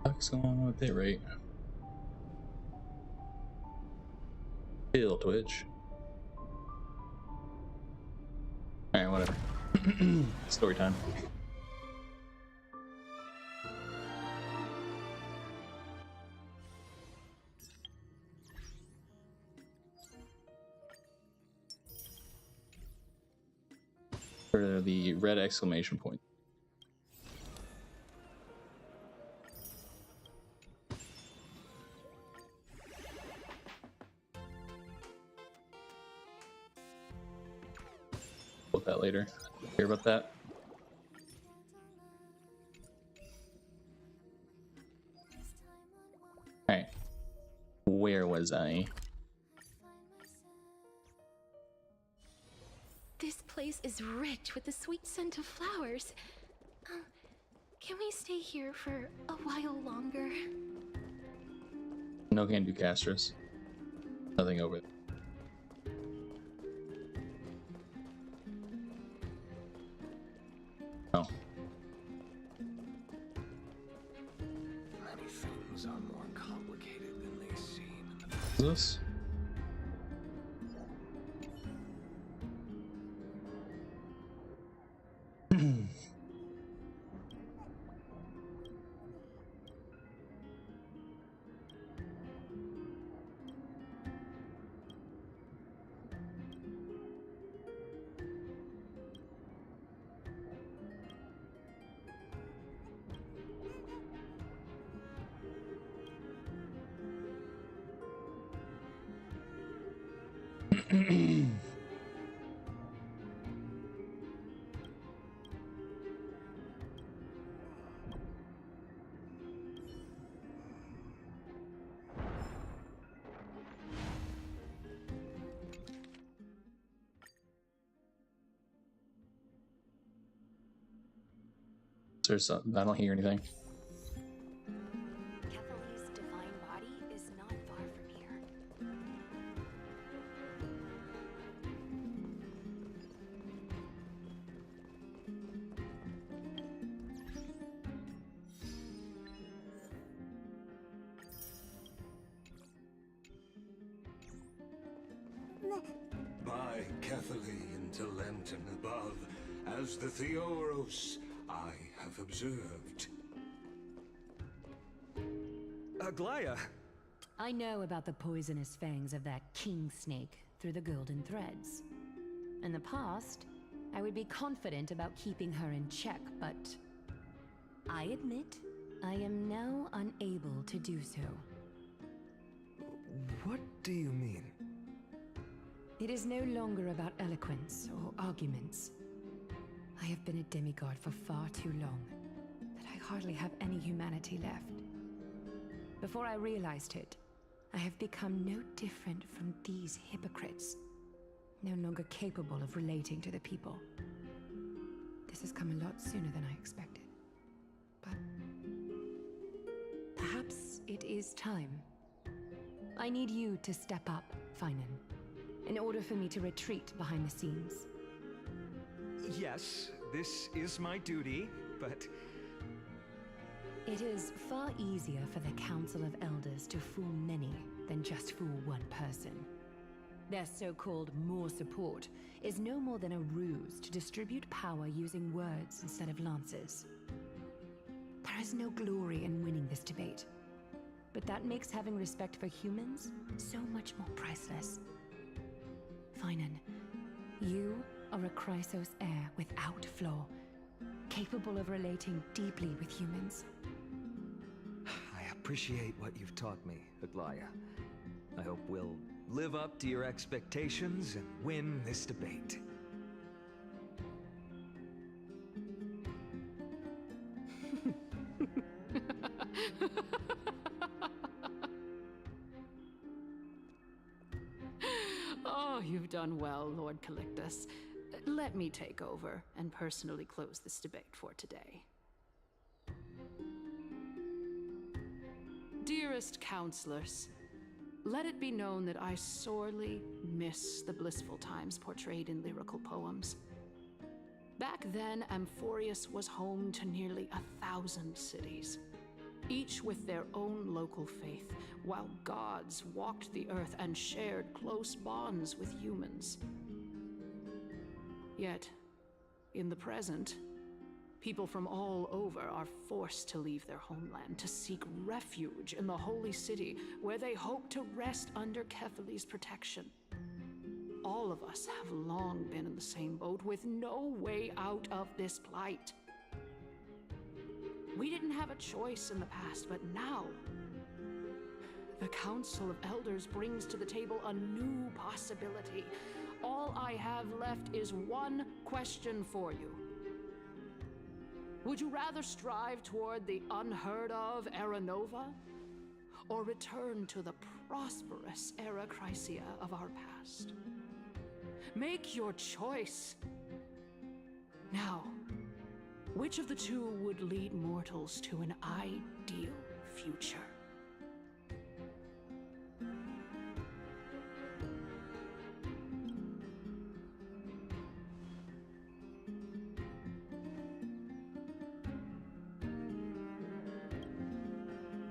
What's going on with it, right? Kill Twitch. Alright, whatever. Story time. For the red exclamation point. Put that later. Hear about that? Alright. Where was I? This place is rich with the sweet scent of flowers. Can we stay here for a while longer? No can do Castros. Nothing over it. Oh. Many things are more complicated than they seem. Is this? There's something. I don't hear anything. Kethely's divine body is not far from here. By Kethely into Lent and above, as the Theoros I have observed. Aglaya! I know about the poisonous fangs of that king snake through the golden threads. In the past, I would be confident about keeping her in check, but I admit I am now unable to do so. What do you mean? It is no longer about eloquence or arguments. I have been a demigod for far too long that I hardly have any humanity left. Before I realized it, I have become no different from these hypocrites, no longer capable of relating to the people. This has come a lot sooner than I expected. But perhaps it is time. I need you to step up, Finan, in order for me to retreat behind the scenes. Yes, this is my duty, but... It is far easier for the Council of Elders to fool many than just fool one person. Their so-called more support is no more than a ruse to distribute power using words instead of lances. There is no glory in winning this debate, but that makes having respect for humans so much more priceless. Finan, you are a Chrysos heir without flaw, capable of relating deeply with humans. I appreciate what you've taught me, Aglaya. I hope we'll live up to your expectations and win this debate. Oh, you've done well, Lord Calictus. Let me take over and personally close this debate for today. Dearest counselors, let it be known that I sorely miss the blissful times portrayed in lyrical poems. Back then, Amphorius was home to nearly 1,000 cities. each with their own local faith, while gods walked the earth and shared close bonds with humans. Yet, in the present, people from all over are forced to leave their homeland to seek refuge in the holy city, where they hope to rest under Kefali's protection. All of us have long been in the same boat, with no way out of this plight. We didn't have a choice in the past, but now the Council of Elders brings to the table a new possibility. All I have left is one question for you. Would you rather strive toward the unheard of Era Nova, or return to the prosperous Era Chrysia of our past? Make your choice. Now, which of the two would lead mortals to an ideal future?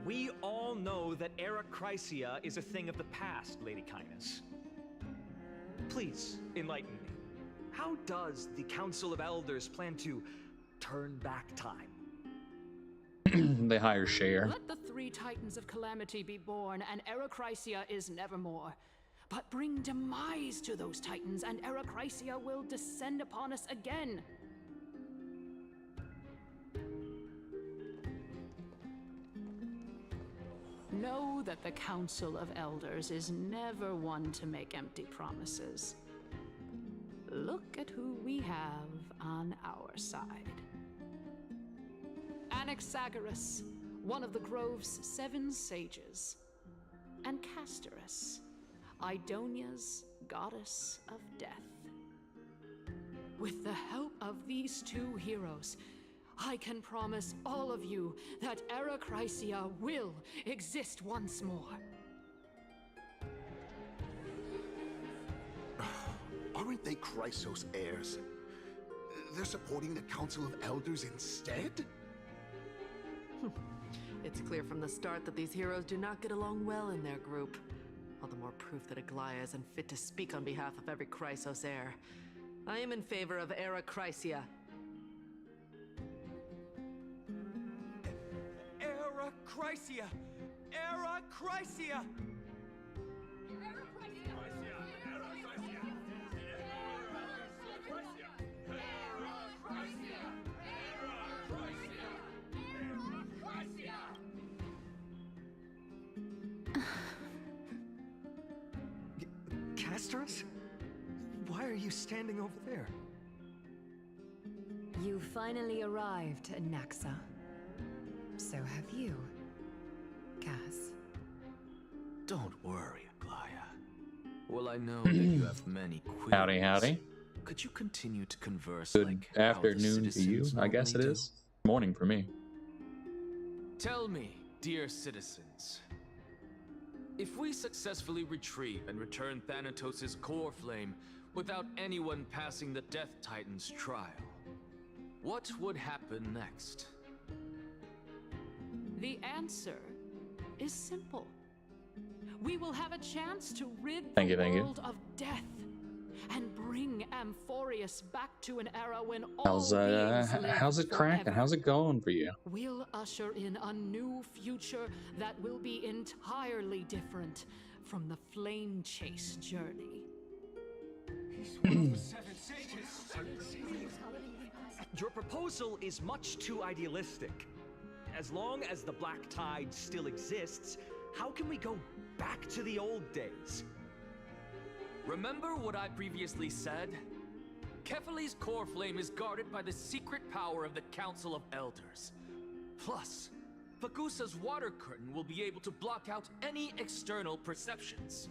We all know that Era Chrysia is a thing of the past, Lady Kindness. Please, enlighten me. How does the Council of Elders plan to turn back time? They hire Cher. Let the three titans of calamity be born, and Era Chrysia is nevermore. But bring demise to those titans, and Era Chrysia will descend upon us again. Know that the Council of Elders is never one to make empty promises. Look at who we have on our side. Anaxagoras, one of the Grove's 7 sages, and Castorus, Idonia's goddess of death. With the help of these two heroes, I can promise all of you that Era Chrysia will exist once more. Aren't they Chrysos heirs? They're supporting the Council of Elders instead? It's clear from the start that these heroes do not get along well in their group. All the more proof that Aglaia isn't fit to speak on behalf of every Chrysos heir. I am in favor of Era Chrysia. Era Chrysia! Era Chrysia! Castorus? Why are you standing over there? You finally arrived, Naxa. So have you, Cass. Don't worry, Aglaia. Well, I know that you have many queries. Howdy, howdy. Could you continue to converse Good like how the afternoon to you. citizens I guess it normally is. Morning for me. Tell me, dear citizens, if we successfully retrieve and return Thanatos' core flame without anyone passing the Death Titan's trial, what would happen next? The answer is simple. We will have a chance to rid Thank the you. world of death and bring Amphorius back to an era when all How's beings live how's it cracking? forever. How's it going for you? We'll usher in a new future that will be entirely different from the flame chase journey. Your proposal is much too idealistic. As long as the Black Tide still exists, how can we go back to the old days? Remember what I previously said? Kefali's core flame is guarded by the secret power of the Council of Elders. Plus, Bagusa's water curtain will be able to block out any external perceptions.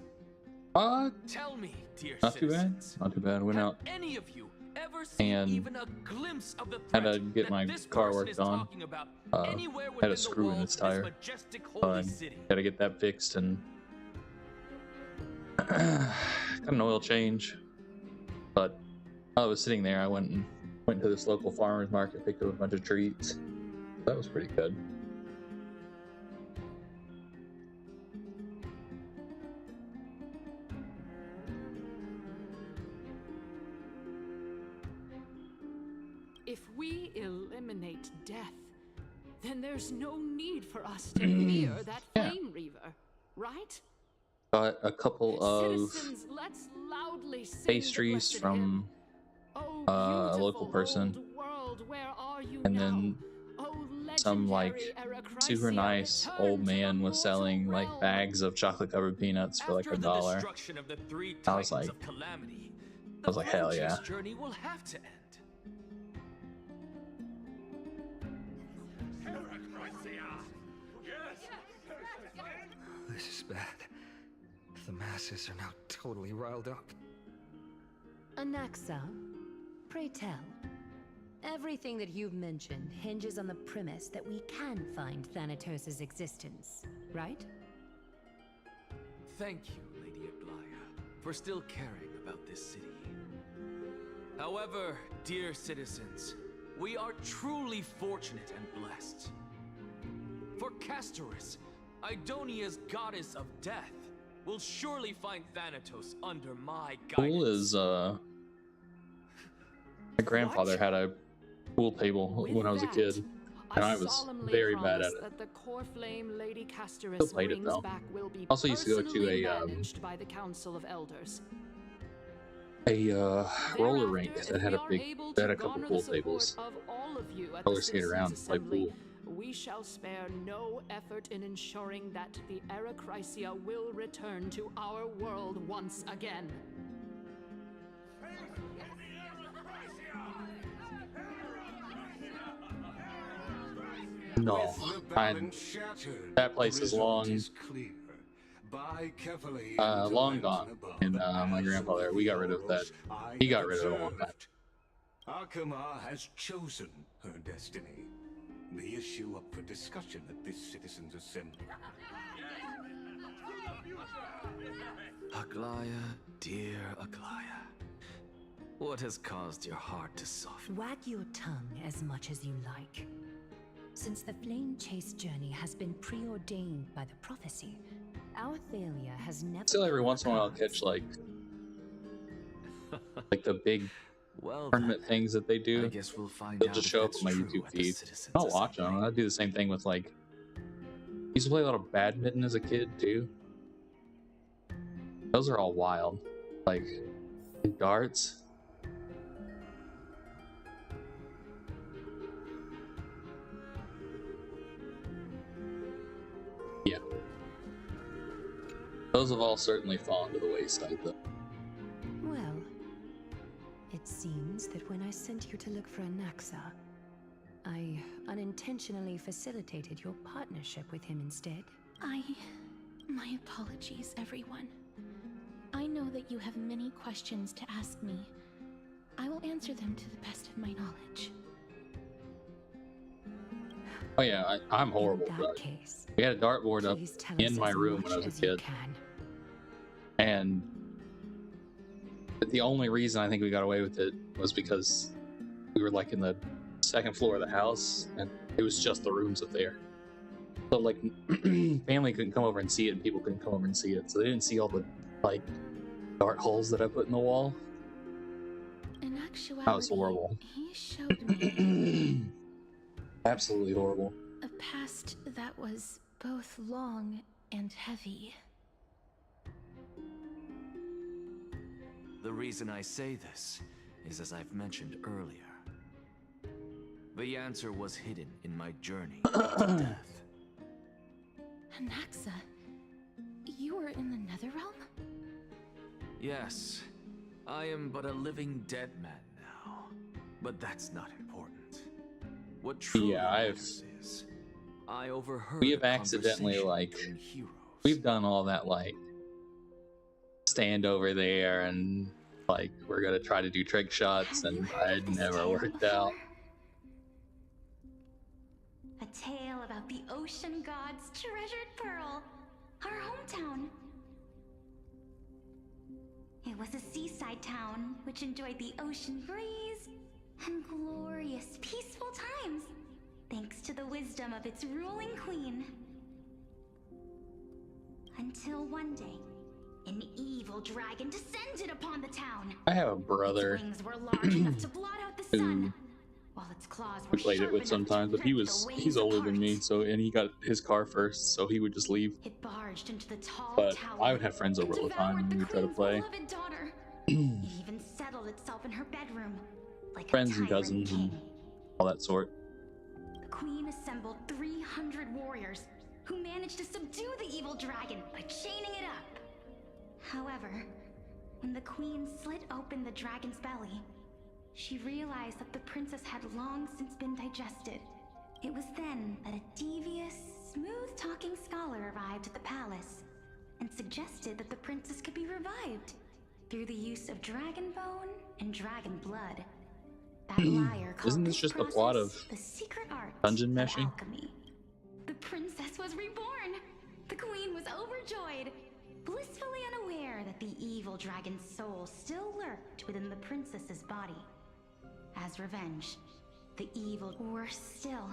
What? Tell me, dear Not too bad. citizens, Not too bad. Went have out any of you ever seen and even a glimpse of the had threat to get that my this car person worked is on. talking about anywhere Had within a the screw in walls its of this tire. majestic holy city? Gotta get that fixed and got an oil change. But while I was sitting there, I went to this local farmer's market, picked up a bunch of treats. That was pretty good. if we eliminate death, then there's no need for us to fear that Yeah. Flame Reaver, right? Got a couple of Citizens, let's loudly sing the pastries blessed hymn. from Oh, a local beautiful person, old world, where are you and now? then Oh, some like legendary super Eracrycia, nice return old to the man was mortal selling like realm. bags of chocolate covered peanuts for like After the $1. destruction of the three I was titans like- of calamity, I was like, hell Flame yeah. Chase journey will have to end. This is bad. The masses are now totally riled up. Anaxa, pray tell. Everything that you've mentioned hinges on the premise that we can find Thanatos' existence, right? Thank you, Lady Aglaya, for still caring about this city. However, dear citizens, we are truly fortunate and blessed. For Bestorice, Idonia's goddess of death, will surely find Thanatos under my guidance. Pool is my grandfather had a pool table With when I was a that, kid, and I was solemnly very bad promise at it. that the core flame Lady Still Bestorice played it, brings though. back will be Also used to go to personally a managed by the Council of Elders. Roller rink Thereafter, that if had we a are big able that had to a couple garner pool the support tables. of all of you at Roller the skate Citizens' around, play Assembly, pool. we shall spare no effort in ensuring that the Eracrycia will return to our world once again. No, that place is long, long gone. And my grandfather, we got rid of that. He got rid of it a long time. Akama has chosen her destiny. The issue up for discussion at this citizens' assembly. Aglaya, dear Aglaya, what has caused your heart to soften? Wag your tongue as much as you like. Since the flame chase journey has been preordained by the prophecy, our failure has never. Still, every once in a while, I'll catch like the big Well, tournament things that they I do. guess we'll find They'll out just if show up that's on my true YouTube at the feed. Citizens' I'll watch them. Assembly. I do the same thing with like. I used to play a lot of badminton as a kid too. Those are all wild. Like darts. Yeah. Those have all certainly fallen to the wayside though. Well, it seems that when I sent you to look for Anaxa, I unintentionally facilitated your partnership with him instead. My apologies, everyone. I know that you have many questions to ask me. I will answer them to the best of my knowledge. Oh yeah, I'm horrible. In that case, We had a dartboard up please tell in us my as room much when I was a as you kid, can. and the only reason I think we got away with it was because we were like in the second floor of the house, and it was just the rooms up there. So like, family couldn't come over and see it, and people couldn't come over and see it, so they didn't see all the like dart holes that I put in the wall. In actuality, That was horrible. he showed me Absolutely horrible. a past that was both long and heavy. The reason I say this is as I've mentioned earlier. The answer was hidden in my journey to death. Anaxa, you were in the Netherrealm? Yes, I am but a living dead man now. But that's not important. What truly matters is I overheard we have a accidentally conversation like between heroes. we've done all that like stand over there and like we're gonna try to do trick shots, Have you and heard of it this never tale worked before? out. A tale about the ocean god's treasured pearl, our hometown. It was a seaside town which enjoyed the ocean breeze and glorious, peaceful times, thanks to the wisdom of its ruling queen. Until one day, an evil dragon descended upon the town. I have a brother Its wings were large enough to blot out the sun, while its claws were we played it with sharp enough to sometimes, but rip the wings he's older than apart. me, so and he got his car first, so he would just leave. It barged into the tall But tower I would have friends over and all the time, devoured and the we would try to queen's play. beloved daughter. It even settled itself in her bedroom, like Friends a and tyrant cousins king. and all that sort. The queen assembled 300 warriors who managed to subdue the evil dragon by chaining it up. However, when the queen slit open the dragon's belly, she realized that the princess had long since been digested. It was then that a devious, smooth-talking scholar arrived at the palace and suggested that the princess could be revived through the use of dragon bone and dragon blood. That liar called Isn't this just the plot of the secret art Dungeon of Meshing? alchemy. The princess was reborn. The queen was overjoyed, blissfully unaware that the evil dragon's soul still lurked within the princess's body. As revenge, the evil, worse still,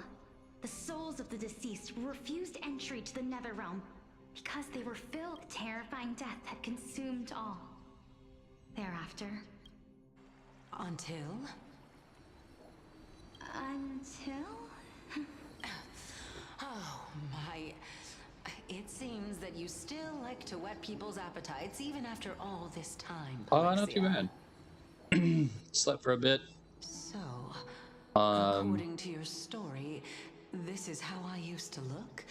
the souls of the deceased refused entry to the Netherrealm because they were filled with terrifying death had consumed all. Thereafter, Until? Oh my. It seems that you still like to whet people's appetites even after all this time. Not too bad. Slept for a bit. So, Um, according to your story, this is how I used to look?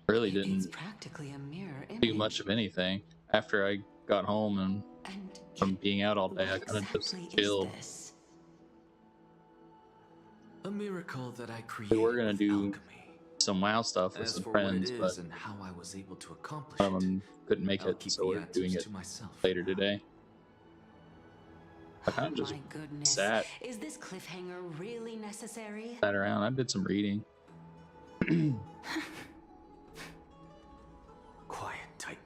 really It's didn't practically a mirror image. do much of anything. After I got home and And from being out all day, I what kind of just exactly is chilled. this? A miracle that I created. We were gonna with do alchemy. some WoW stuff with As some for friends, what it but is and how I was able to accomplish one of it, them couldn't make I'll it, keep so the we're answers doing it to myself later for now. today. I kind Oh of just my goodness. sat Is this cliffhanger really necessary? around. I did some reading. Quiet, Titan.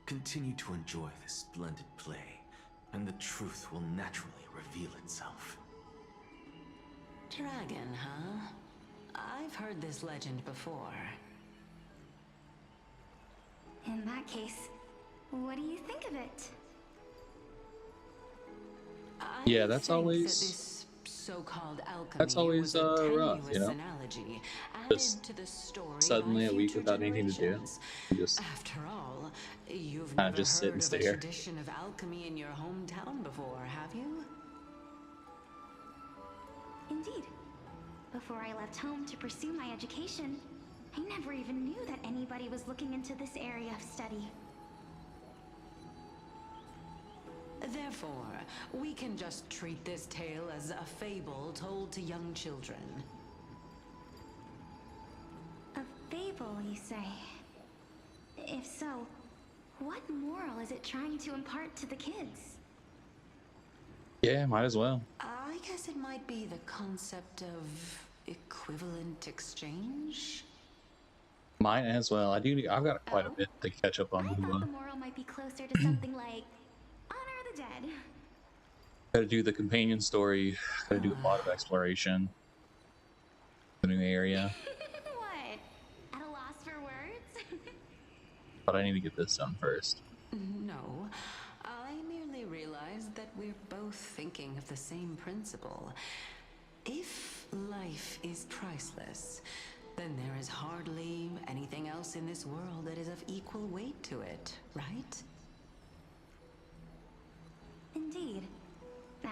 Continue to enjoy this splendid play, and the truth will naturally reveal itself. Dragon, huh? I've heard this legend before. in that case, what do you think of it? Yeah, that's I think always- that this so-called alchemy that's always, was a rough, you tenuous know? analogy Just added to the story suddenly by a week future without anything to do. generations. You just After all, you've Kinda never just sit heard and of a stare. tradition of alchemy in your hometown before, have you? Indeed. Before I left home to pursue my education, I never even knew that anybody was looking into this area of study. Therefore, we can just treat this tale as a fable told to young children. A fable, you say? If so, what moral is it trying to impart to the kids? yeah, might as well. I guess it might be the concept of equivalent exchange? Might as well. I've got quite a bit to catch up on. I thought the moral might be closer to something like honor the dead. Gotta do the companion story. Gotta do a lot of exploration. The new area. What? At a loss for words? But I need to get this done first. No, I merely realized that we're both thinking of the same principle. If life is priceless, then there is hardly anything else in this world that is of equal weight to it, right? Indeed.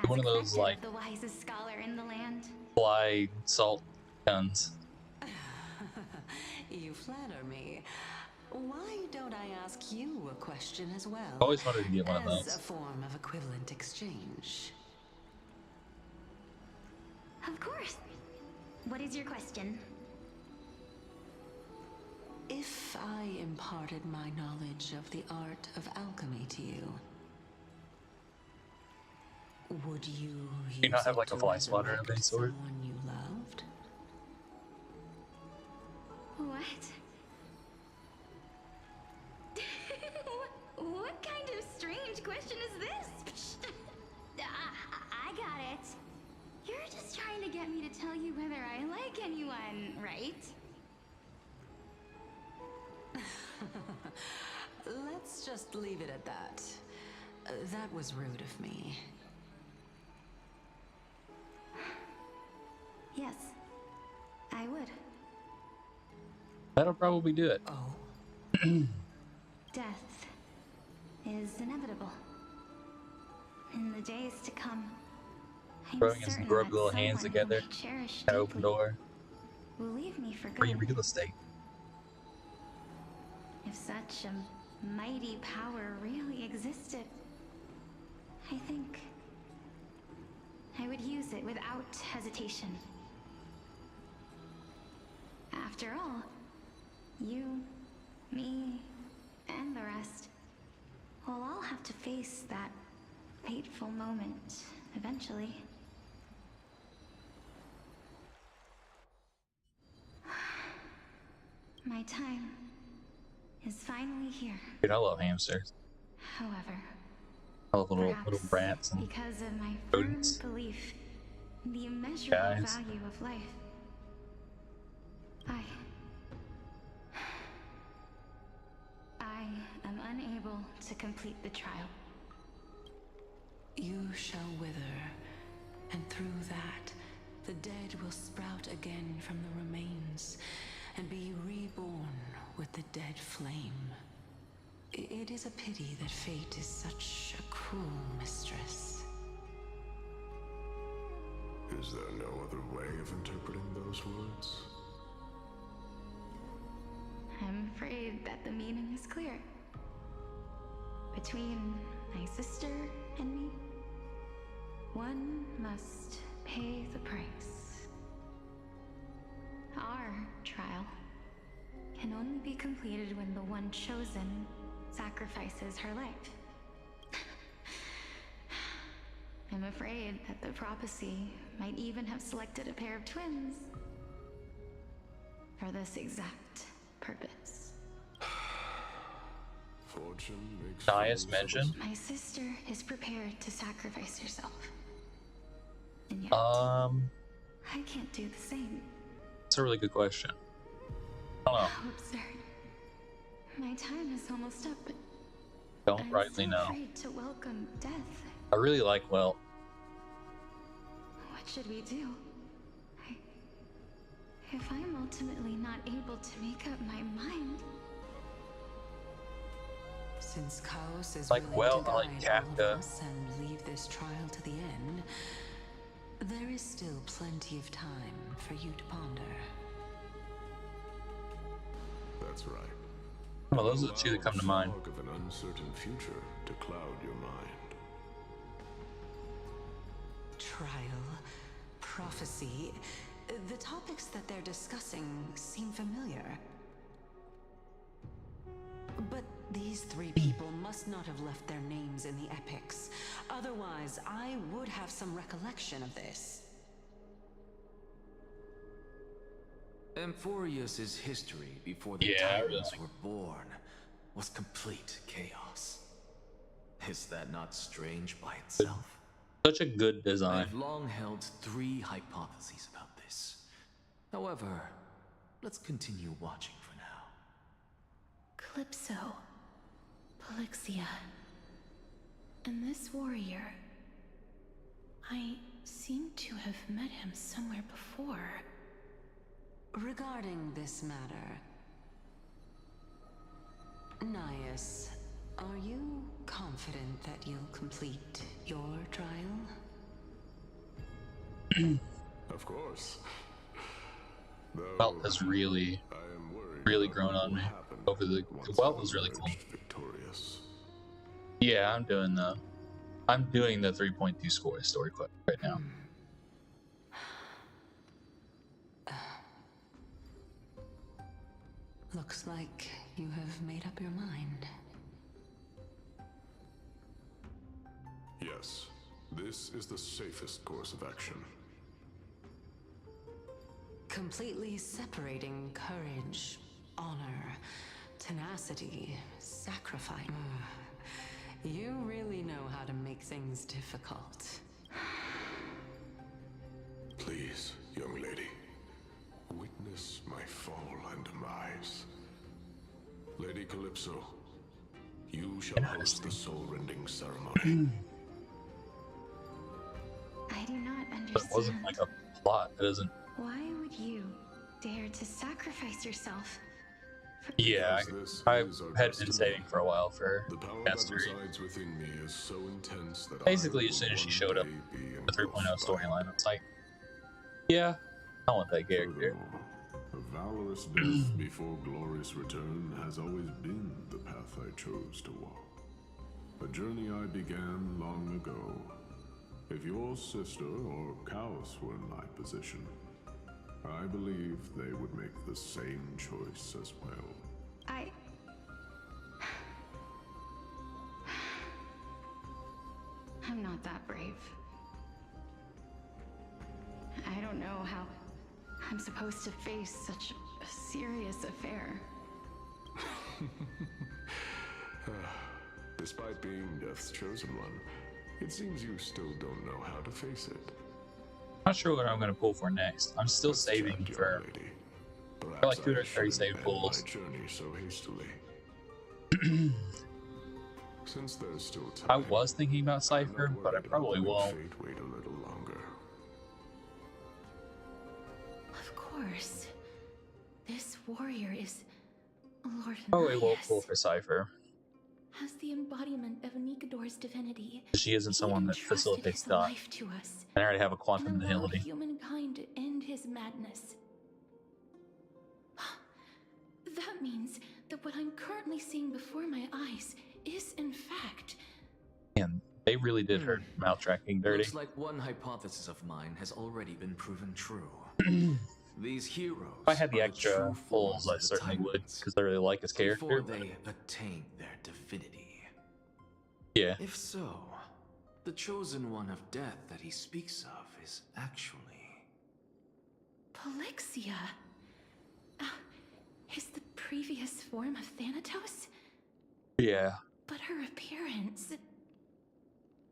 One of those, expected like- of the wisest scholar in the land. Fly salt guns. You flatter me. Why don't I ask you a question as well? Always wanted to get one of as those. a form of equivalent exchange. Of course. What is your question? If I imparted my knowledge of the art of alchemy to you, would you use you not have, it like, a to fly swatter of any resurrect sort? someone you loved? What? What kind of strange question is this? I got it. You're just trying to get me to tell you whether I like anyone, right? Let's just leave it at that. That was rude of me. Yes, I would. That'll probably do it. Oh. Death is inevitable. In the days to come, I'm Throwing his certain broke that little hands someone together, whom I cherish an open deeply door, will leave me for free good. real estate. If such a mighty power really existed, I think I would use it without hesitation. After all, you, me, and the rest will all have to face that fateful moment eventually. My time is finally here. Dude, I love hamsters. However, I love little perhaps rats and because of my firm rodents. belief in the immeasurable Guys. value of life, I am unable to complete the trial. You shall wither, and through that, the dead will sprout again from the remains, and be reborn with the dead flame. It is a pity that fate is such a cruel mistress. Is there no other way of interpreting those words? I'm afraid that the meaning is clear. Between my sister and me, one must pay the price. Our trial can only be completed when the one chosen sacrifices her life. I'm afraid that the prophecy might even have selected a pair of twins for this exact purpose. Fortune makes Dias fools of us. mentioned? My sister is prepared to sacrifice herself. And yet, I I can't do the same. That's a really good question. I don't know. How absurd. My time is almost up, but Don't I'm rightly so know. afraid to welcome death. I really like Welt. What should we do? If I'm ultimately not able to make up my mind... Since Chaos is Like, willing well, to I like guide all Kafka. of us and leave this trial to the end, there is still plenty of time for you to ponder. That's right. Well, those are the two that come to mind. Fog of an uncertain future to cloud your mind. Trial, prophecy, the topics that they're discussing seem familiar. But these three people must not have left their names in the epics. Otherwise, I would have some recollection of this. Amphorius's history before the Yeah, I Tyrants really- were born was complete chaos. Is that not strange by itself? Such a good design. I've long held three hypotheses about this. However, let's continue watching for now. Calypso, Polixia, and this warrior. I seem to have met him somewhere before. Regarding this matter, Nias, are you confident that you'll complete your trial? Of course. Though, Welt has really, I am worried really about grown what on will me happen over the once Welt I was really cool. emerge victorious. Yeah, I'm doing the 3.2 score story quest right now. Looks like you have made up your mind. Yes, this is the safest course of action. Completely separating courage, honor, tenacity, sacrifice. You really know how to make things difficult. Please, young lady, witness my fall and demise. Lady Calypso, you shall host the soul-rending ceremony. I do not But it understand. wasn't like a plot. It doesn't Why would you dare to sacrifice yourself? Yeah, Because I this is our had been destiny. saving for a while for The power that Bestorice. resides within me is so intense that Basically, I as soon will as she one showed up day be the 3.0 engulfed by storyline, I it. was like, yeah, I want that character. Furthermore, a valorous death before glorious return has always been the path I chose to walk. A journey I began long ago. If your sister or Kaos were in my position, I believe they would make the same choice as well. I'm not that brave. I don't know how I'm supposed to face such a serious affair. Despite being Death's chosen one, it seems you still don't know how to face it. Not sure what I'm going to pull for next. I'm still Let's saving chat, for young lady. like Perhaps 230 I save shouldn't end pulls. my journey so hastily. Since there's still time, I was thinking about I'm Cypher, not but I worried about probably letting won't. fate wait a little longer. Of course. This warrior is Lord Probably won't Nias. pull for Cypher. As the embodiment of Nikador's divinity, She isn't he someone that entrusted facilitates his dot. life to us I already have a and quantum allowed nihility. humankind to end his madness. That means that what I'm currently seeing before my eyes is, in fact, And they really did her mouth tracking dirty. Looks like one hypothesis of mine has already been proven true. These heroes If I had the are extra true pulls, forms I of the certainly would, Titans because I really like his before character. they attain their divinity. Yeah. If so, the chosen one of death that he speaks of is actually... Polixia is the previous form of Thanatos, Yeah. but her appearance...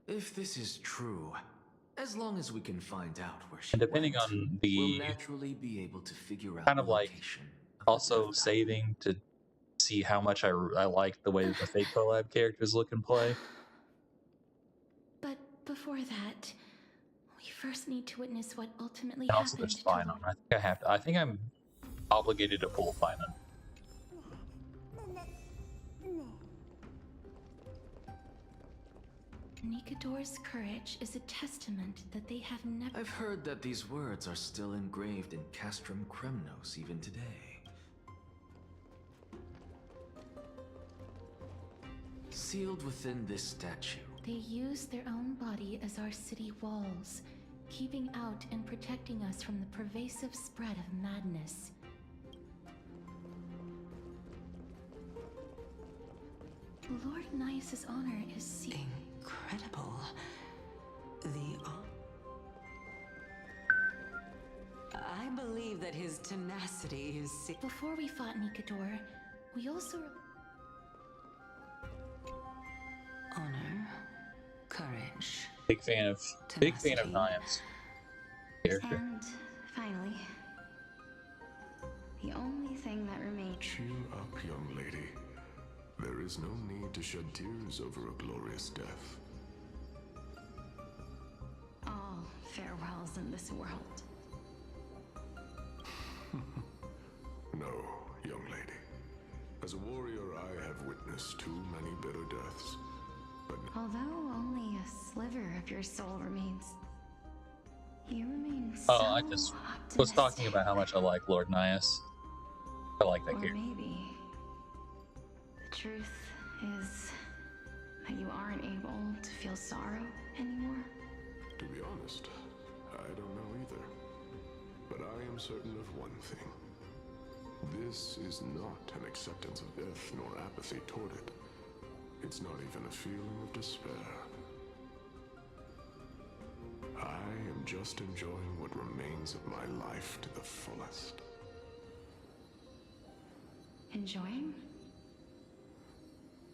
If this is true, as long as we can find out where she And depending went, on the we'll naturally be able to figure out kind the of like location of the also Death saving to see how much I like the way that the Fate collab characters look and play. But before that, we first need to witness what ultimately And also happened there's to Finon. I think I have to. I think I'm obligated to pull Finon. Nikador's courage is a testament that they have never... I've heard that these words are still engraved in Castrum Kremnos even today. Sealed within this statue. They use their own body as our city walls, keeping out and protecting us from the pervasive spread of madness. Lord Nias's honor is incredible. I believe that his tenacity is... Before we fought Nikador, we also... Honor, courage. Big fan of Nias character. And finally, the only thing that remains... Cheer up, young lady. There is no need to shed tears over a glorious death. All farewells in this world. No, young lady. As a warrior, I have witnessed too many bitter deaths. But Although only a sliver of your soul remains, you remain so Oh, I just was talking about how much I like Lord Nias. I like that Or character. maybe the truth is that you aren't able to feel sorrow anymore. to be honest, I don't know either. But I am certain of one thing. This is not an acceptance of death nor apathy toward it. It's not even a feeling of despair. I am just enjoying what remains of my life to the fullest. Enjoying?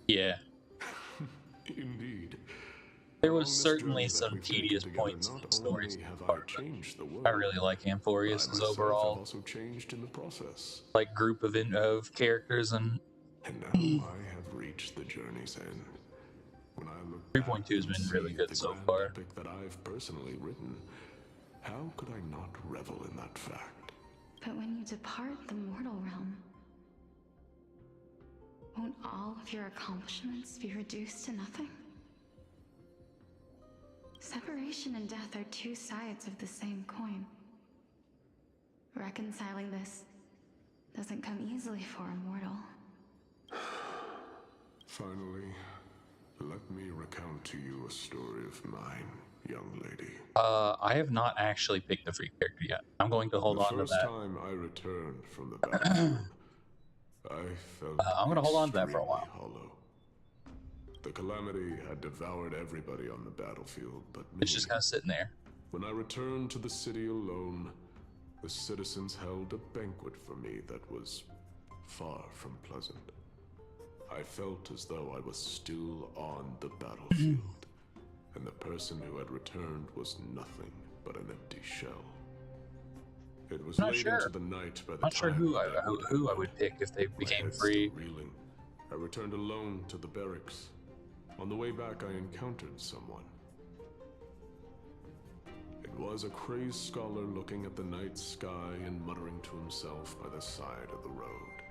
Yeah. Indeed. There was certainly some tedious points in the story so far, but I really like Amphorius's overall also changed in the process. like group of characters, and And now I have reached the journey's end. When I look 3.2 has been really good so far. epic that I've personally written, How could I not revel in that fact? But when you depart the mortal realm, won't all of your accomplishments be reduced to nothing? Separation and death are two sides of the same coin. Reconciling this doesn't come easily for a mortal. Finally, let me recount to you a story of mine, young lady. I have not actually picked a free character yet. I'm going to hold on to that. The first time I returned from the battlefield, I felt I'm going to hold on to that for a while. hollow. The calamity had devoured everybody on the battlefield but me. It's just kind of sitting there. When I returned to the city alone, the citizens held a banquet for me that was far from pleasant. I felt as though I was still on the battlefield, and the person who had returned was nothing but an empty shell. It was late into the night by the Not sure time who I would pick if they became free. Reeling, I returned alone to the barracks. On the way back, I encountered someone. It was a crazed scholar looking at the night sky and muttering to himself by the side of the road.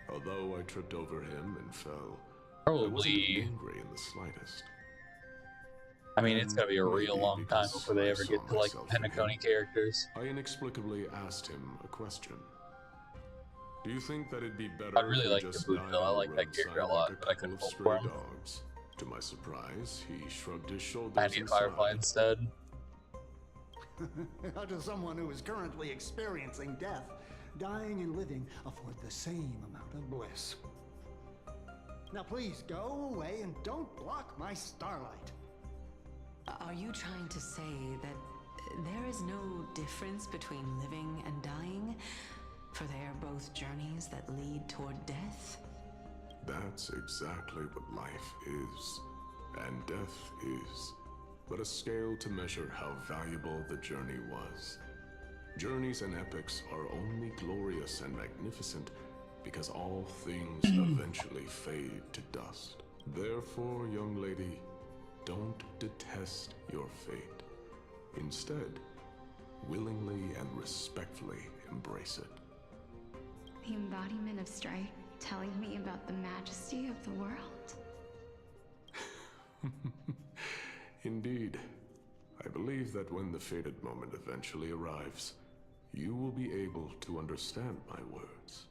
Although I tripped over him and fell, I wasn't angry in the slightest. I mean, it's gonna be a real long time before they ever get to like Penacony characters. I inexplicably asked him a question. Do you think that it'd be better? I really like the boot though. I like that character a lot, but I couldn't vote for him. To my surprise, he shrugged his shoulders. I need Firefly instead. How does someone who is currently experiencing death, dying and living, afford the same amount of bliss? Now please go away and don't block my starlight. Are you trying to say that there is no difference between living and dying? For they are both journeys that lead toward death? That's exactly what life is, and death is but a scale to measure how valuable the journey was. Journeys and epics are only glorious and magnificent because all things eventually fade to dust. Therefore, young lady, don't detest your fate. Instead, willingly and respectfully embrace it. The embodiment of strife telling me about the majesty of the world. Indeed. I believe that when the fated moment eventually arrives, you will be able to understand my words.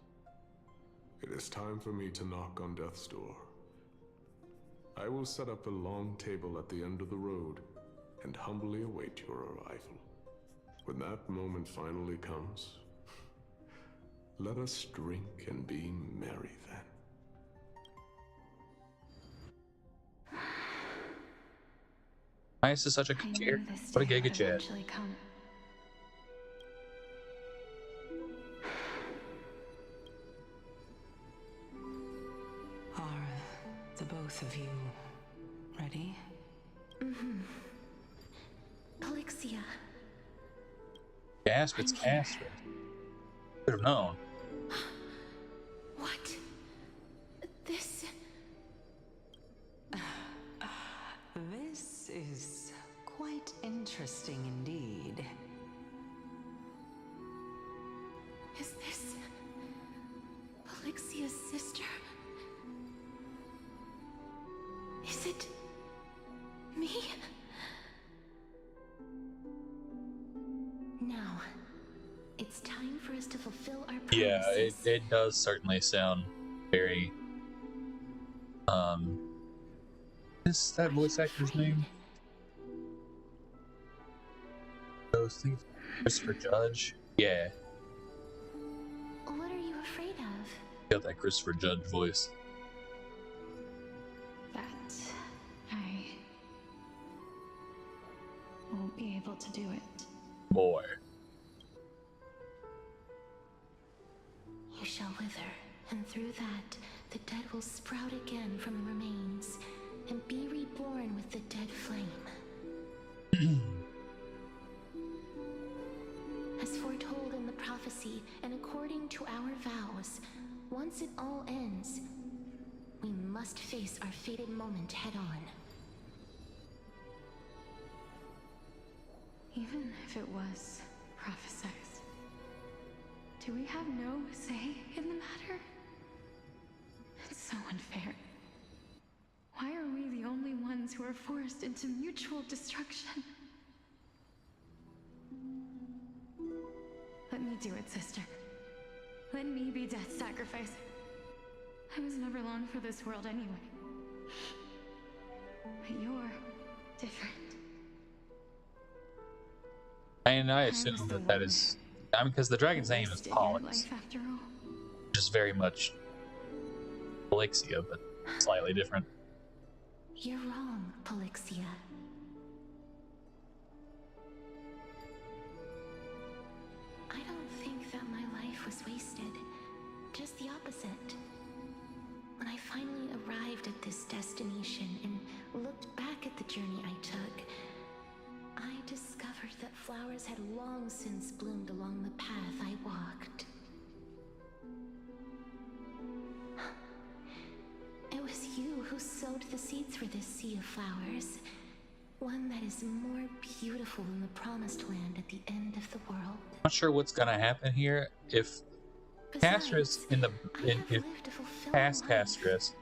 It is time for me to knock on death's door. I will set up a long table at the end of the road and humbly await your arrival. When that moment finally comes, let us drink and be merry then. Ice is such a good character. What a giga jet. Are the both of you ready? Mm-hmm. Polixia. Gasp, it's Casper. Could have known. What? This... This is quite interesting indeed. Is this... Polixia's sister? Is it... me? Now, it's time for us to fulfill our promises. Yeah, it does certainly sound very... Is that voice actor's name? Christopher Judge? Yeah. What are you afraid of? Got that Christopher Judge voice. That I won't be able to do it. Boy. You shall wither, and through that, the dead will sprout again from the remains, and be reborn with the dead flame. As foretold in the prophecy, and according to our vows, once it all ends, we must face our fated moment head on. Even if it was prophesized, do we have no say in the matter? It's so unfair. Why are we the only ones who are forced into mutual destruction? Let me do it, sister. Let me be death's sacrifice. I was never long for this world anyway. But you're different. And I assume that is... I mean, because the dragon's name is Pollux. Which is very much Polixia, but slightly different. You're wrong, Polixia. I don't think that my life was wasted. Just the opposite. When I finally arrived at this destination and looked back at the journey I took, I discovered that flowers had long since bloomed along the path I walked. It was you who sowed the seeds for this sea of flowers. One that is more beautiful than the promised land at the end of the world. I'm not sure what's gonna happen here. If Castris if past Castris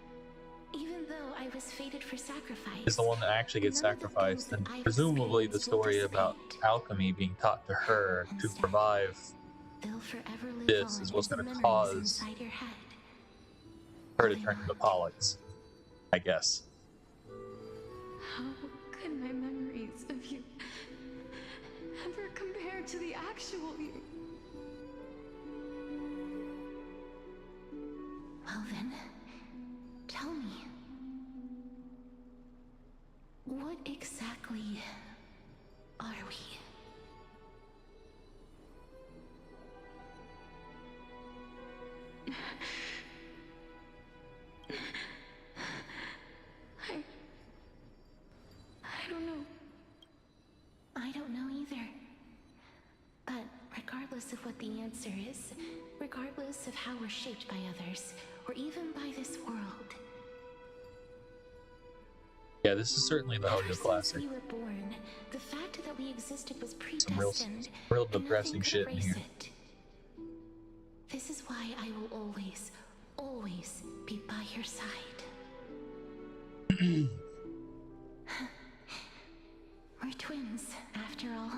even though I was fated for sacrifice, is the one that actually gets sacrificed, then presumably the story about alchemy being taught to her to survive this is what's going to cause her to turn into Pollux, I guess. How could my memories of you ever compare to the actual you? Well then, tell me, what exactly are we? I don't know. I don't know either. But regardless of what the answer is, regardless of how we're shaped by others, or even by this world. Yeah, this is certainly the Hojo Classic. We were born, the fact that we existed was Some predestined. real depressing shit in here. This is why I will always, always be by your side. We're twins, after all.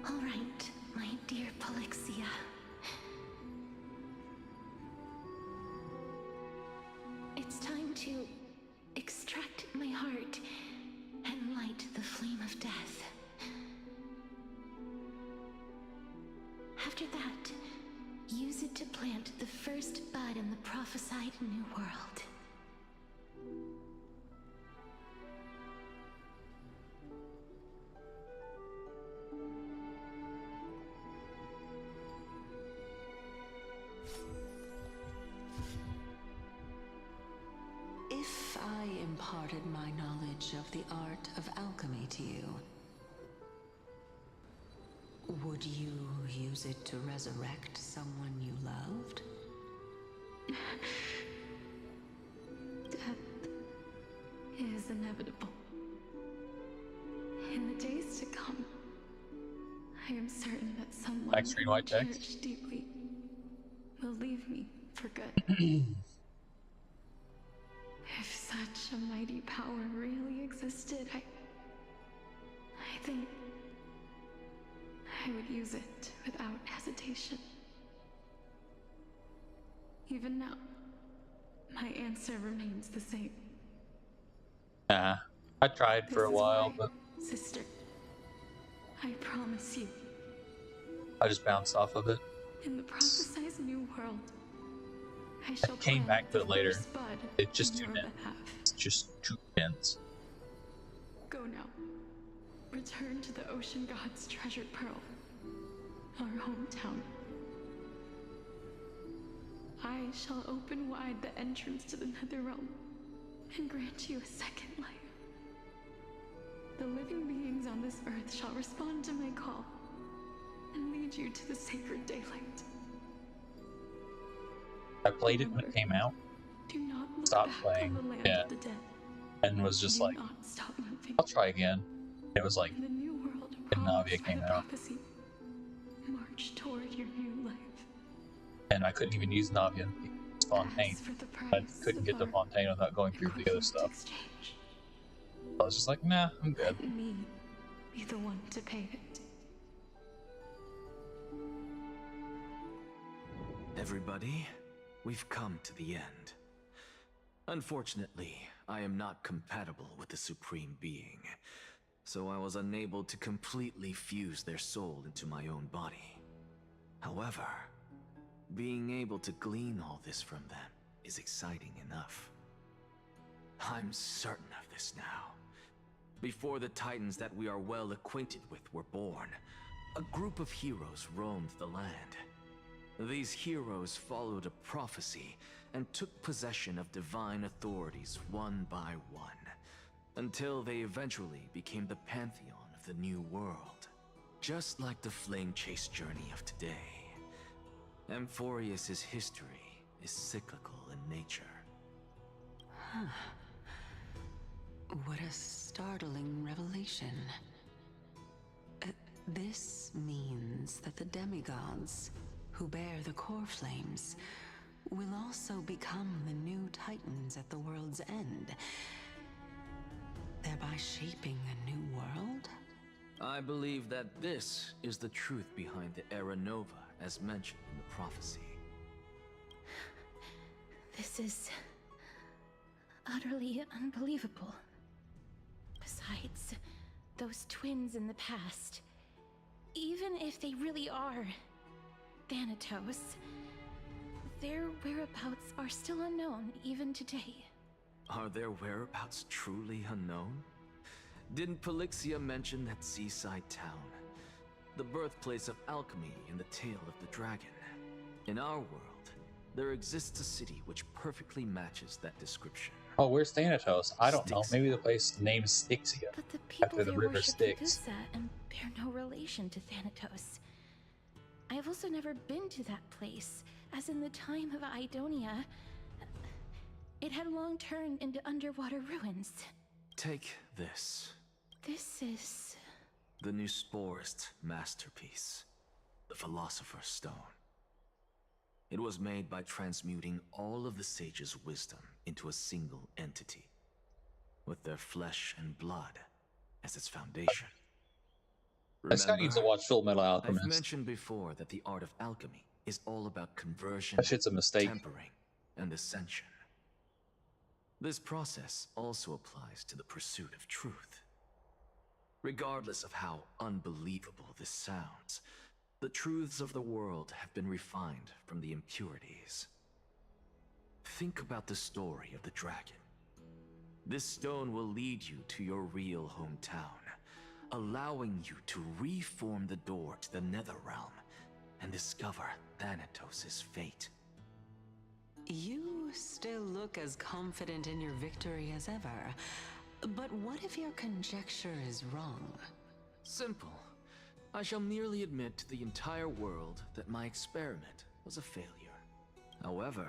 All right, my dear Polixia. It's time to extract my heart and light the flame of death. After that, use it to plant the first bud in the prophesied new world. If I imparted my knowledge of the art of alchemy to you, would you use it to resurrect someone you loved? Death is inevitable. In the days to come, I am certain that someone Black screen, white I text. cherish deeply will leave me for good. If such a mighty power really existed, I think I would use it without hesitation. Even now, my answer remains the same. I tried for a while, but Sister, I promise you, I just bounced off of it. in the prophesized new world, I shall Came back to it later. first bud It's just on too your dense. behalf. It's just too dense. Go now. Return to the ocean god's treasured pearl, our hometown. I shall open wide the entrance to the Netherrealm and grant you a second life. The living beings on this earth shall respond to my call and lead you to the sacred daylight. I played it when it came out. stopped playing. Yeah. And was just like, I'll try again. It was like, the new world and Navia came out. March toward your new life. And I couldn't even use Navia. Fontaine. I couldn't get to Fontaine without going through the other stuff. Exchange. I was just like, nah, I'm good. Let me be the one to pay it. Everybody, we've come to the end. Unfortunately, I am not compatible with the Supreme Being, so I was unable to completely fuse their soul into my own body. However, being able to glean all this from them is exciting enough. I'm certain of this now. Before the Titans that we are well acquainted with were born, a group of heroes roamed the land. These heroes followed a prophecy and took possession of divine authorities one by one, until they eventually became the pantheon of the new world. Just like the flame chase journey of today, Amphorius's history is cyclical in nature. Huh. What a startling revelation. This means that the demigods, who bear the core flames, will also become the new Titans at the world's end, thereby shaping a new world? I believe that this is the truth behind the Era Nova, as mentioned in the prophecy. This is utterly unbelievable. Besides, those twins in the past, even if they really are Thanatos, their whereabouts are still unknown even today. Are their whereabouts truly unknown? Didn't Polixia mention that seaside town? The birthplace of alchemy and the tale of the dragon. In our world, there exists a city which perfectly matches that description. Oh, where's Thanatos? I don't know. Maybe the place named Styxia. But the people after the there river worship Styx. Pagusa and bear no relation to Thanatos. I have also never been to that place, as in the time of Idonia, it had long turned into underwater ruins. Take this. This is... the new Sporist masterpiece, the Philosopher's Stone. It was made by transmuting all of the sages' wisdom into a single entity, with their flesh and blood as its foundation. This guy needs to watch Full Metal Alchemist. I've mentioned before that the art of alchemy is all about conversion, That shit's a mistake. tempering, and ascension. This process also applies to the pursuit of truth. Regardless of how unbelievable this sounds, the truths of the world have been refined from the impurities. Think about the story of the dragon. This stone will lead you to your real hometown, allowing you to reform the door to the Netherrealm and discover Thanatos' fate. You still look as confident in your victory as ever. But what if your conjecture is wrong? Simple. I shall merely admit to the entire world that my experiment was a failure. However,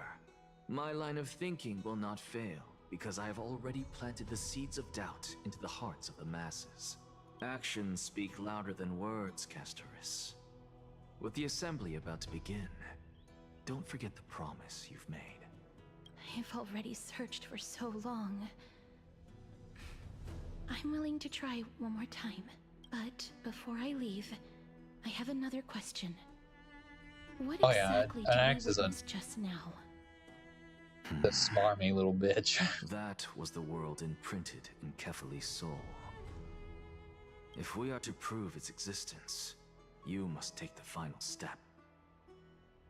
my line of thinking will not fail because I have already planted the seeds of doubt into the hearts of the masses. Actions speak louder than words, Bestorice. With the assembly about to begin, don't forget the promise you've made. I've already searched for so long. I'm willing to try one more time. But before I leave, I have another question. What exactly did I witness just now? The smarmy little bitch. That was the world imprinted in Kefali's soul. If we are to prove its existence, you must take the final step.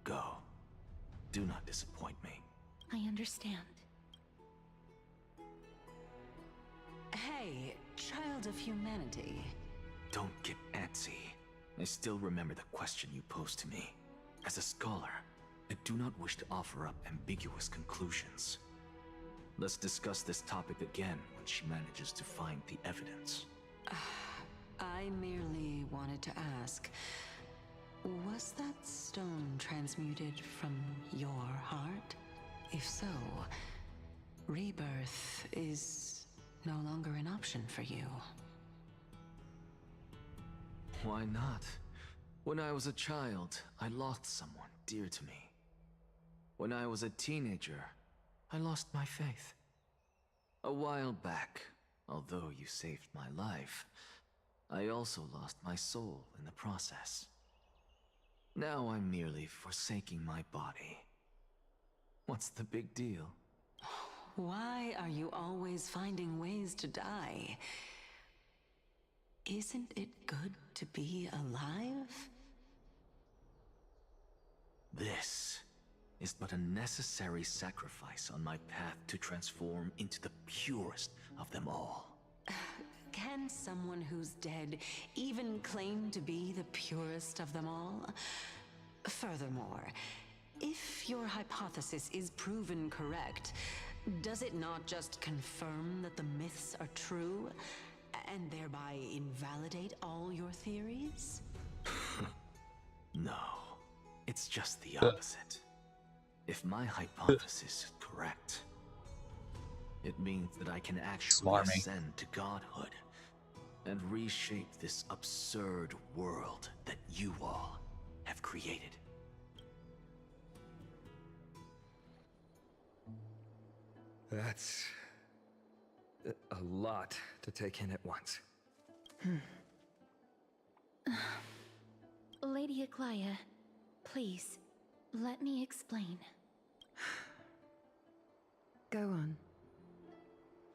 Go. Do not disappoint me. I understand. Hey, child of humanity. Don't get antsy. I still remember the question you posed to me. As a scholar, I do not wish to offer up ambiguous conclusions. Let's discuss this topic again when she manages to find the evidence. I merely wanted to ask, was that stone transmuted from your heart? If so, Rebirth is no longer an option for you. Why not? When I was a child, I lost someone dear to me. When I was a teenager, I lost my faith. A while back, although you saved my life, I also lost my soul in the process. Now I'm merely forsaking my body. What's the big deal? Why are you always finding ways to die? Isn't it good to be alive? This is but a necessary sacrifice on my path to transform into the purest of them all. Can someone who's dead even claim to be the purest of them all? Furthermore, if your hypothesis is proven correct, does it not just confirm that the myths are true, and thereby invalidate all your theories? No, it's just the opposite. If my hypothesis is correct, it means that I can actually ascend to godhood and reshape this absurd world that you all have created. That's a lot to take in at once. Lady Aglaia, please, let me explain. Go on.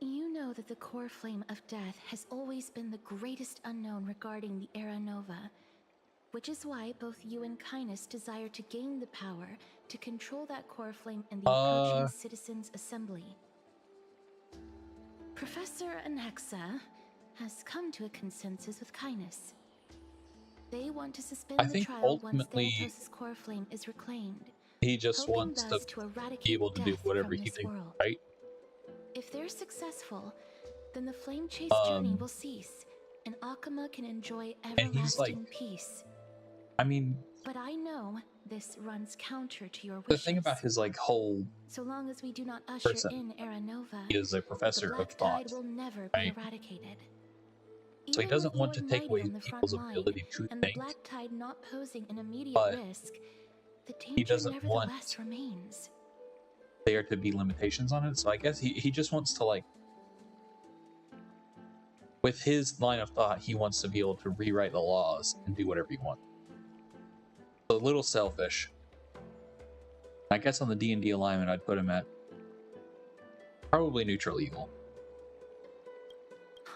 You know that the core flame of death has always been the greatest unknown regarding the Era Nova, which is why both you and Kynus desire to gain the power to control that core flame in the approaching Citizens' Assembly. Professor Anexa has come to a consensus with Kynus. They want to suspend the trial once Thanatos' core flame is reclaimed. He just wants to be able to do whatever he thinks, right? If they're successful, then the flame chase journey will cease, and Akama can enjoy everlasting peace. I mean, but I know this runs counter to your wishes. The thing about his whole so long as we do not usher in Era Nova, he is a professor the of thought, will never right? be eradicated. So he doesn't want to take away people's ability to and think. The Black Tide not posing an immediate risk, the danger nevertheless remains. There to be limitations on it, so I guess he just wants to with his line of thought, he wants to be able to rewrite the laws and do whatever he wants. So a little selfish. I guess on the D&D alignment, I'd put him at probably neutral evil.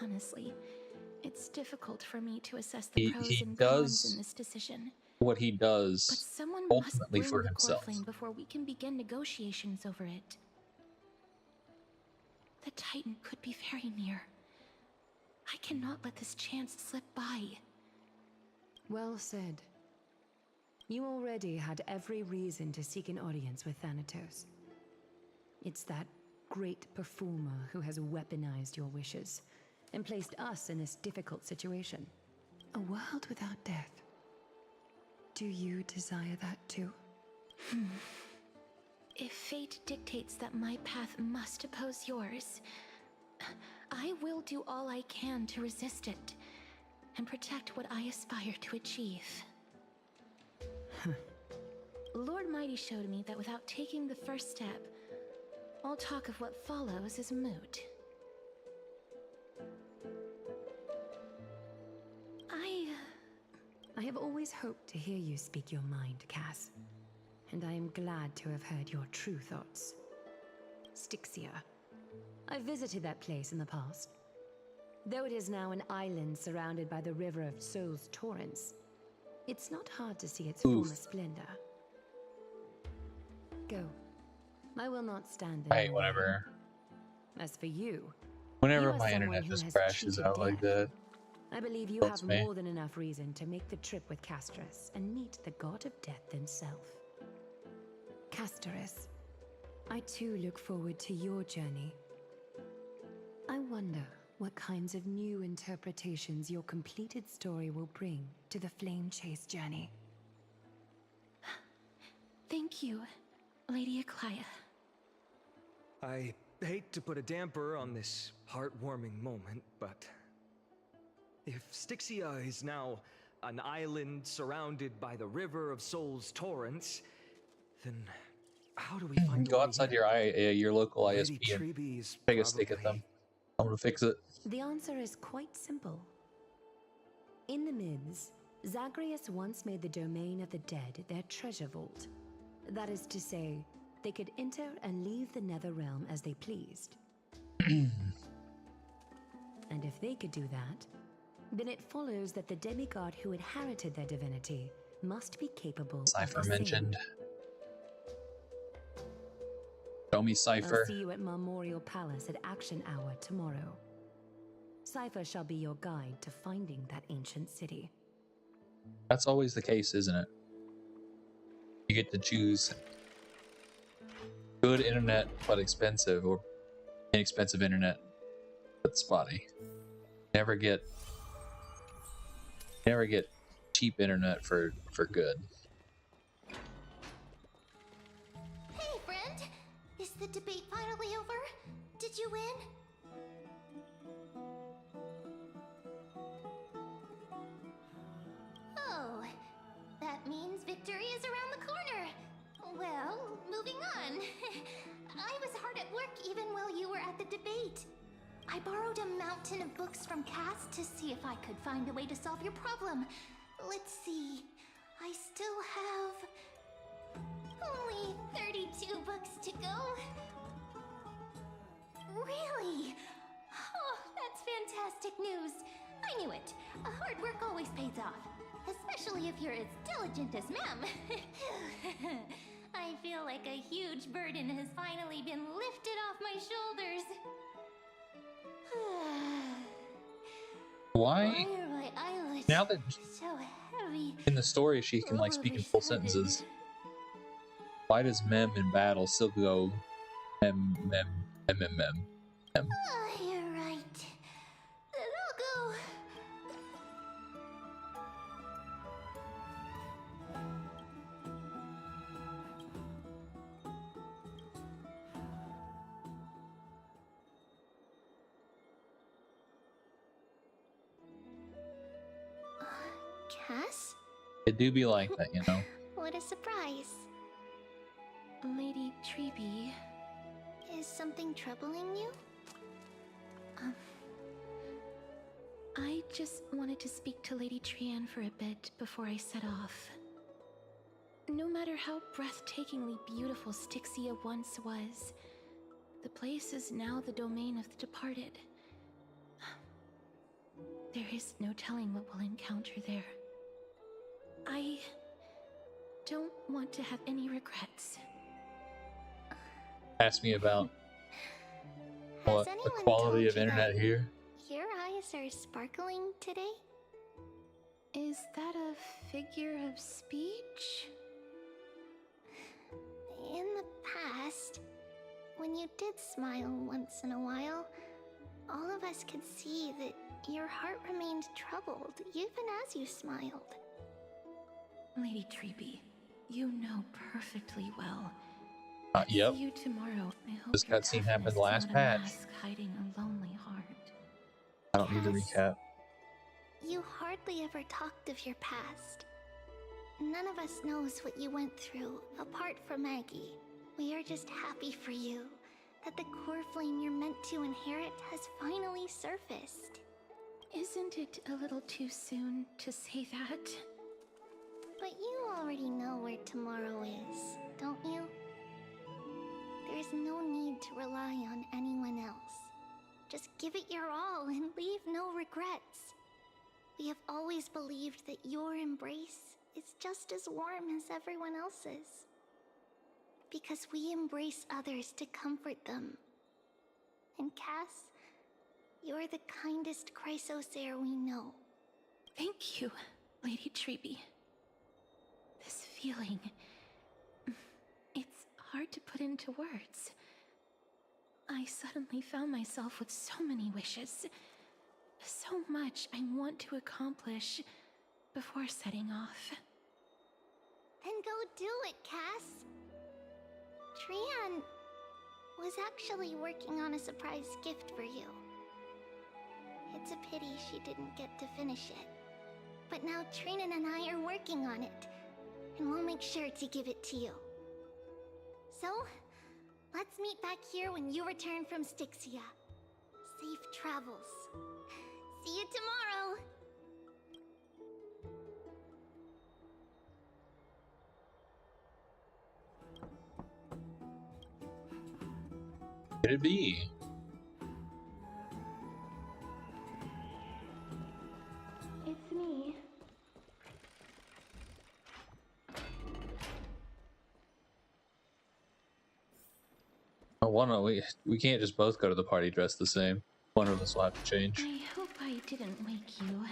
Honestly, it's difficult for me to assess the pros and does cons in this decision. What he does But someone ultimately must for bring himself. The core flame before we can begin negotiations over it. The Titan could be very near. I cannot let this chance slip by. Well said. You already had every reason to seek an audience with Thanatos. It's that great performer who has weaponized your wishes and placed us in this difficult situation. A world without death. Do you desire that too? If fate dictates that my path must oppose yours, I will do all I can to resist it and protect what I aspire to achieve. Lord Mighty showed me that without taking the first step, all talk of what follows is moot. I have always hoped to hear you speak your mind, Cass. And I am glad to have heard your true thoughts. Styxia. I visited that place in the past. Though it is now an island surrounded by the river of Souls torrents, it's not hard to see its former splendor. Go. I will not stand in your way. Whatever. As for you, whenever my internet just crashes out like that, I believe you have more than enough reason to make the trip with Castorus and meet the god of death himself. Castorus, I too look forward to your journey. I wonder what kinds of new interpretations your completed story will bring to the Flame Chase journey. Thank you, Lady Aglaia. I hate to put a damper on this heartwarming moment, but if Styxia is now an island surrounded by the river of Soul's torrents, then how do we find Go outside your local Lady ISP and Treeby's take a stick at them. I'm gonna fix it. The answer is quite simple. In the Mids, Zagreus once made the domain of the dead their treasure vault. That is to say, they could enter and leave the Nether Realm as they pleased. And if they could do that, then it follows that the demigod who inherited their divinity must be capable of Cypher the same. mentioned. Show me Cypher. I'll see you at Memorial Palace at Action Hour tomorrow. Cypher shall be your guide to finding that ancient city. That's always the case, isn't it? You get to choose good internet but expensive, or inexpensive internet but spotty. Never get cheap internet for good. Hey, friend! Is the debate finally over? Did you win? Oh, that means victory is around the corner. Well, moving on. I was hard at work even while you were at the debate. I borrowed a mountain of books from Cass to see if I could find a way to solve your problem. Let's see. I still have only 32 books to go. Really? Oh, that's fantastic news. I knew it. Hard work always pays off. Especially if you're as diligent as Mem. I feel like a huge burden has finally been lifted off my shoulders. Why? Why are my eyelids Now that so heavy? in the story she can like speak in full sentences, why does Mem in battle still go Mem? You're right. Then I'll go. Cass? It do be like that, you know. What a surprise. Lady Treeby. Is something troubling you? I just wanted to speak to Lady Trian for a bit before I set off. No matter how breathtakingly beautiful Styxia once was, the place is now the domain of the departed. There is no telling what we'll encounter there. I don't want to have any regrets. Ask me about what the quality of internet here. Your eyes are sparkling today? Is that a figure of speech? In the past, when you did smile once in a while, all of us could see that your heart remained troubled even as you smiled. Lady Treeby, you know perfectly well. Yep. See you tomorrow. I hope This your cutscene toughness happened is last not a patch. mask hiding a lonely heart. I don't need to recap. You hardly ever talked of your past. None of us knows what you went through, apart from Maggie. We are just happy for you, that the core flame you're meant to inherit has finally surfaced. Isn't it a little too soon to say that? But you already know where tomorrow is, don't you? There's no need to rely on anyone else. Just give it your all and leave no regrets. We have always believed that your embrace is just as warm as everyone else's. Because we embrace others to comfort them. And Cass, you're the kindest Chrysosaur we know. Thank you, Lady Treeby. This feeling... it's hard to put into words. I suddenly found myself with so many wishes. So much I want to accomplish before setting off. Then go do it, Cass. Trian, was actually working on a surprise gift for you. It's a pity she didn't get to finish it. But now Trinan and I are working on it, and we'll make sure to give it to you. So, let's meet back here when you return from Styxia. Safe travels. See you tomorrow! Could it be? It's me. Oh, we can't just both go to the party dressed the same. One of us will have to change. I hope I didn't wake you.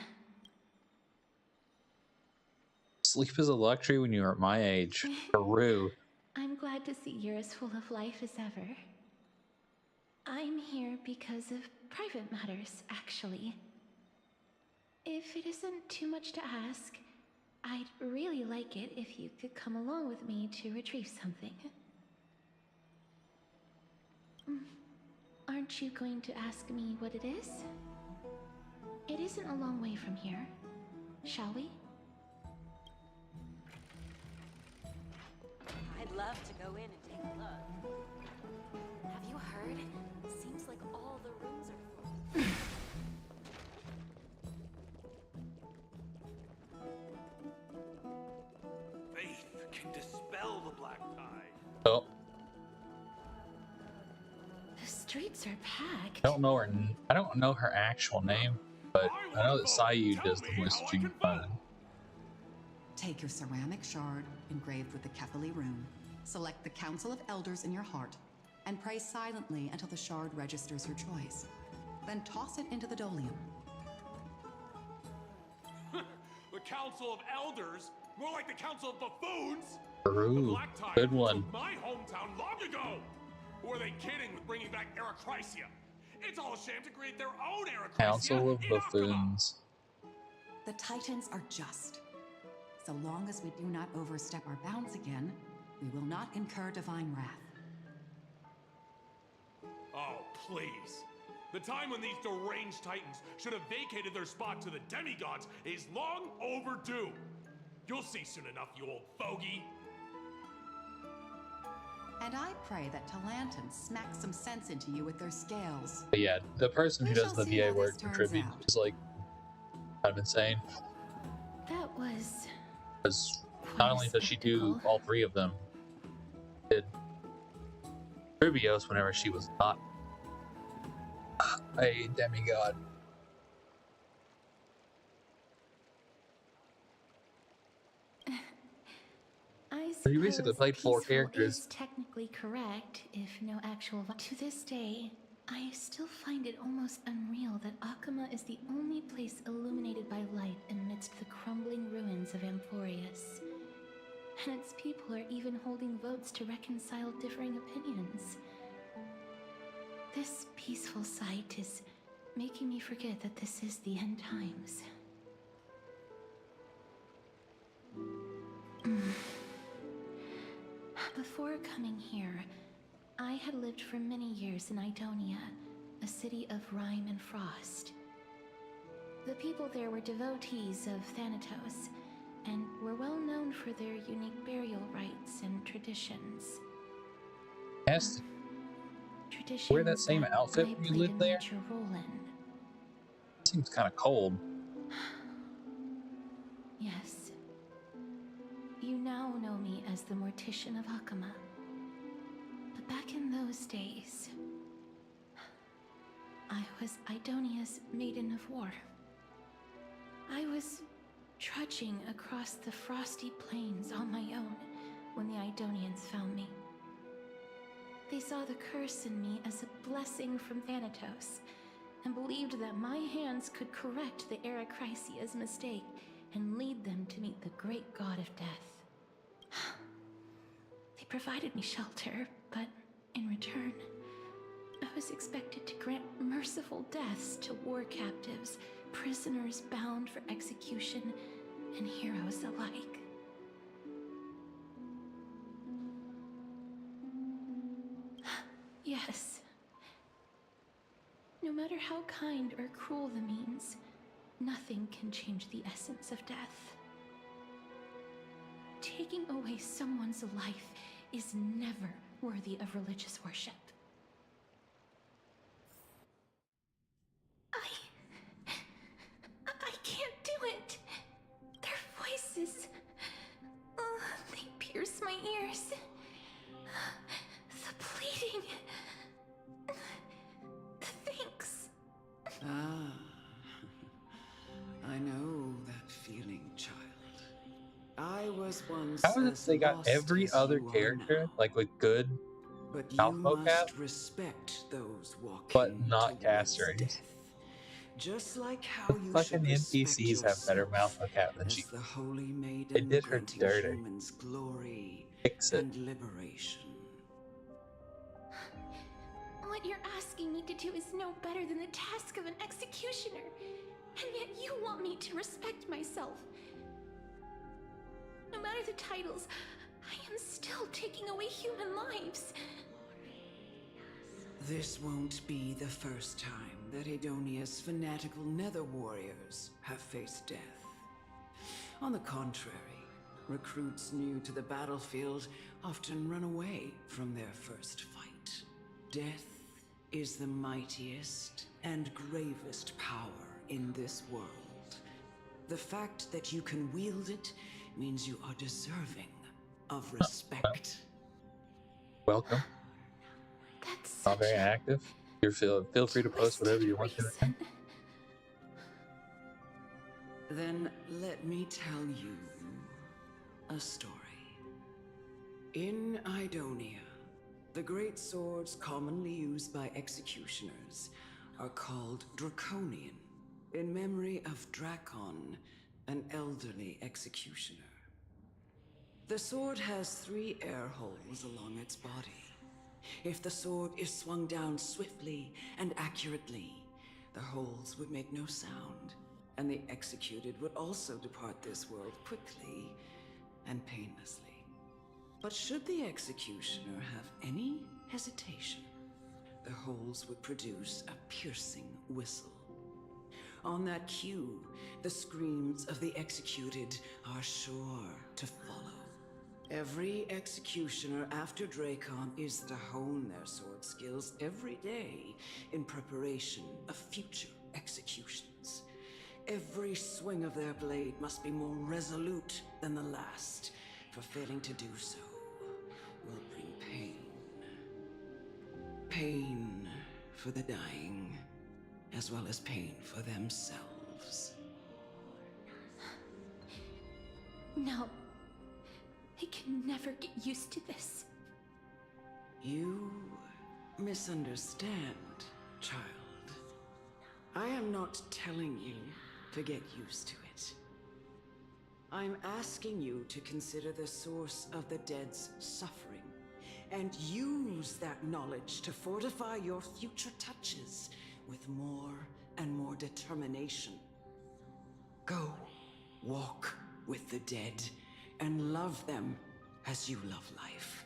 Sleep is a luxury when you are my age. Peru. I'm glad to see you're as full of life as ever. I'm here because of private matters, actually. If it isn't too much to ask, I'd really like it if you could come along with me to retrieve something. Aren't you going to ask me what it is? It isn't a long way from here. Shall we? I'd love to go in and take a look. Have you heard? Seems like all the rooms are full. Faith can dispel the black tide. Oh, The streets are packed. I don't know her actual name, but I know that Sayu does the voice of Jing Fun. Take your ceramic shard engraved with the Kefali rune, select the Council of Elders in your heart, and pray silently until the shard registers your choice. Then toss it into the Dolium. The Council of Elders? More like the Council of Buffoons? Peru, good one. My hometown long ago! Or are they kidding with bringing back Eracrycia? It's all a sham to create their own Eracrycia. Council of in Buffoons. The Titans are just. So long as we do not overstep our bounds again, we will not incur divine wrath. Oh, please. The time when these deranged Titans should have vacated their spot to the demigods is long overdue. You'll see soon enough, you old fogey. And I pray that Talanton smacks some sense into you with their scales. But yeah, the person who We does shall the see VA how work this for turns tribute out. is like kind of insane. That was... Because not only does she do all three of them, did Rubios whenever she was not a demigod. I You basically suppose played 4 peaceful characters. is technically correct, if no actual... To this day, I still find it almost unreal that Akama is the only place illuminated by light amidst the crumbling ruins of Amphorius. And its people are even holding votes to reconcile differing opinions. This peaceful sight is making me forget that this is the end times. Before coming here, I had lived for many years in Idonia, a city of rime and frost. The people there were devotees of Thanatos, and were well known for their unique burial rites and traditions. Yes. Traditions Wear that same outfit I when you played lived a there? major role in. Seems kind of cold. Yes. You now know me as the Mortician of Akama. But back in those days, I was Idonia's Maiden of War. I was trudging across the frosty plains on my own when the Idonians found me. They saw the curse in me as a blessing from Thanatos, and believed that my hands could correct the Eracrycia's mistake and lead them to meet the great god of death. They provided me shelter, but in return, I was expected to grant merciful deaths to war captives, prisoners bound for execution, and heroes alike. Yet, No matter how kind or cruel the means, nothing can change the essence of death. Taking away someone's life is never worthy of religious worship. I can't do it. Their voices, they pierce my ears. The pleading. Thanks. Ah, I know that feeling, child. I was once How is it as they got lost every as other you are character now. like with good But mouth you vocab, must respect those but walking not cast towards race? death. Just like how The you fucking should respect NPCs have better mouth yourself vocab than she. as the holy They maiden did her granting dirty. humans glory Fix it. and liberation. What you're asking me to do is no better than the task of an executioner. And yet you want me to respect myself. No matter the titles, I am still taking away human lives. This won't be the first time that Edonia's fanatical nether warriors have faced death. On the contrary, recruits new to the battlefield often run away from their first fight. Death is the mightiest and gravest power in this world. The fact that you can wield it means you are deserving of respect. Welcome. That's Not very active. You feel free to post whatever you want to. Then let me tell you a story. In Idonia, the great swords commonly used by executioners are called Draconian, in memory of Drakon, an elderly executioner. The sword has 3 air holes along its body. If the sword is swung down swiftly and accurately, the holes would make no sound, and the executed would also depart this world quickly and painlessly. But should the executioner have any hesitation, the holes would produce a piercing whistle. On that cue, the screams of the executed are sure to follow. Every executioner after Drakon is to hone their sword skills every day in preparation of future executions. Every swing of their blade must be more resolute than the last, for failing to do so will bring pain. Pain for the dying, as well as pain for themselves. No. I can never get used to this. You misunderstand, child. I am not telling you to get used to it. I'm asking you to consider the source of the dead's suffering and use that knowledge to fortify your future touches with more and more determination. Go, walk with the dead and love them as you love life.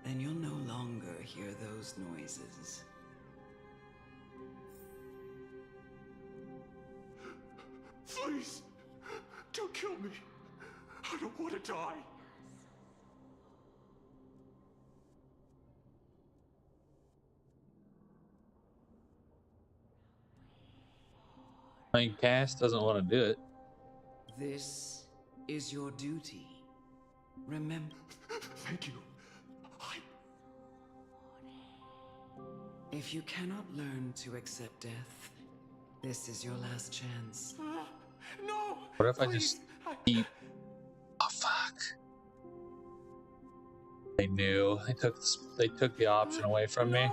Then you'll no longer hear those noises. Please, don't kill me. I don't want to die. I mean, Cass doesn't want to do it. This is your duty. Remember. Thank you. If you cannot learn to accept death, this is your last chance. No! What if I just keep... Oh, fuck. They knew. They took the option away from me.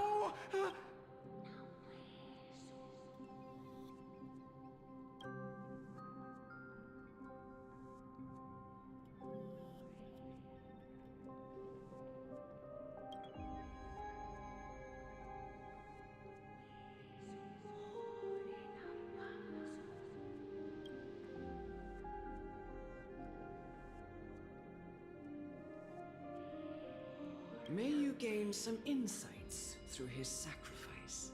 May you gain some insights through his sacrifice.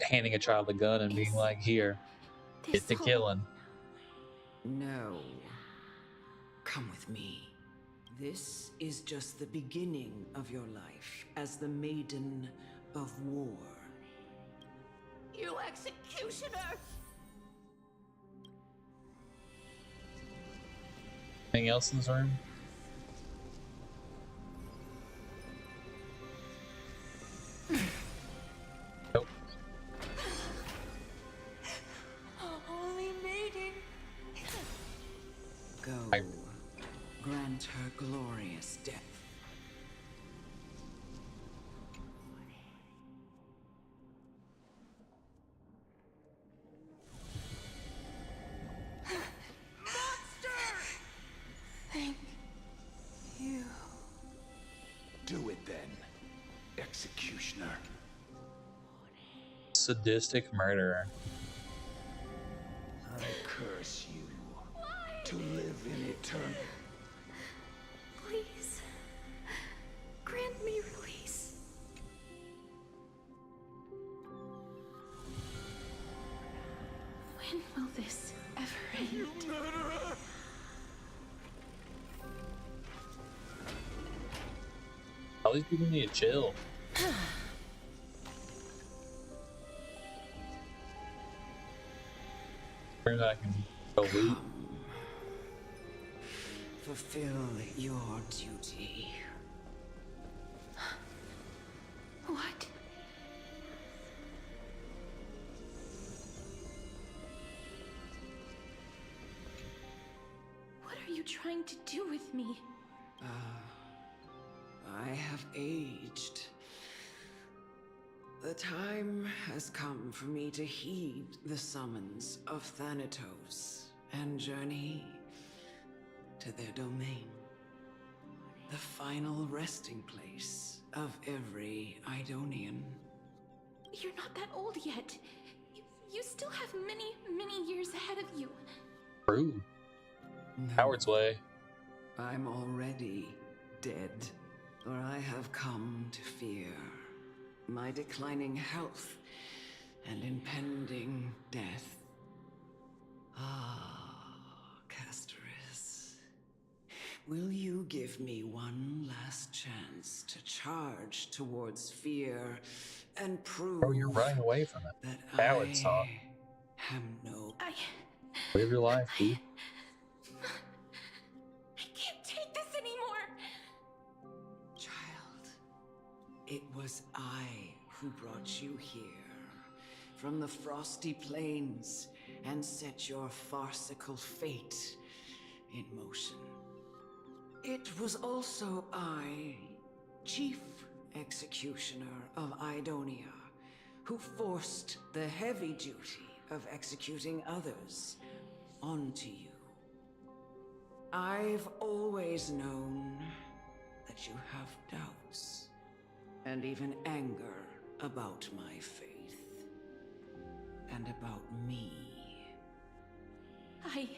handing a child a gun and being like, "Here, get to killing." No. Come with me. This is just the beginning of your life as the Maiden of War. You executioner! Anything else in this room? Nope. Holy Maiden! Go. Grant her glorious death. Thank you. Do it then, executioner. Sadistic murderer. I curse you to live in eternal. Please, grant me release. When will this ever end? You murderer! All these people need to chill. Where I can go loot. Fulfill your duty. What? What are you trying to do with me? I have aged. The time has come for me to heed the summons of Thanatos and journey to their domain. The final resting place of every Idonian. You're not that old yet. You still have many, many years ahead of you. True. Howard's way. I'm already dead, or I have come to fear my declining health and impending death. Ah, Bestorice, will you give me one last chance to charge towards fear and prove Oh, you're running away from it. that Howard saw. I am no... Live your life, dude. I can't take this anymore. Child, it was I who brought you here from the frosty plains and set your farcical fate in motion. It was also I, Chief Executioner of Idonia, who forced the heavy duty of executing others onto you. I've always known that you have doubts and even anger about my faith and about me. I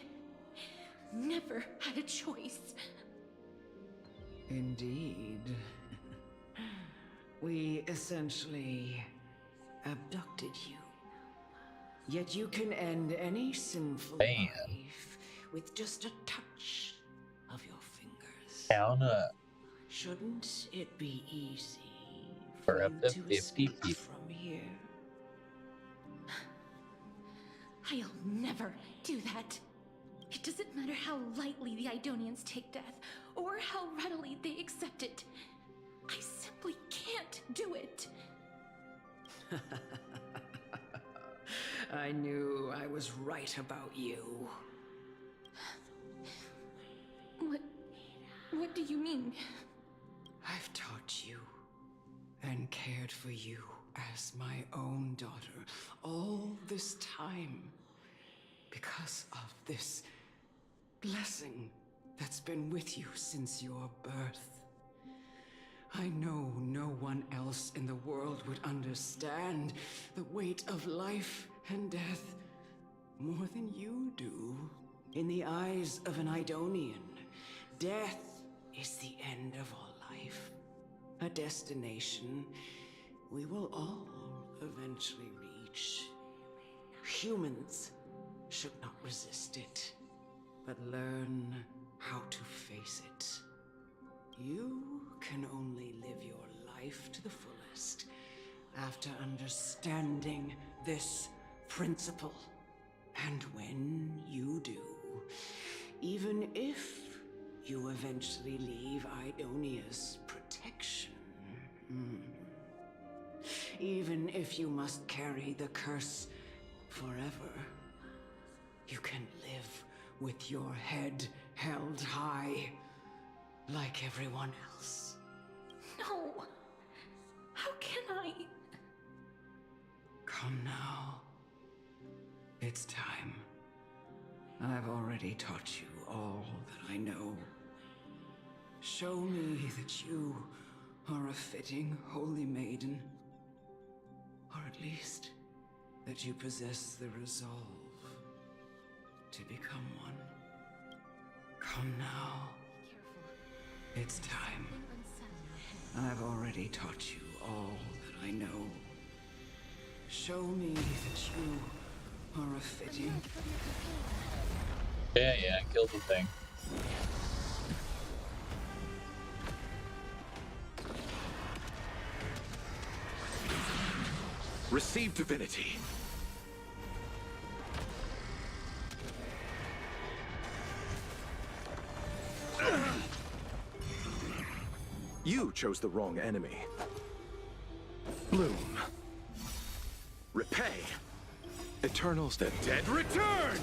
never had a choice. Indeed. We essentially abducted you. Yet you can end any sinful life with just a touch of your fingers. Count up. Shouldn't it be easy For for up you to to 50 escape people. from here? I'll never do that. It doesn't matter how lightly the Idonians take death, or how readily they accept it. I simply can't do it. I knew I was right about you. What do you mean? I've taught you and cared for you as my own daughter all this time because of this blessing that's been with you since your birth. I know no one else in the world would understand the weight of life and death more than you do. In the eyes of an Idonian, death is the end of all life. A destination we will all eventually reach. knowledge. Humans should not resist it, but learn how to face it. You can only live your life to the fullest after understanding this principle. And when you do, even if you eventually leave Idonia's protection, even if you must carry the curse forever, you can live with your head held high, like everyone else. No! How can I? Come now. It's time. I've already taught you all that I know. Show me that you are a fitting holy maiden. Or at least, that you possess the resolve to become one. Come now. It's time. I've already taught you all that I know. Show me that you are a fitting... Yeah, kill the thing. Receive divinity. You chose the wrong enemy. Bloom. Repay. Eternals, the dead return!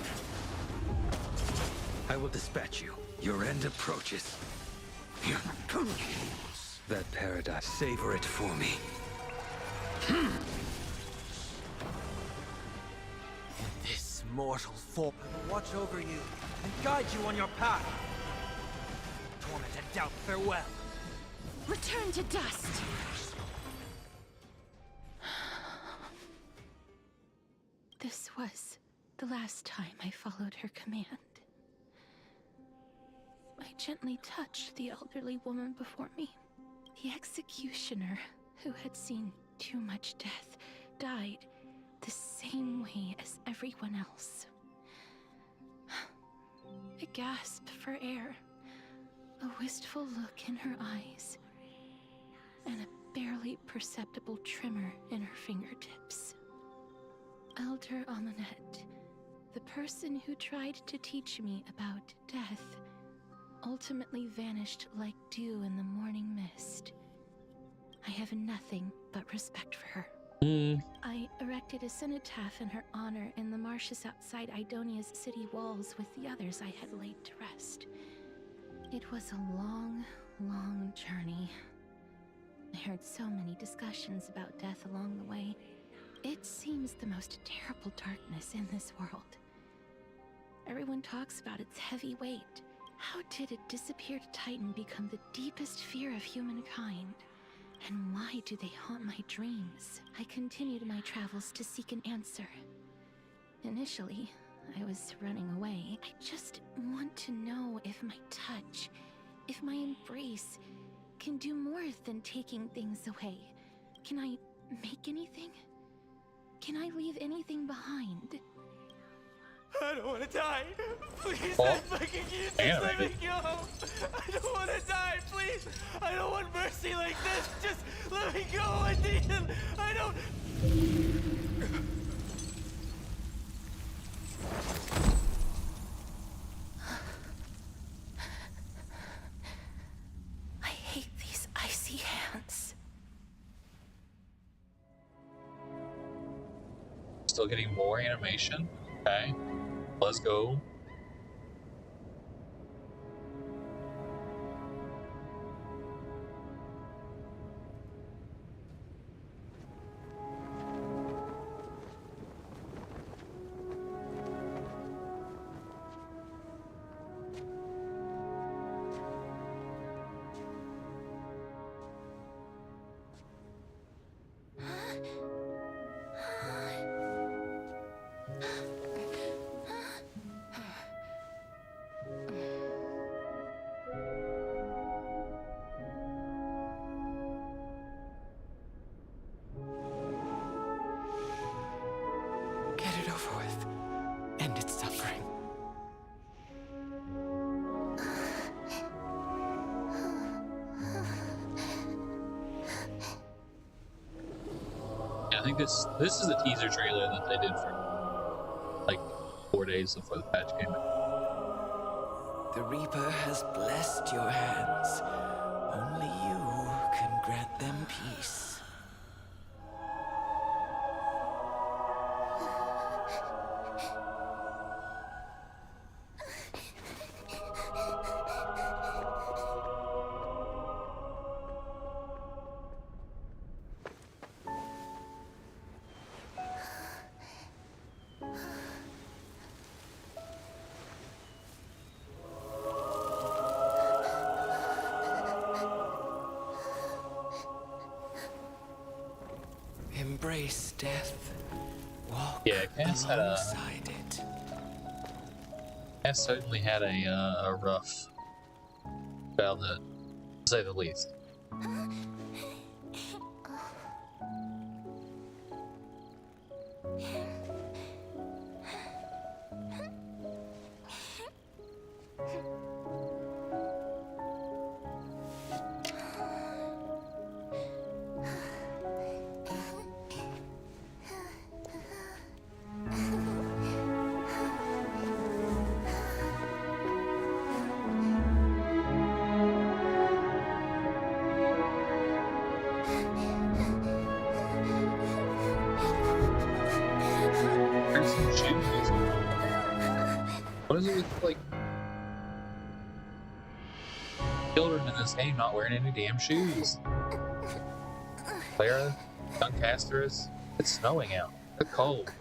I will dispatch you. Your end approaches. That paradise, savor it for me. This mortal form will watch over you and guide you on your path. Torment and doubt, farewell. Return to dust! This was the last time I followed her command. I gently touched the elderly woman before me. The executioner, who had seen too much death, died the same way as everyone else. I gasped for air, a wistful look in her eyes, and a barely perceptible tremor in her fingertips. Elder Amunet, the person who tried to teach me about death, ultimately vanished like dew in the morning mist. I have nothing but respect for her. I erected a cenotaph in her honor in the marshes outside Idonia's city walls with the others I had laid to rest. It was a long, long journey. I heard so many discussions about death along the way. It seems the most terrible darkness in this world. Everyone talks about its heavy weight. How did a disappeared titan become the deepest fear of humankind? And why do they haunt my dreams? I continued my travels to seek an answer. Initially, I was running away. I just want to know if my touch, if my embrace, can do more than taking things away. Can I make anything? Can I leave anything behind? I don't want to die. Please, Oh. I'm begging you, just let me go. I don't want to die, please. I don't want mercy like this. Just let me go. I don't... I hate these icy hands. Still getting more animation. Okay. Let's go. it over with. End its suffering. Yeah, I think this is the teaser trailer that they did for like 4 days before the patch came out. The Reaper has blessed your hands. Only you can grant them peace. Embrace death. Walk alongside it. Cass certainly had a rough childhood, to say the least. What is it with, like, children in this game not wearing any damn shoes? Clara, young Castorus, it's snowing out. It's cold.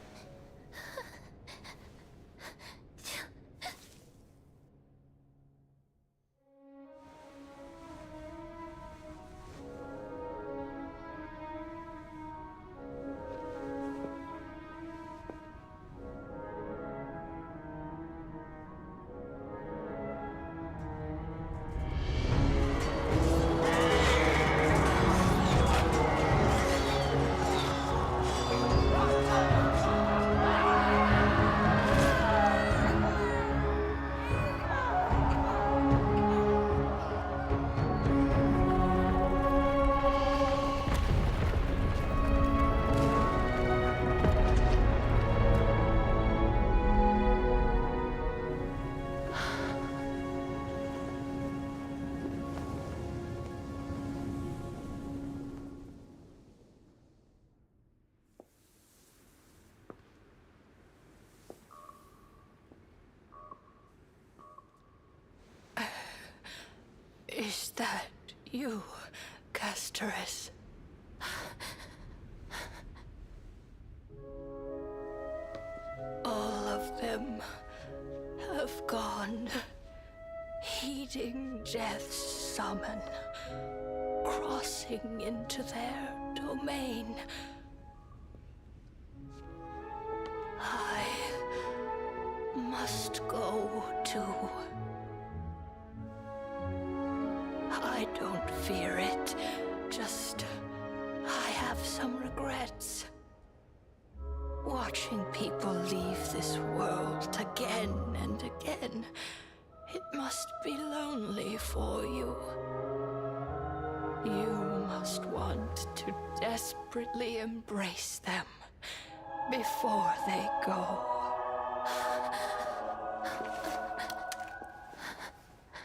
Is that you, Bestorice? All of them have gone, heeding death's summon, crossing into their domain. I must go too. I don't fear it, just I have some regrets. Watching people leave this world again and again, it must be lonely for you. You must want to desperately embrace them before they go.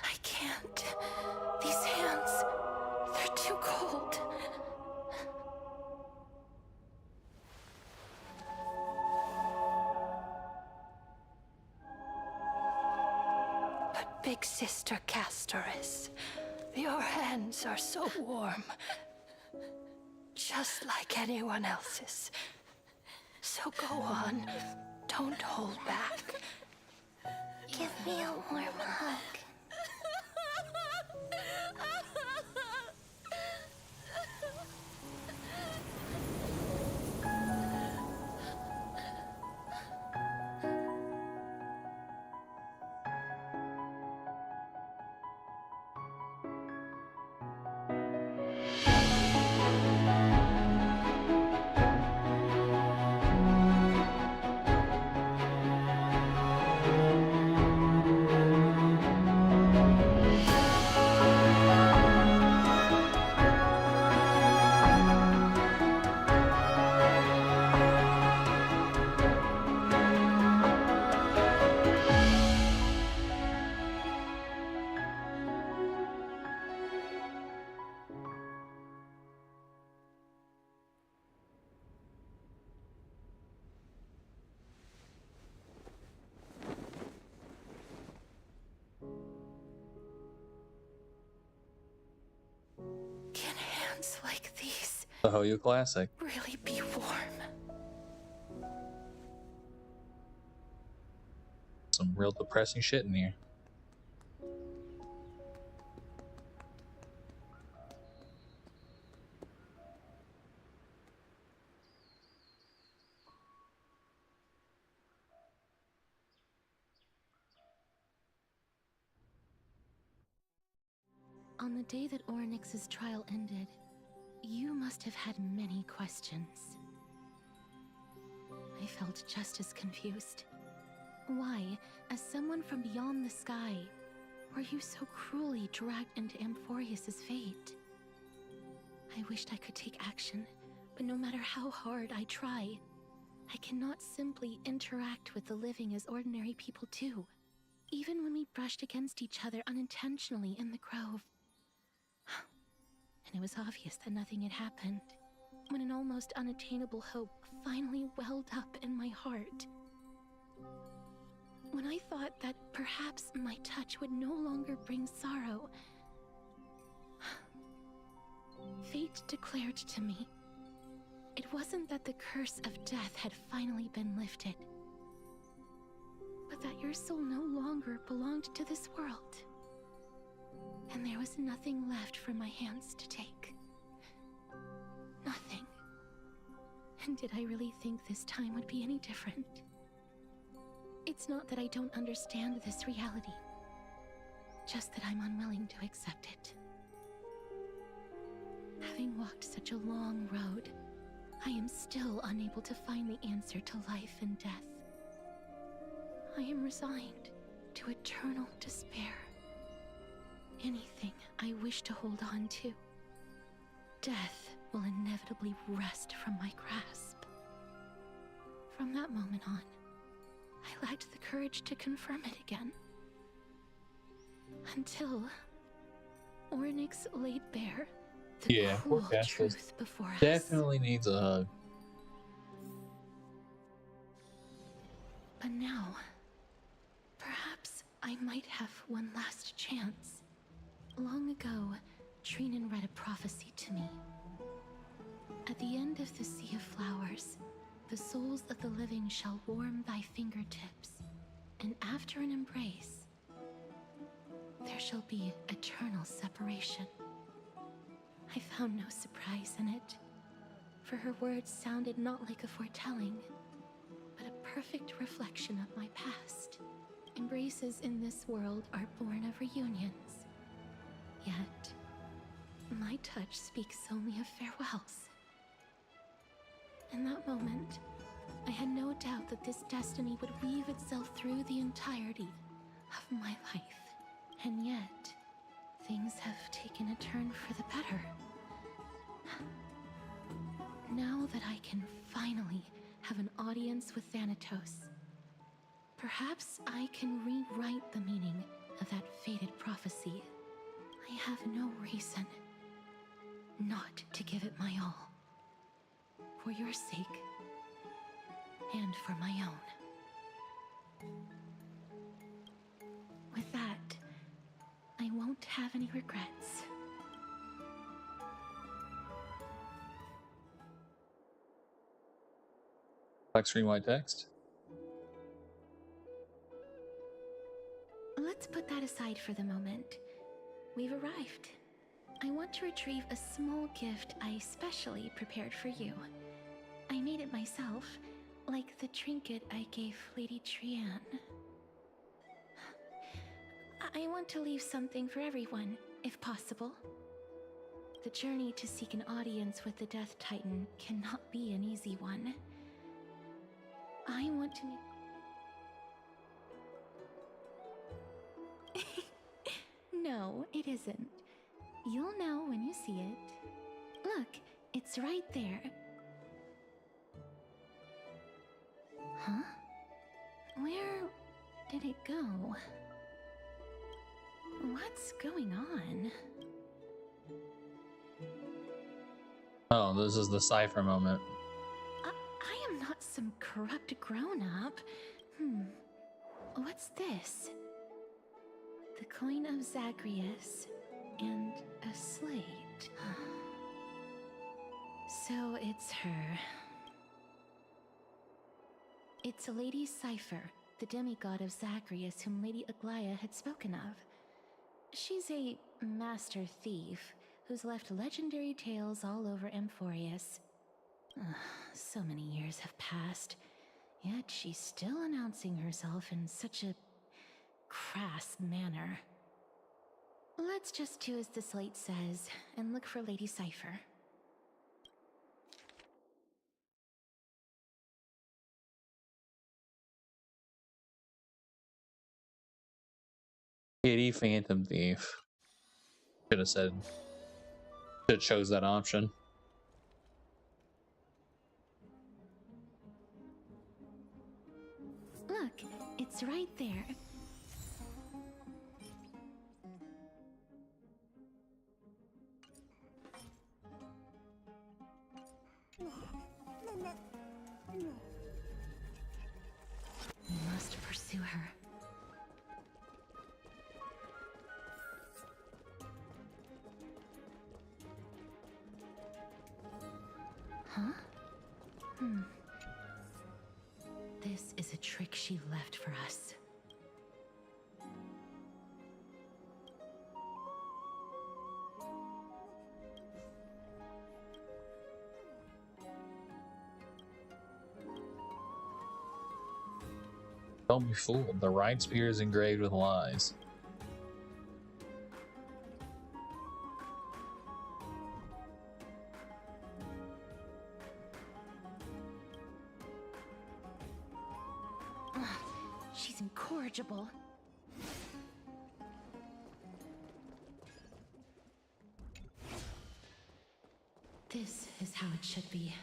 I can't. These hands, they're too cold. But Big Sister Bestorice, your hands are so warm. Just like anyone else's. So go on. Don't hold back. Give me a warm hug. The Hoyu Classic. really be warm. Some real depressing shit in here. On the day that Oryx's trial ended, you must have had many questions. I felt just as confused. Why, as someone from beyond the sky, were you so cruelly dragged into Amphorius's fate? I wished I could take action, but no matter how hard I try, I cannot simply interact with the living as ordinary people do. Even when we brushed against each other unintentionally in the grove. And it was obvious that nothing had happened, when an almost unattainable hope finally welled up in my heart. When I thought that perhaps my touch would no longer bring sorrow, fate declared to me, it wasn't that the curse of death had finally been lifted, but that your soul no longer belonged to this world. And there was nothing left for my hands to take. Nothing. And did I really think this time would be any different? It's not that I don't understand this reality, just that I'm unwilling to accept it. Having walked such a long road, I am still unable to find the answer to life and death. I am resigned to eternal despair. Anything I wish to hold on to, death will inevitably wrest from my grasp. From that moment on, I lacked the courage to confirm it again. Until Oryx laid bare the cruel truth before us. Definitely needs a hug. But now, perhaps I might have one last chance. Long ago, Trinan read a prophecy to me. At the end of the Sea of Flowers, the souls of the living shall warm thy fingertips, and after an embrace, there shall be eternal separation. I found no surprise in it, for her words sounded not like a foretelling, but a perfect reflection of my past. Embraces in this world are born of reunions. Yet, my touch speaks only of farewells. In that moment, I had no doubt that this destiny would weave itself through the entirety of my life. And yet, things have taken a turn for the better. Now that I can finally have an audience with Thanatos, perhaps I can rewrite the meaning of that fated prophecy. I have no reason not to give it my all. For your sake, and for my own. With that, I won't have any regrets. Black screen, white text. Let's put that aside for the moment. We've arrived. I want to retrieve a small gift I specially prepared for you. I made it myself, like the trinket I gave Lady Trian. I want to leave something for everyone, if possible. The journey to seek an audience with the Death Titan cannot be an easy one. I want to make... No, it isn't. You'll know when you see it. Look, it's right there. Huh? Where did it go? What's going on? Oh, this is the cipher moment. I am not some corrupt grown-up. What's this? The coin of Zagreus and a slate. So it's her. It's Lady Cypher, the demigod of Zacharias whom Lady Aglaia had spoken of. She's a master thief who's left legendary tales all over Amphorius. So many years have passed, yet she's still announcing herself in such a crass manner. Let's just do as the slate says and look for Lady Cypher. Kitty Phantom Thief. Should have said. Should have chose that option. Look, it's right there. We must pursue her. Huh? This is a trick she left for us. Don't be fooled. The right spear is engraved with lies. She's incorrigible. This is how it should be.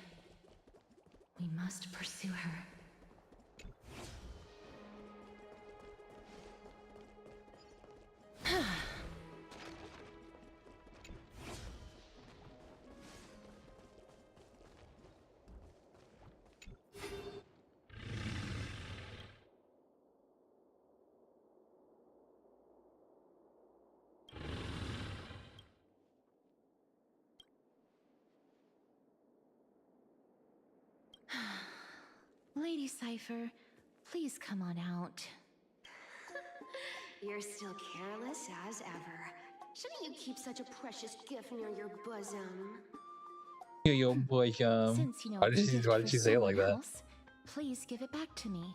We must pursue her. Lady Cypher, please come on out. You're still careless as ever. Shouldn't you keep such a precious gift near your bosom? Yo, boy, Since you know why did she say it like that? Please give it back to me.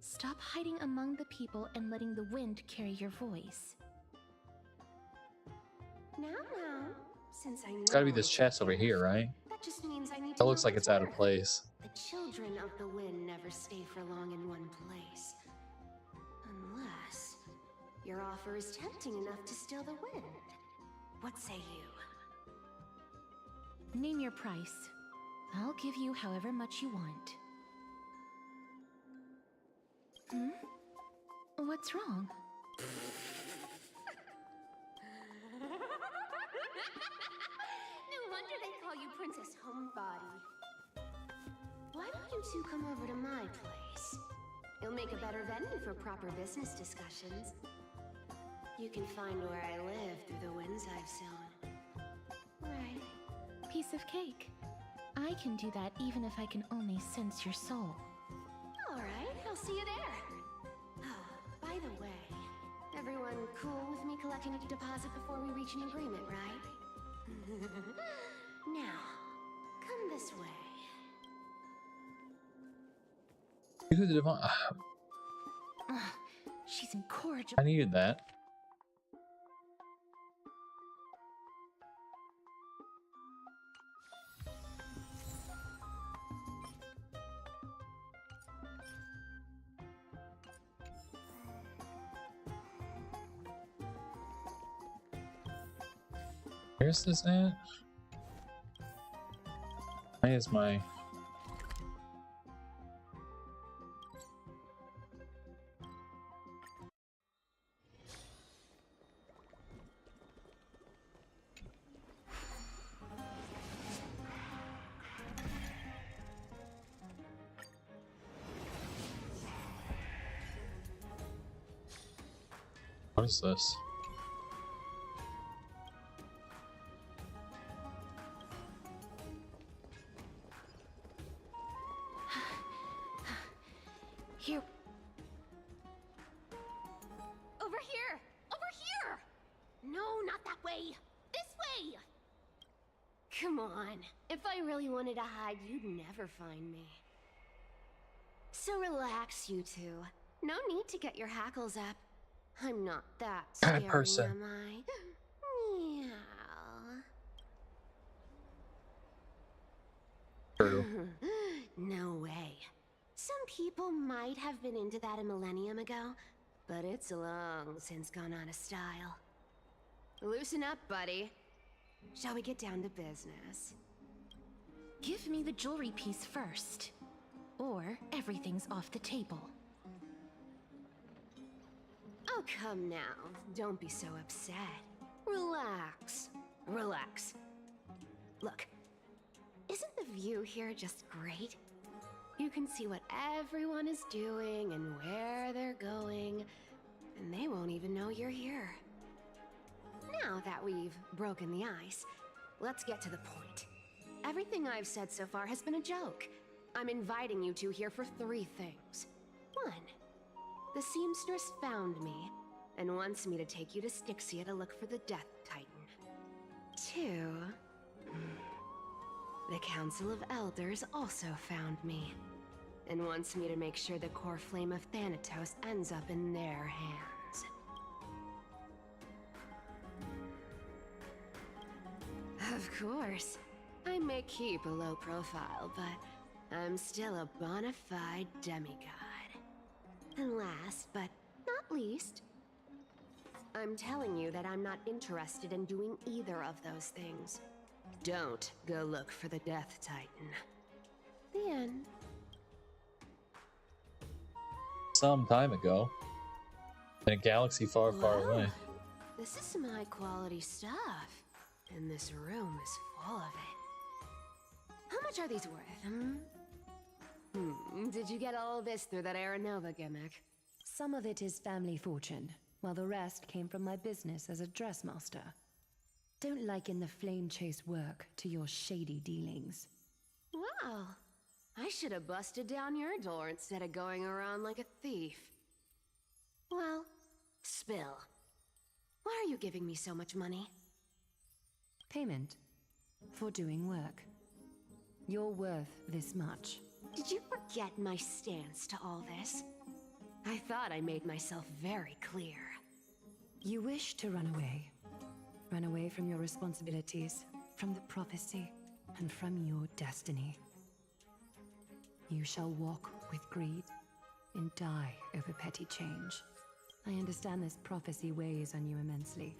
Stop hiding among the people and letting the wind carry your voice. Now, since I know It's gotta be this chest over here, right? that just means I need to That looks know like it's what's out of where. place. The children of the wind never stay for long in one place. Unless your offer is tempting enough to steal the wind. What say you? Name your price. I'll give you however much you want. What's wrong? No wonder they call you Princess Homebody. Why don't you two come over to my place? It'll make a better venue for proper business discussions. You can find where I live through the winds I've sown. Right. Piece of cake. I can do that even if I can only sense your soul. Alright, I'll see you there. Oh, by the way, everyone cool with me collecting a deposit before we reach an agreement, right? Now, come this way. Who's the divine? She's incorrigible. I needed that. Where's this at? Why is my... What is this? Here. Over here! Over here! No, not that way! This way! Come on. If I really wanted to hide, you'd never find me. So relax, you two. No need to get your hackles up. I'm not that scary, person. am I? Meow. True. No way. Some people might have been into that a millennium ago, but it's long since gone out of style. Loosen up, buddy. Shall we get down to business? Give me the jewelry piece first, or everything's off the table. Oh, come now. Don't be so upset. Relax. Relax. Look, isn't the view here just great? You can see what everyone is doing and where they're going, and they won't even know you're here. Now that we've broken the ice, let's get to the point. Everything I've said so far has been a joke. I'm inviting you two here for 3 things. 1, the seamstress found me and wants me to take you to Styxia to look for the Death Titan. 2, the Council of Elders also found me and wants me to make sure the core flame of Thanatos ends up in their hands. Of course, I may keep a low profile, but I'm still a bona fide demigod. And last, but not least, I'm telling you that I'm not interested in doing either of those things. Don't go look for the Death Titan. The end. Some time ago, in a galaxy far, far away. This is some high quality stuff, and this room is full of it. How much are these worth, Did you get all this through that Aranova gimmick? Some of it is family fortune, while the rest came from my business as a dressmaster. Don't liken the flame chase work to your shady dealings. Wow. I should have busted down your door instead of going around like a thief. Well, spill. Why are you giving me so much money? Payment for doing work. You're worth this much. Did you forget my stance to all this? I thought I made myself very clear. You wish to run away. Run away from your responsibilities, from the prophecy, and from your destiny. You shall walk with greed and die over petty change. I understand this prophecy weighs on you immensely.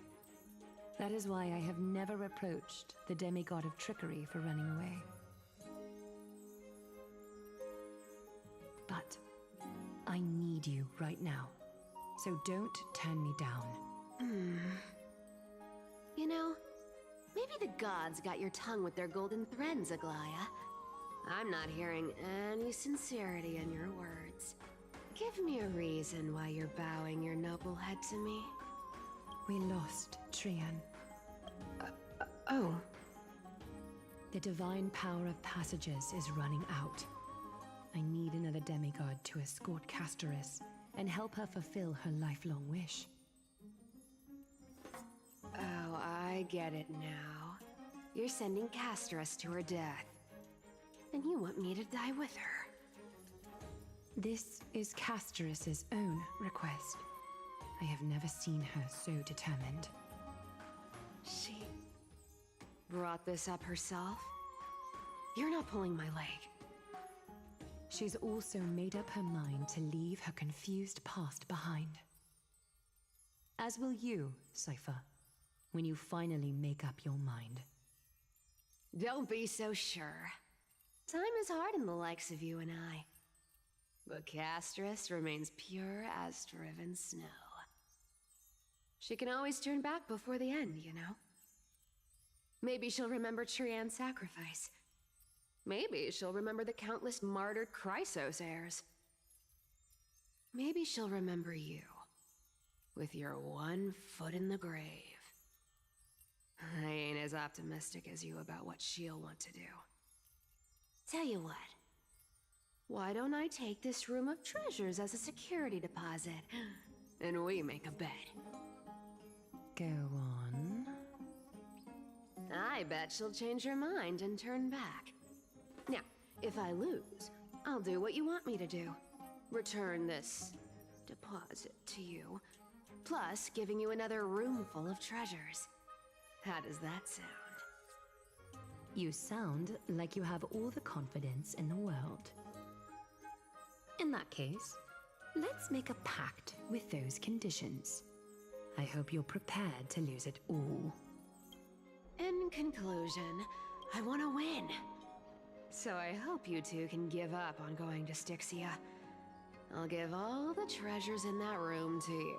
That is why I have never reproached the demigod of trickery for running away. But I need you right now, so don't turn me down. You know, maybe the gods got your tongue with their golden threads, Aglaya. I'm not hearing any sincerity in your words. Give me a reason why you're bowing your noble head to me. We lost Trian. Oh. The divine power of passages is running out. I need another demigod to escort Bestorice and help her fulfill her lifelong wish. Oh, I get it now. You're sending Bestorice to her death. And you want me to die with her. This is Bestorice's own request. I have never seen her so determined. She brought this up herself? You're not pulling my leg. She's also made up her mind to leave her confused past behind. As will you, Cypher, when you finally make up your mind. Don't be so sure. Time is hard in the likes of you and I. But Bestorice remains pure as driven snow. She can always turn back before the end, you know? Maybe she'll remember Trian's sacrifice. Maybe she'll remember the countless martyred Chrysos heirs. Maybe she'll remember you, with your one foot in the grave. I ain't as optimistic as you about what she'll want to do. Tell you what, Why don't I take this room of treasures as a security deposit? And we make a bet. Go on. I bet she'll change her mind and turn back. Now, if I lose, I'll do what you want me to do. Return this deposit to you, plus giving you another room full of treasures. How does that sound? You sound like you have all the confidence in the world. In that case, let's make a pact with those conditions. I hope you're prepared to lose it all. In conclusion, I want to win. So I hope you two can give up on going to Styxia. I'll give all the treasures in that room to you.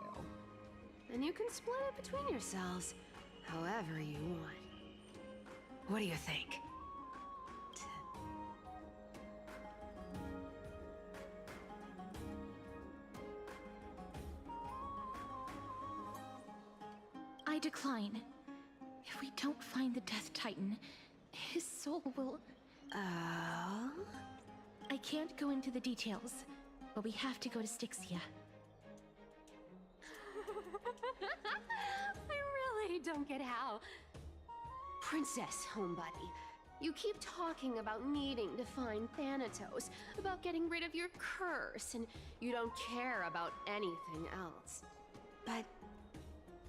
And you can split it between yourselves, however you want. What do you think? I decline. If we don't find the Death Titan, his soul will... Oh? I can't go into the details, but we have to go to Styxia. I really don't get how. Princess, homebuddy, you keep talking about needing to find Thanatos, about getting rid of your curse, and you don't care about anything else. But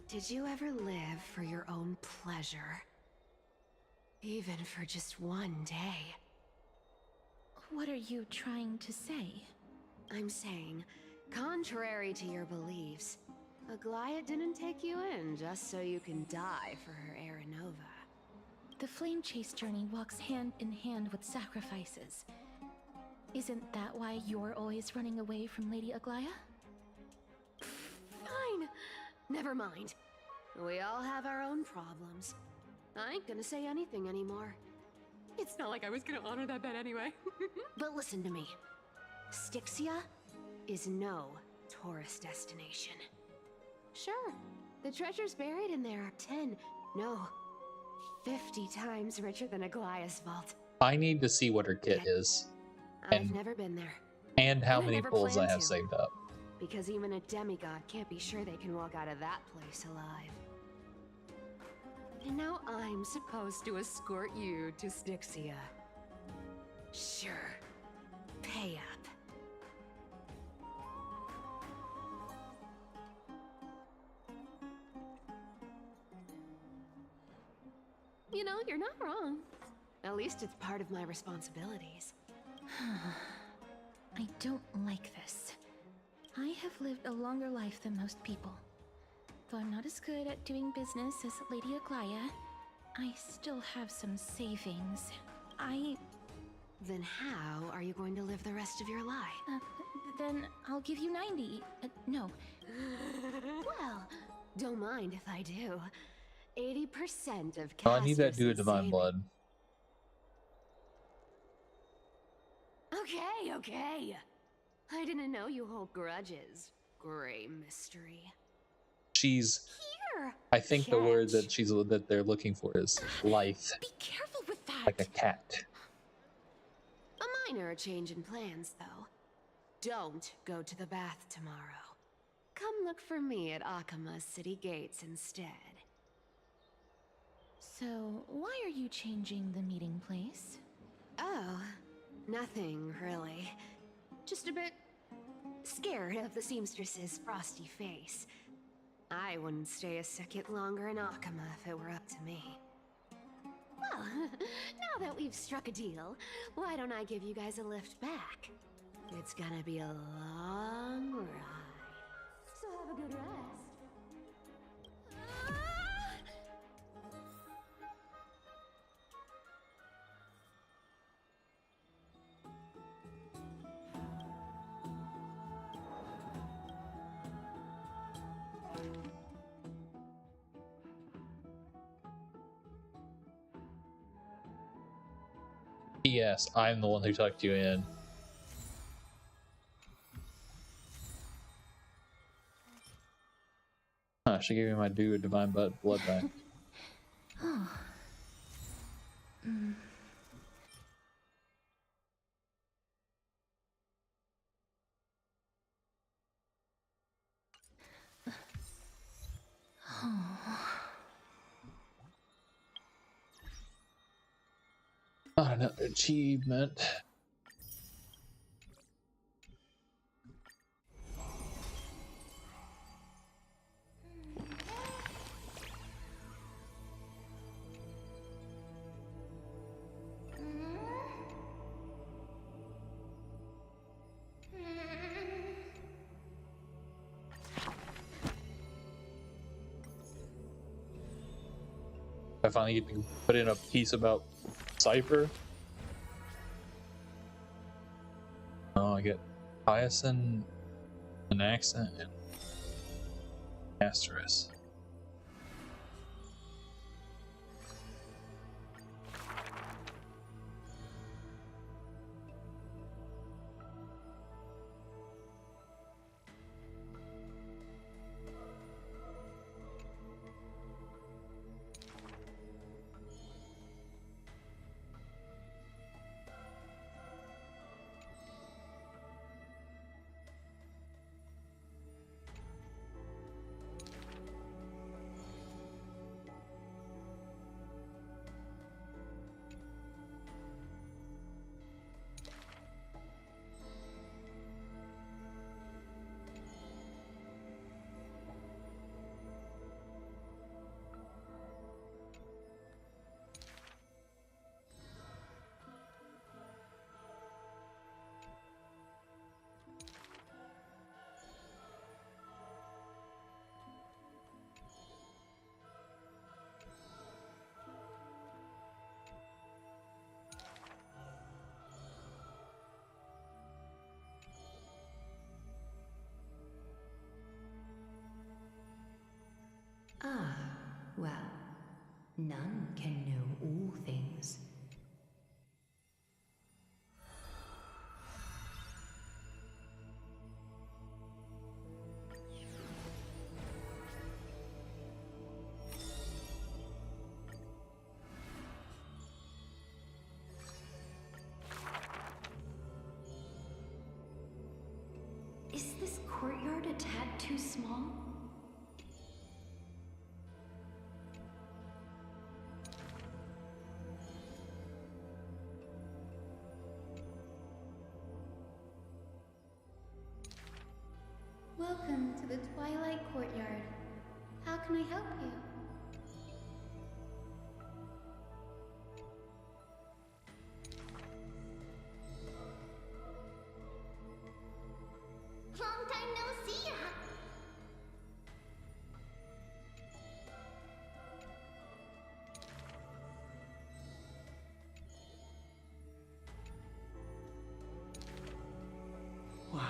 did you ever live for your own pleasure? Even for just one day? What are you trying to say? I'm saying, contrary to your beliefs, Aglaia didn't take you in just so you can die for her Aranova. The flame chase journey walks hand in hand with sacrifices. Isn't that why you're always running away from Lady Aglaia? Fine. Never mind. We all have our own problems. I ain't gonna say anything anymore. It's not like I was gonna honor that bet anyway. But listen to me. Styxia is no tourist destination. Sure, the treasures buried in there are 10, no, 50 times richer than Aglaia's vault. I need to see what her kit is. I've never been there. And how I many never pulls I plan have to. saved up. Because even a demigod can't be sure they can walk out of that place alive. And now I'm supposed to escort you to Styxia. Sure. Pay up. You know, you're not wrong. At least it's part of my responsibilities. I don't like this. I have lived a longer life than most people. Though I'm not as good at doing business as Lady Aglaia, I still have some savings. Then how are you going to live the rest of your life? Then I'll give you 90. No. Well, don't mind if I do. 80% of Oh, I need that Caster's dude Divine saving- Blood. Okay. I didn't know you hold grudges. Gray mystery. She's... Here! I think the word that they're looking for is lithe. Be careful with that! Like a cat. A minor change in plans, though. Don't go to the bath tomorrow. Come look for me at Akama's city gates instead. So, why are you changing the meeting place? Oh, nothing really. Just a bit scared of the seamstress's frosty face. I wouldn't stay a second longer in Akama if it were up to me. Well, now that we've struck a deal, why don't I give you guys a lift back? It's gonna be a long ride. So have a good rest. Yes, I'm the one who tucked you in. Huh, she gave me my dude Divine Blood back. Oh. another achievement. I finally get to put in a piece about Cypher. Oh, I get Hyacinth, an accent, and Bestorice. Ah, well, none can know all things. Is this courtyard a tad too small? Welcome to the Twilight Courtyard. How can I help you? Long time no see ya! Wow.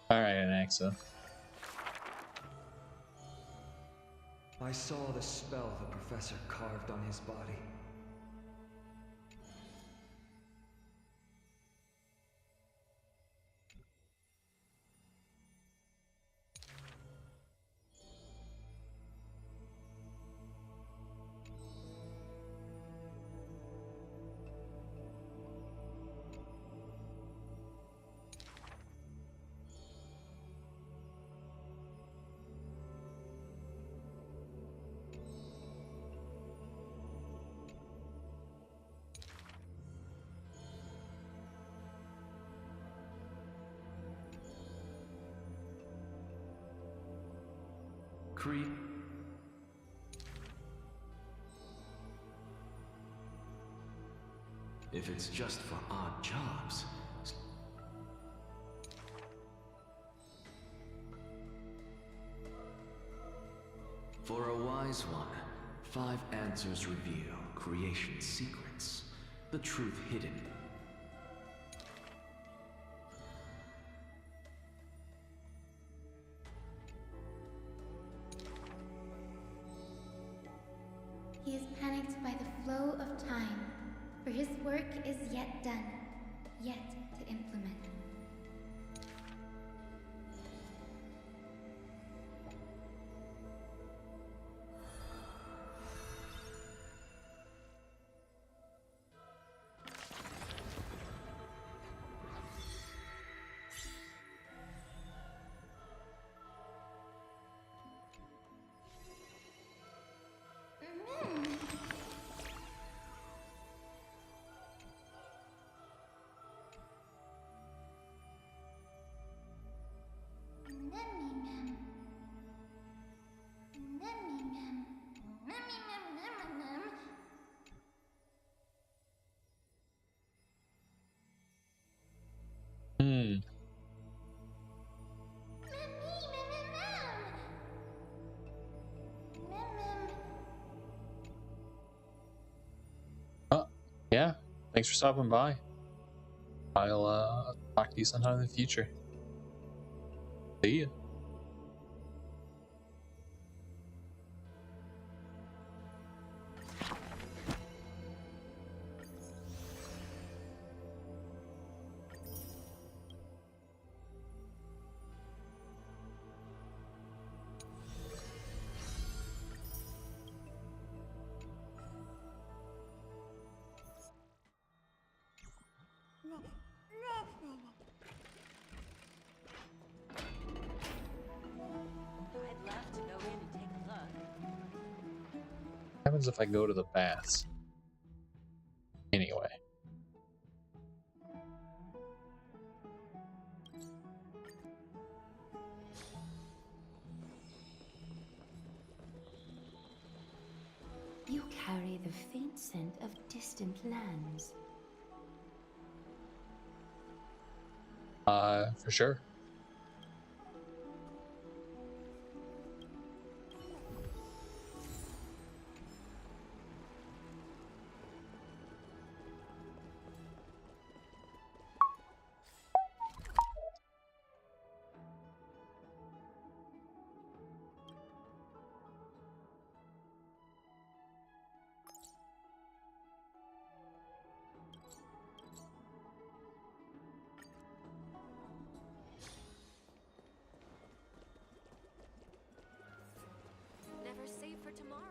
Alright, Anaxa. I saw the spell the professor carved on his body. Creep. If it's just for odd jobs. For a wise one, 5 answers reveal creation's secrets, the truth hidden. He is For his work is yet done, yet to implement. Oh, yeah. Thanks for stopping by. I'll talk to you sometime in the future. See ya. I'd love to go in and take a look. What happens if I go to the baths? Anyway. You carry the faint scent of distant lands. For sure. Never save for tomorrow.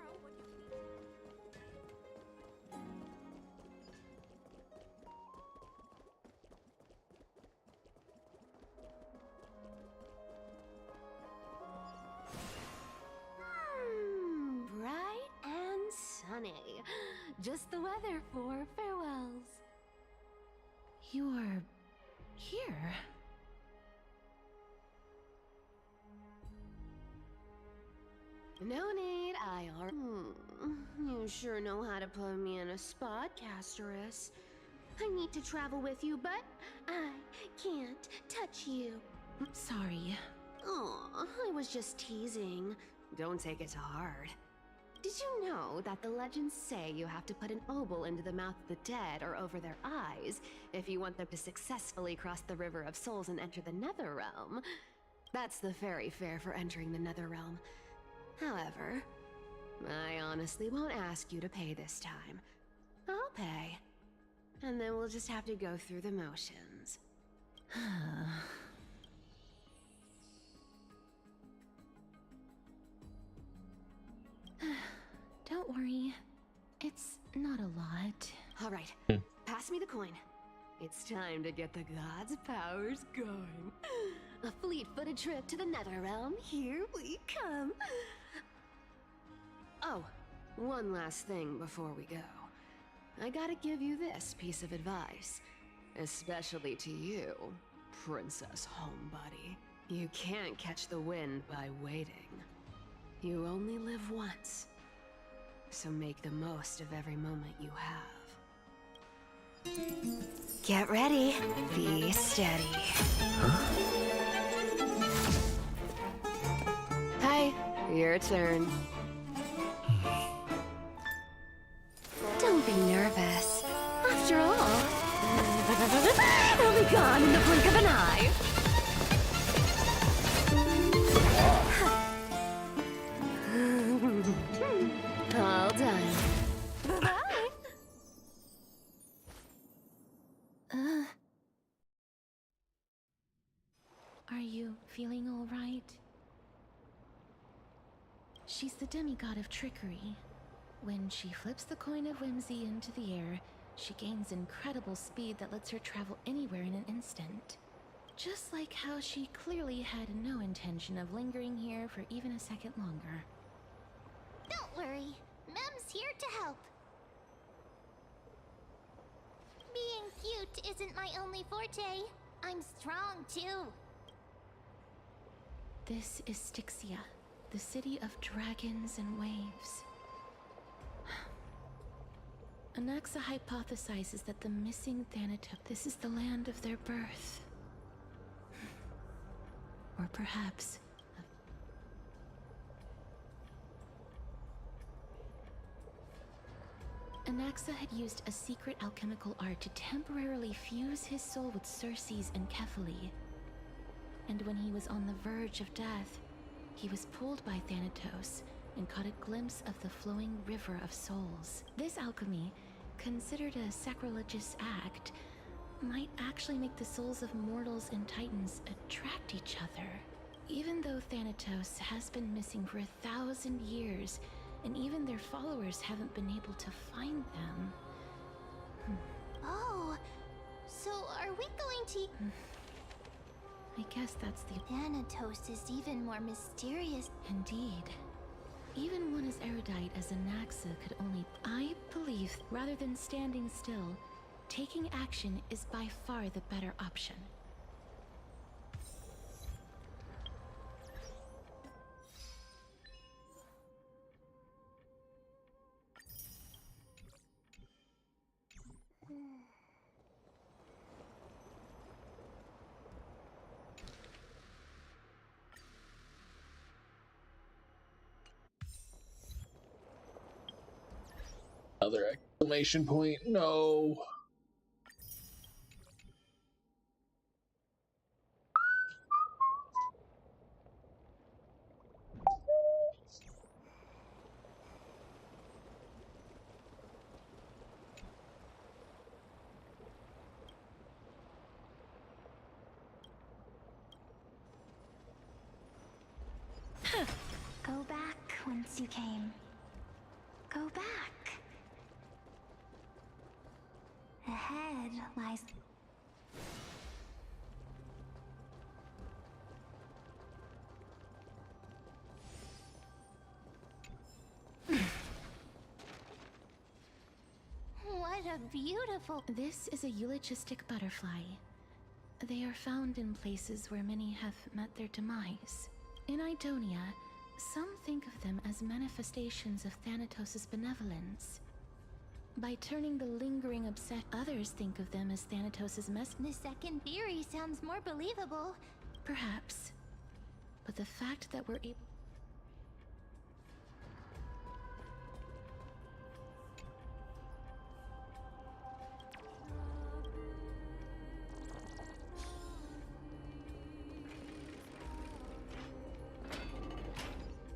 Bright and sunny. Just the weather for farewells. You're here. No need, You sure know how to put me in a spot, Bestorice. I need to travel with you, but I can't touch you. Sorry. Aw, I was just teasing. Don't take it to heart. Did you know that the legends say you have to put an obol into the mouth of the dead or over their eyes if you want them to successfully cross the River of Souls and enter the Nether Realm? That's the fairy fare for entering the Nether Realm. However, I honestly won't ask you to pay this time. I'll pay. And then we'll just have to go through the motions. Don't worry. It's not a lot. All right, pass me the coin. It's time to get the gods' powers going. A fleet-footed trip to the Nether Realm. Here we come. Oh, one last thing before we go. I gotta give you this piece of advice. Especially to you, Princess Homebody. You can't catch the wind by waiting. You only live once. So make the most of every moment you have. Get ready. Be steady. Hi, your turn. Don't be nervous. After all, it'll be gone in the blink of an eye. All done. Bye-bye. Are you feeling all right? She's the demigod of trickery. When she flips the coin of whimsy into the air, she gains incredible speed that lets her travel anywhere in an instant. Just like how she clearly had no intention of lingering here for even a second longer. Don't worry, Mem's here to help. Being cute isn't my only forte. I'm strong too. This is Styxia, the city of dragons and waves. Anaxa hypothesizes that the missing Thanatos, this is the land of their birth. Or perhaps... Anaxa had used a secret alchemical art to temporarily fuse his soul with Circe's and Kephae. And when he was on the verge of death, he was pulled by Thanatos and caught a glimpse of the flowing river of souls. This alchemy, considered a sacrilegious act, might actually make the souls of mortals and titans attract each other. Even though Thanatos has been missing for 1,000 years, and even their followers haven't been able to find them. Oh, so are we going to... I guess that's the... Thanatos is even more mysterious. Indeed. Even one as erudite as Anaxa could only... I believe, rather than standing still, taking action is by far the better option. Another exclamation point. No. Go back whence you came. Go back. Ahead lies... What a beautiful... This is a eulogistic butterfly. They are found in places where many have met their demise. In Idonia, some think of them as manifestations of Thanatos' benevolence. By turning the lingering upset, others think of them as Thanatos' The second theory sounds more believable. Perhaps. But the fact that we're able...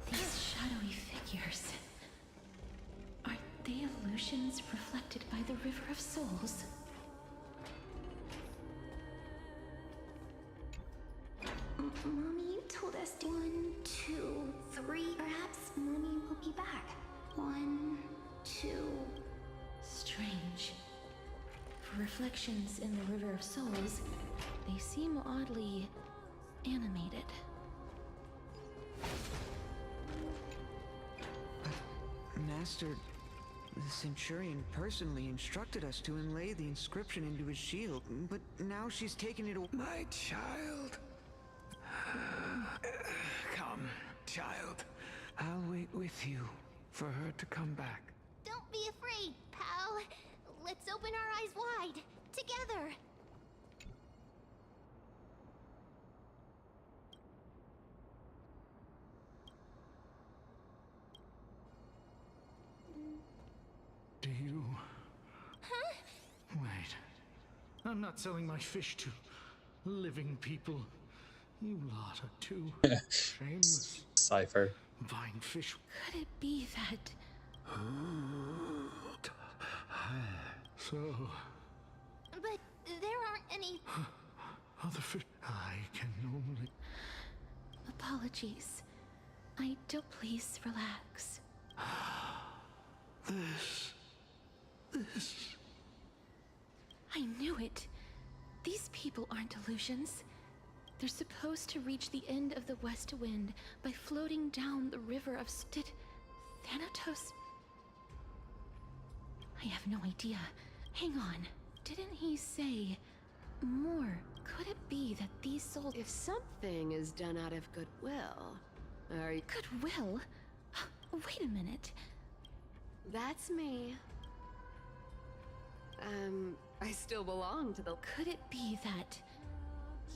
These shadowy figures... Are they illusions reflected by the River of Souls? Mommy told us 1, 2, 3. Perhaps Mommy will be back. 1, 2... Strange. For reflections in the River of Souls, they seem oddly animated. Master, the Centurion personally instructed us to inlay the inscription into his shield, but now she's taken it away. My child. Come, child. I'll wait with you for her to come back. Don't be afraid, pal. Let's open our eyes wide. Together. Do you... Huh? Wait. I'm not selling my fish to living people. You lot are too shameless. Cypher. Buying fish. Could it be that... So... But there aren't any... Other fish. I can only. Apologies. Please relax. This. I knew it. These people aren't illusions. They're supposed to reach the end of the West Wind by floating down the river of Thanatos. I have no idea. Hang on. Didn't he say more? Could it be that these souls... If something is done out of goodwill, are you... Goodwill? Wait a minute. That's me. I still belong to the... Could it be that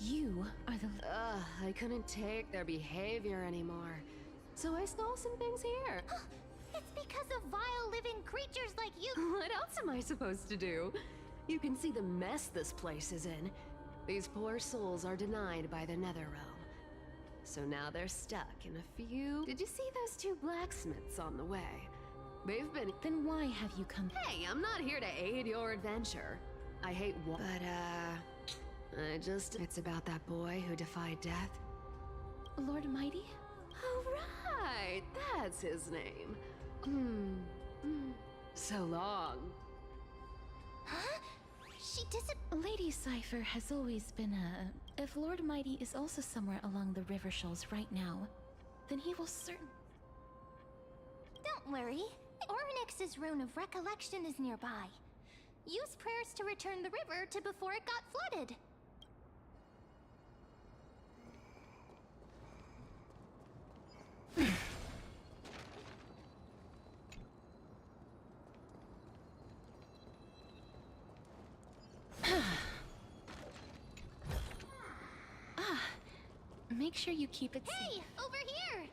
you are the... I couldn't take their behavior anymore. So I stole some things here. It's because of vile living creatures like you. What else am I supposed to do? You can see the mess this place is in. These poor souls are denied by the Netherrealm. So now they're stuck in a few... Did you see those two blacksmiths on the way? They've been... Then why have you come... Hey, I'm not here to aid your adventure. I hate war. But, It's about that boy who defied death. Lord Mighty? Oh, right. That's his name. So long. Huh? Lady Cypher has always been a... If Lord Mighty is also somewhere along the river shoals right now, then he will Don't worry. Ornyx's rune of recollection is nearby. Use prayers to return the river to before it got flooded. Make sure you keep it safe. Hey, over here!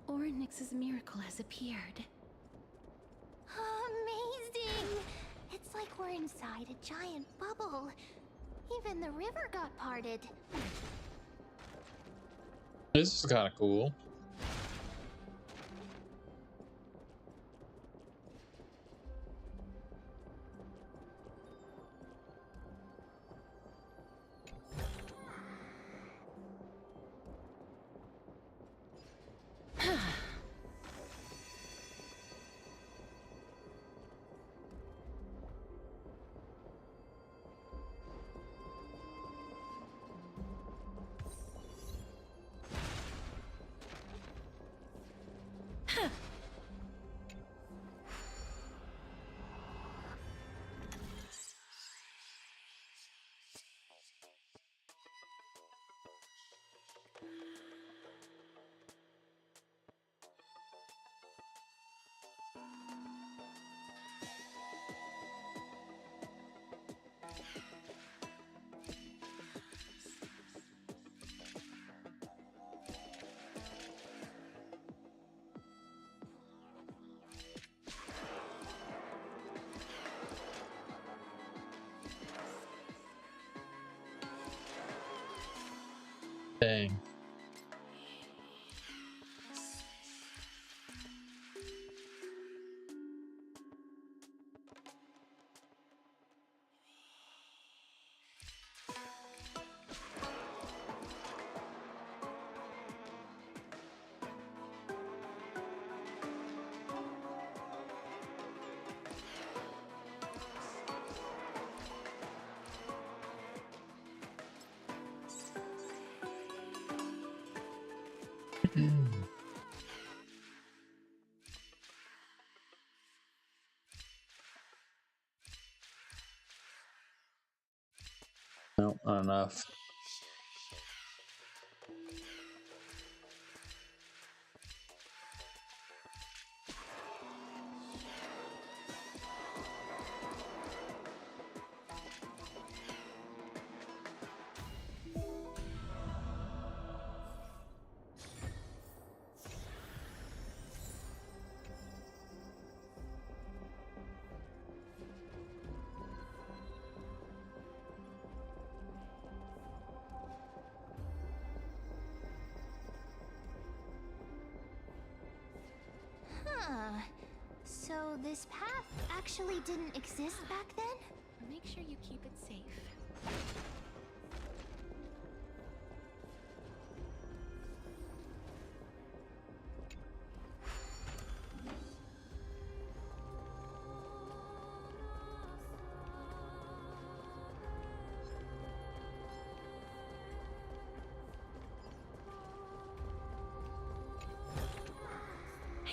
Ornyx's miracle has appeared. Amazing! It's like we're inside a giant bubble. Even the river got parted. This is kind of cool. Dang. No, not enough. So this path actually didn't exist back then? Make sure you keep it safe.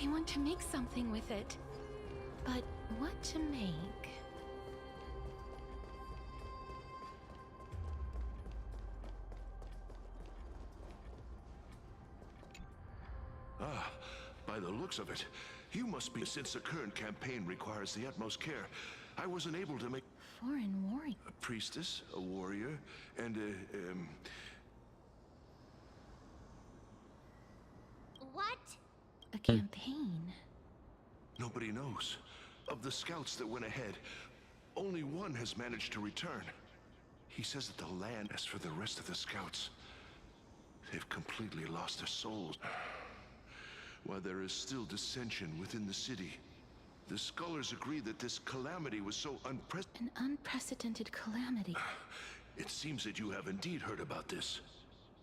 I want to make something with it. But what to make? Ah, by the looks of it, you must be. Since the current campaign requires the utmost care, I wasn't able to make Foreign warrior. a priestess, a warrior, and a, What? A campaign? Nobody knows. Of the scouts that went ahead, only one has managed to return. He says that the land, as for the rest of the scouts, they've completely lost their souls. While there is still dissension within the city, the scholars agree that this calamity was so An unprecedented calamity. It seems that you have indeed heard about this.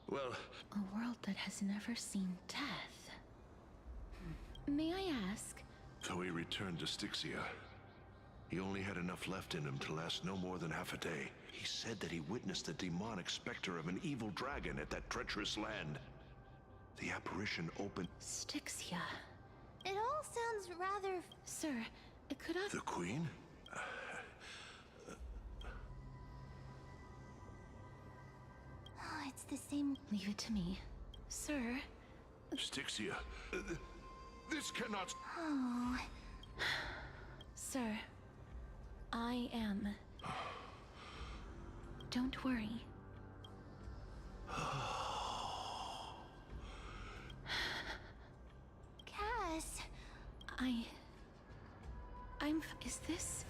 Well, A world that has never seen death. May I ask? so he returned to Styxia. He only had enough left in him to last no more than half a day. He said that he witnessed the demonic specter of an evil dragon at that treacherous land. The apparition opened... Styxia. It all sounds rather... Sir, could I... The Queen? Oh, it's the same... Leave it to me. Sir... Styxia. This cannot... Oh... Sir, I am... Don't worry. Cass... Is this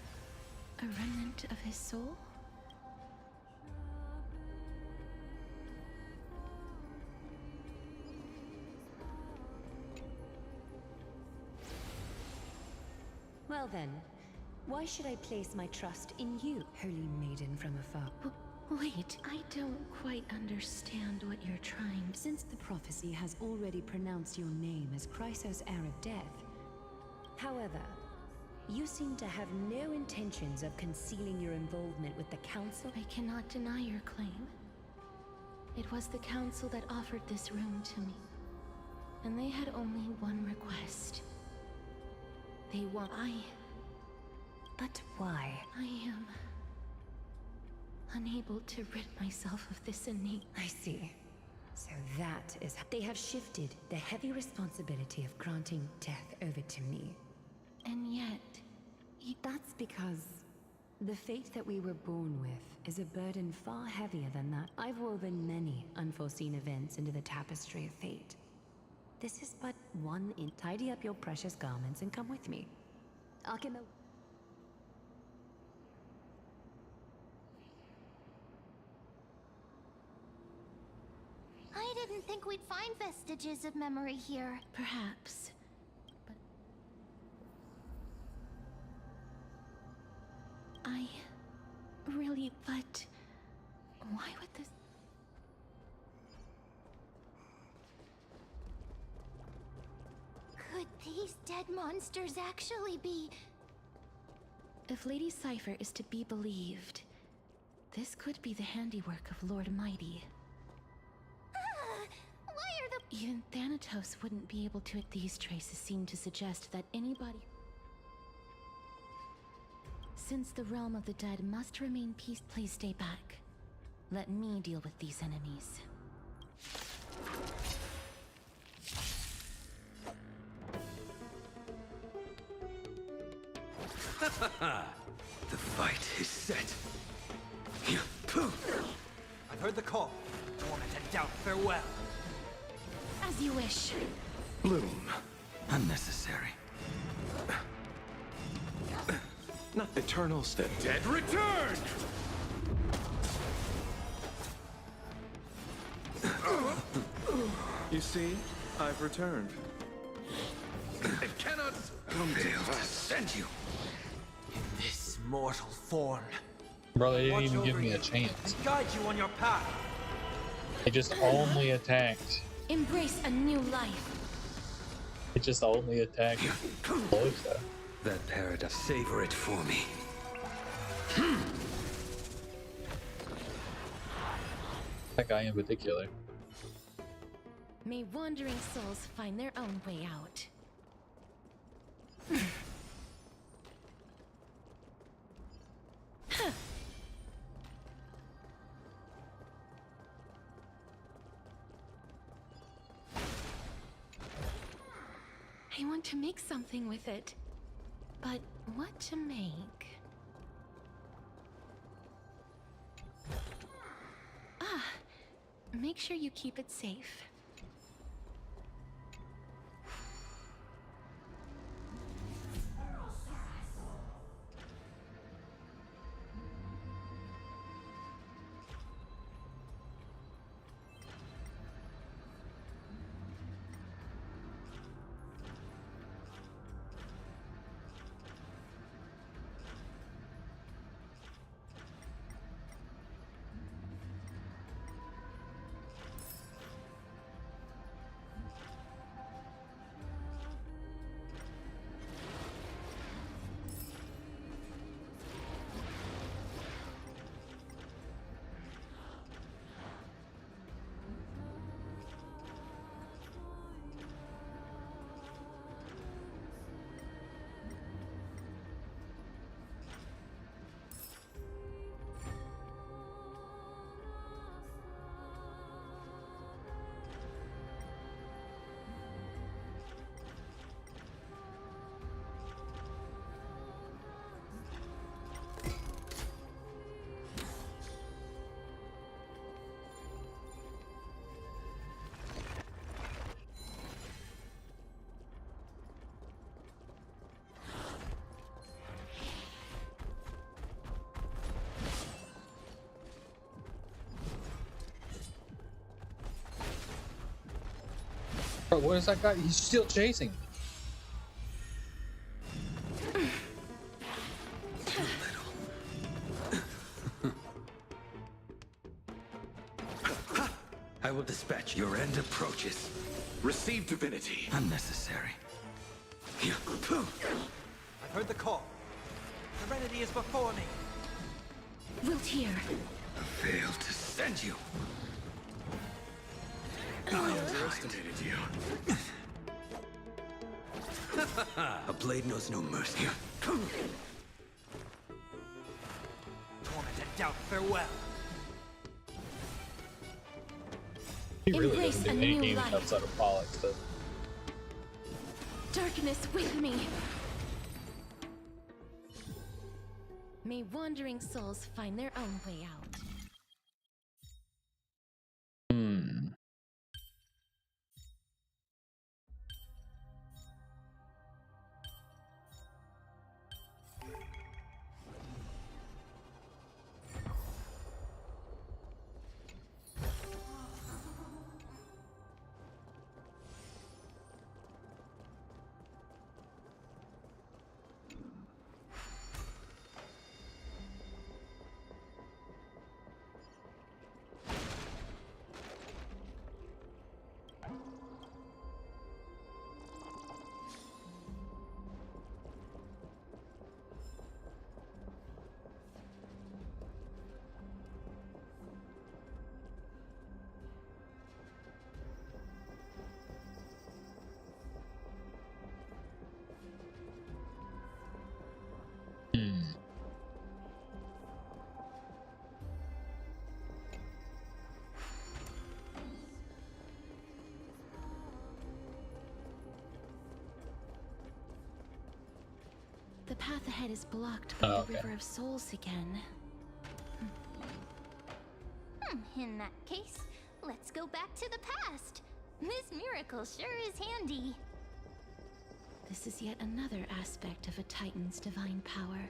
a remnant of his soul? Well then, why should I place my trust in you, holy maiden from afar? Wait, I don't quite understand what you're trying to... Since the prophecy has already pronounced your name as Chrysos, heir of death. However, you seem to have no intentions of concealing your involvement with the Council. I cannot deny your claim. It was the Council that offered this room to me. And they had only one request. They want... But why? I am... unable to rid myself of this innate... I see. So that is... They have shifted the heavy responsibility of granting death over to me. And yet... That's because the fate that we were born with is a burden far heavier than that. I've woven many unforeseen events into the tapestry of fate. This is but one in... Tidy up your precious garments and come with me. I'll get my... I didn't think we'd find vestiges of memory here. Perhaps. But... But... why would this... Could these dead monsters actually be... If Lady Cypher is to be believed, this could be the handiwork of Lord Mighty. Why are the... Even Thanatos wouldn't be able to... These traces seem to suggest that anybody... Since the realm of the dead must remain peace, please stay back. Let me deal with these enemies. The fight is set. I've heard the call. Torment and doubt, farewell. As you wish. Bloom. Unnecessary. Not Eternals. The dead return! You see, I've returned. It cannot fail to send you. In this mortal form. Bro, they didn't Watch even give over me a you chance. and guide you on your path. They just only attacked. Embrace a new life. It just only attacked Losa. That paradise. Savor it for me. That guy in particular. May wandering souls find their own way out. I want to make something with it, but what to make? Make sure you keep it safe. Bro, what is that guy? He's still chasing. I will dispatch. Your end approaches. Receive divinity. Unnecessary. I've heard the call. Serenity is before me. Wilt hear. I failed to send you. I underestimated you. A blade knows no mercy. Torment and doubt, farewell. He really Embrace doesn't do a new anything life. outside of Pollock stuff. Darkness with me. May wandering souls find their own way out. The path ahead is blocked by the River of Souls again. In that case, let's go back to the past. This miracle sure is handy. This is yet another aspect of a Titan's divine power.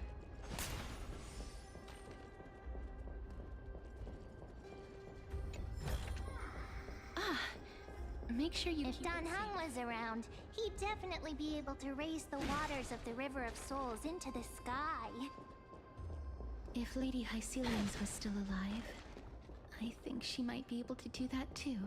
Make sure you If keep Don it Hung safe. was around, he'd definitely be able to raise the waters of the River of Souls into the sky. If Lady Hycelians was still alive, I think she might be able to do that too.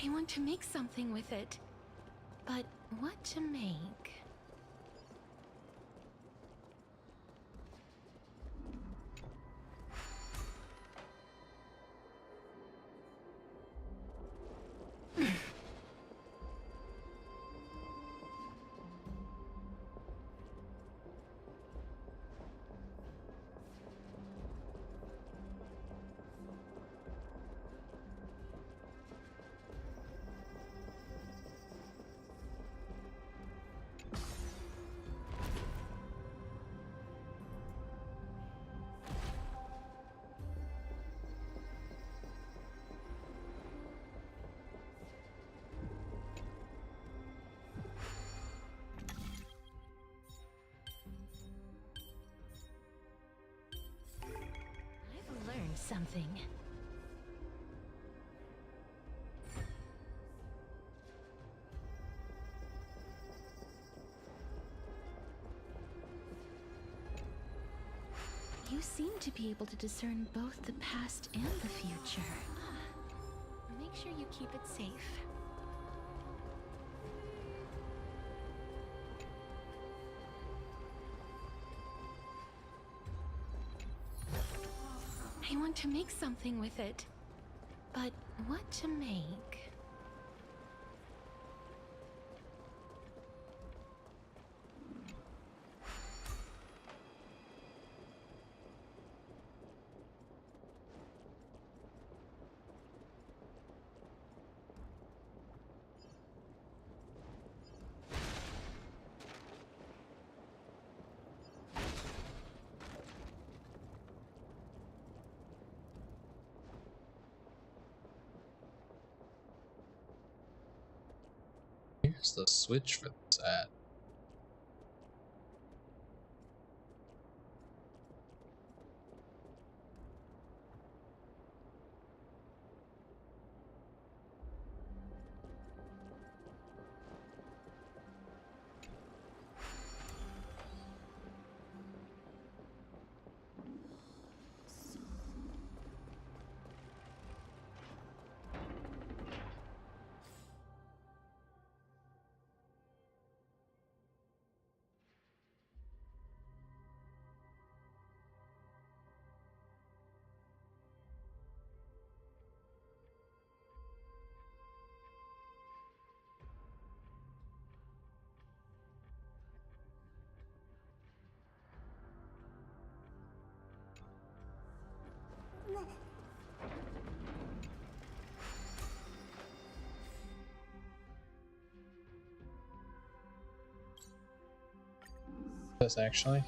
I want to make something with it. But what to make? I've learned something. You seem to be able to discern both the past and the future. Make sure you keep it safe. I want to make something with it. But what to make? Here's the switch for this ad. This actually.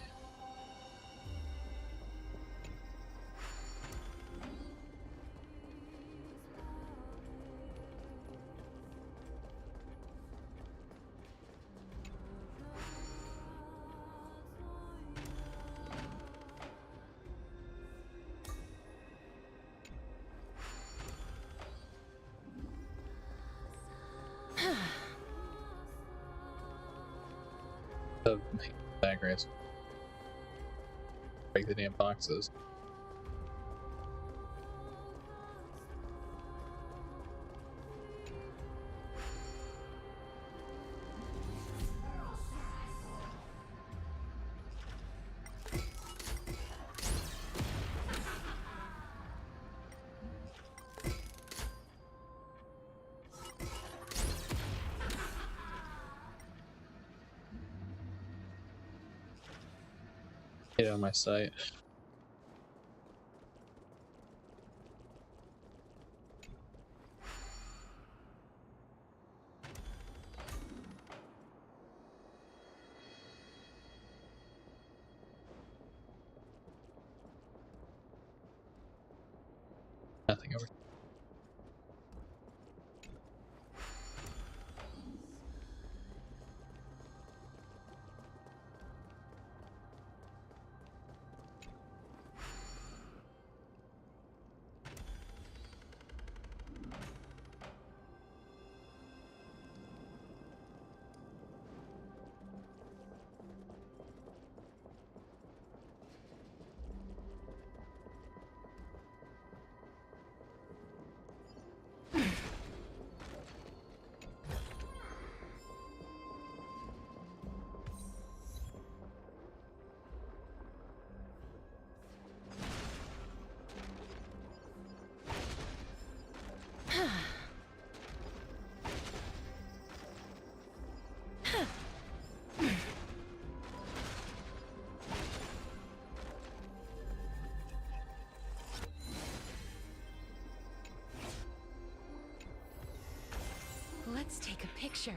The bag race. Break the damn boxes. Get out of my sight. Nothing over. Let's take a picture.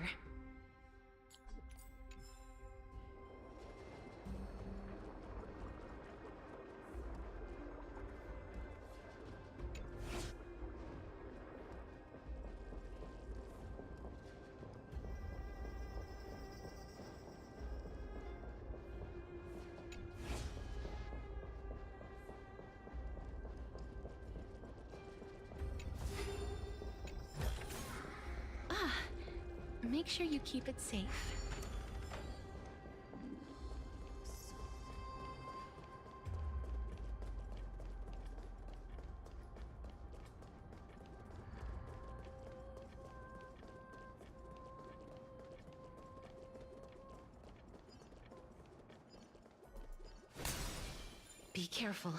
Make sure you keep it safe. Be careful.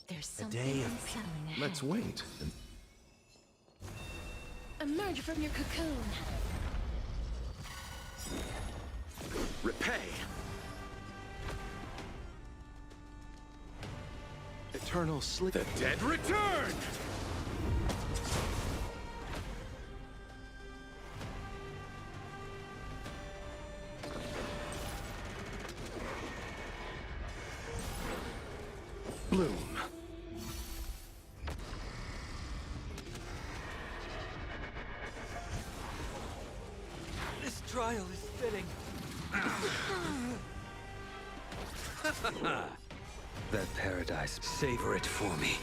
There's something unsettling ahead. Let's wait. Emerge from your cocoon. Repay. Eternal sleep. The dead return! Bloom. This trial is fitting. That paradise, savor it for me.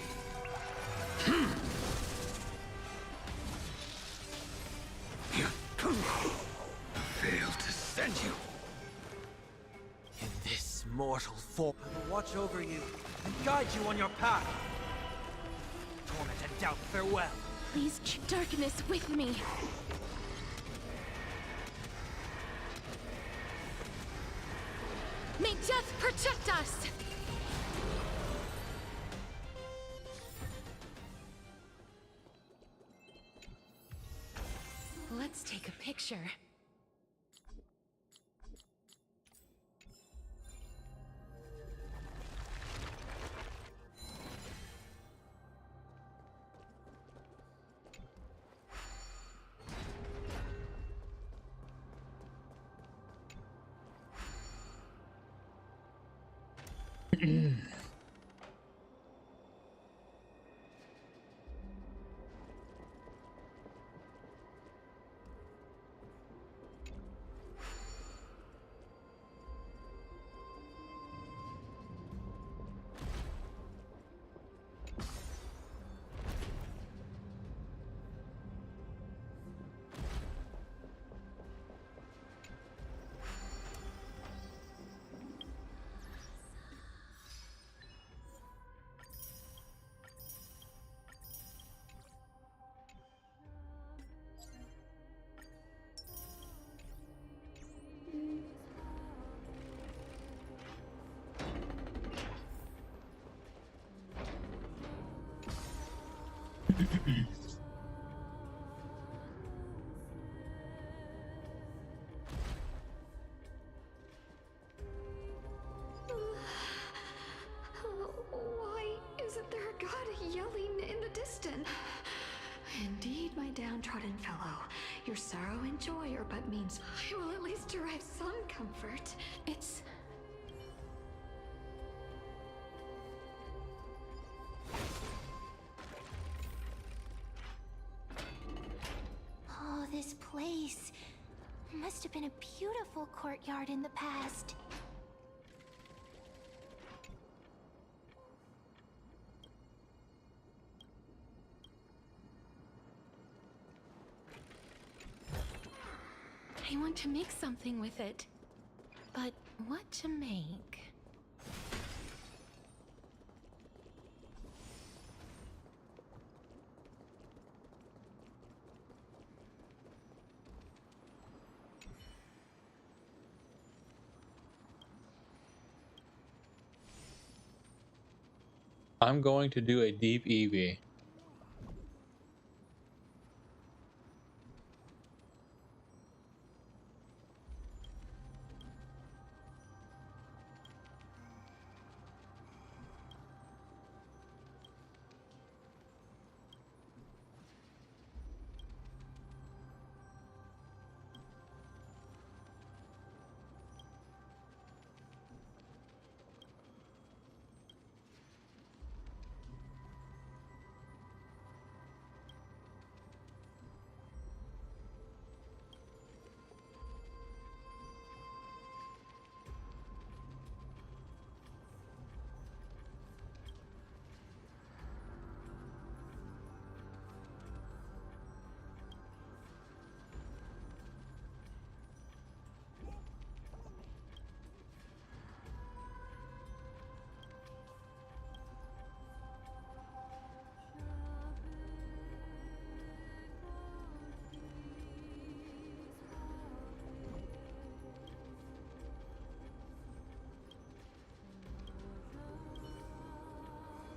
Failed to send you. In this mortal form, I will watch over you and guide you on your path. Torment and doubt, farewell. Please keep darkness with me. May death protect us! Let's take a picture. Why isn't there a god yelling in the distance? Indeed, my downtrodden fellow, your sorrow and joy are but means. I will at least derive some comfort. It's... Oh, this place must have been a beautiful courtyard in the past. I want to make something with it. But what to make? I'm going to do a deep EV.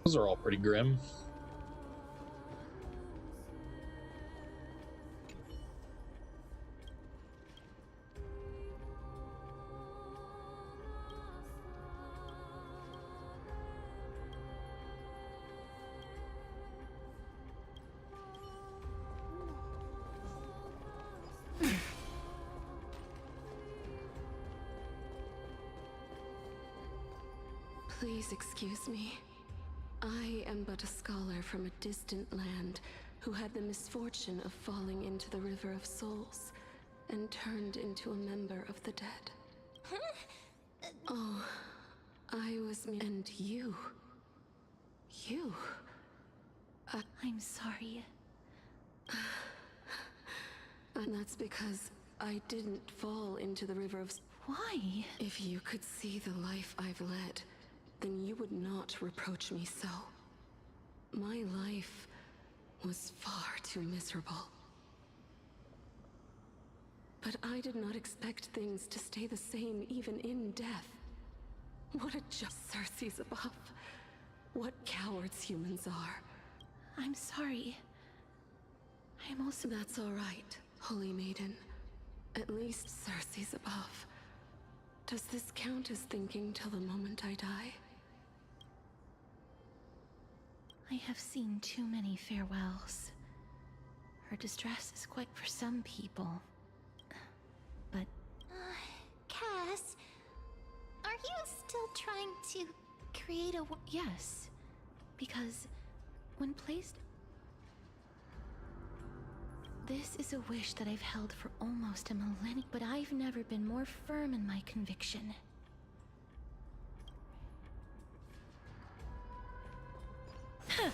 Those are all pretty grim. Please excuse me. I am but a scholar from a distant land who had the misfortune of falling into the River of Souls and turned into a member of the dead. Oh, I was... and you... You... I'm sorry. And that's because I didn't fall into the River of... Why? If you could see the life I've led, then you would not reproach me so. My life was far too miserable. But I did not expect things to stay the same even in death. What a just Circe's above. What cowards humans are. I'm sorry. I'm also... That's all right, Holy Maiden. At least Circe's above. Does this count as thinking till the moment I die? I have seen too many farewells. Her distress is quite for some people. But... Cass, are you still trying to Create a yes. Because when placed... This is a wish that I've held for almost a millennium, but I've never been more firm in my conviction. Huh.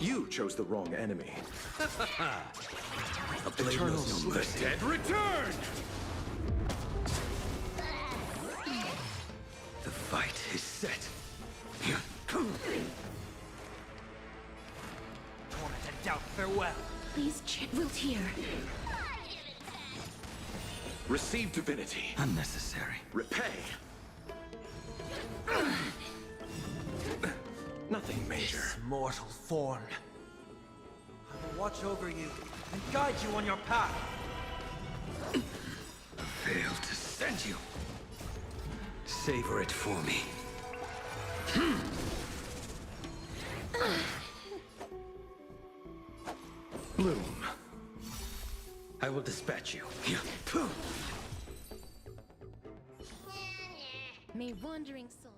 You chose the wrong enemy. Eternal no mercy. Dead return! The fight is set. Torment and doubt, farewell. Please, Wilt here. Receive divinity. Unnecessary. Repay. Nothing major. This mortal form. I will watch over you and guide you on your path. Failed to send you. Savor it for me. Bloom. I will dispatch you. May wandering souls...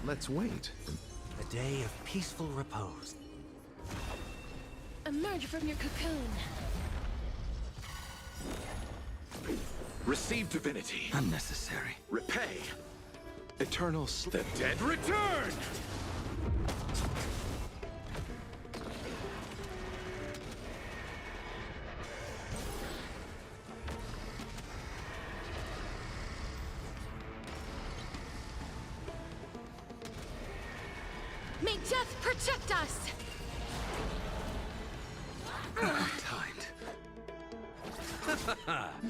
Let's wait. A day of peaceful repose. Emerge from your cocoon. Receive divinity. Unnecessary. Repay. Eternal The dead return! May death protect us! Timed.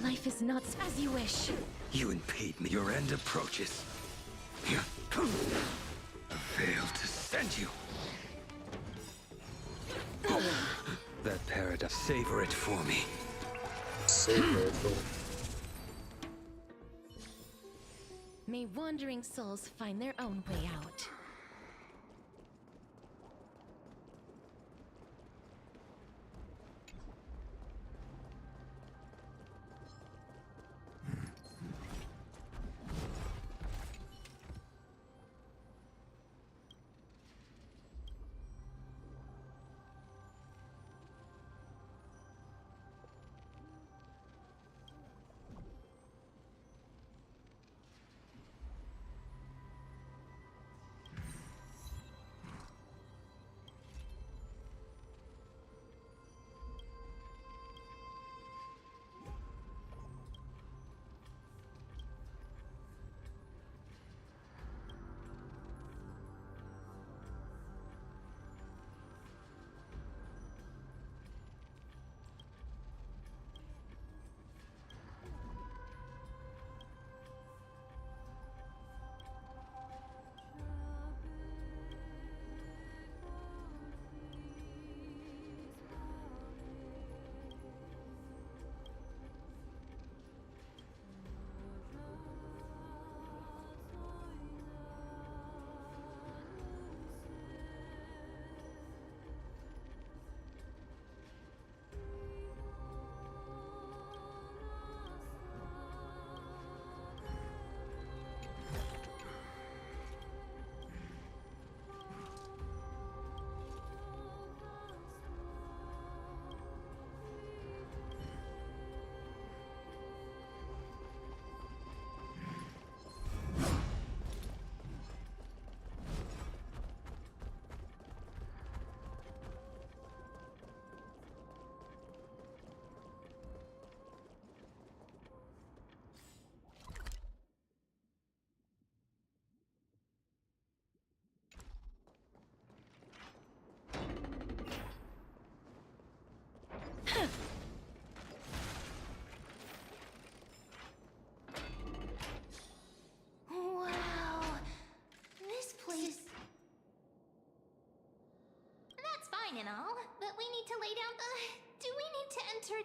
Life is not as you wish. You impede me. Your end approaches. Failed to send you. That paradise. Savor it for me. Savor it for me. May wandering souls find their own way out.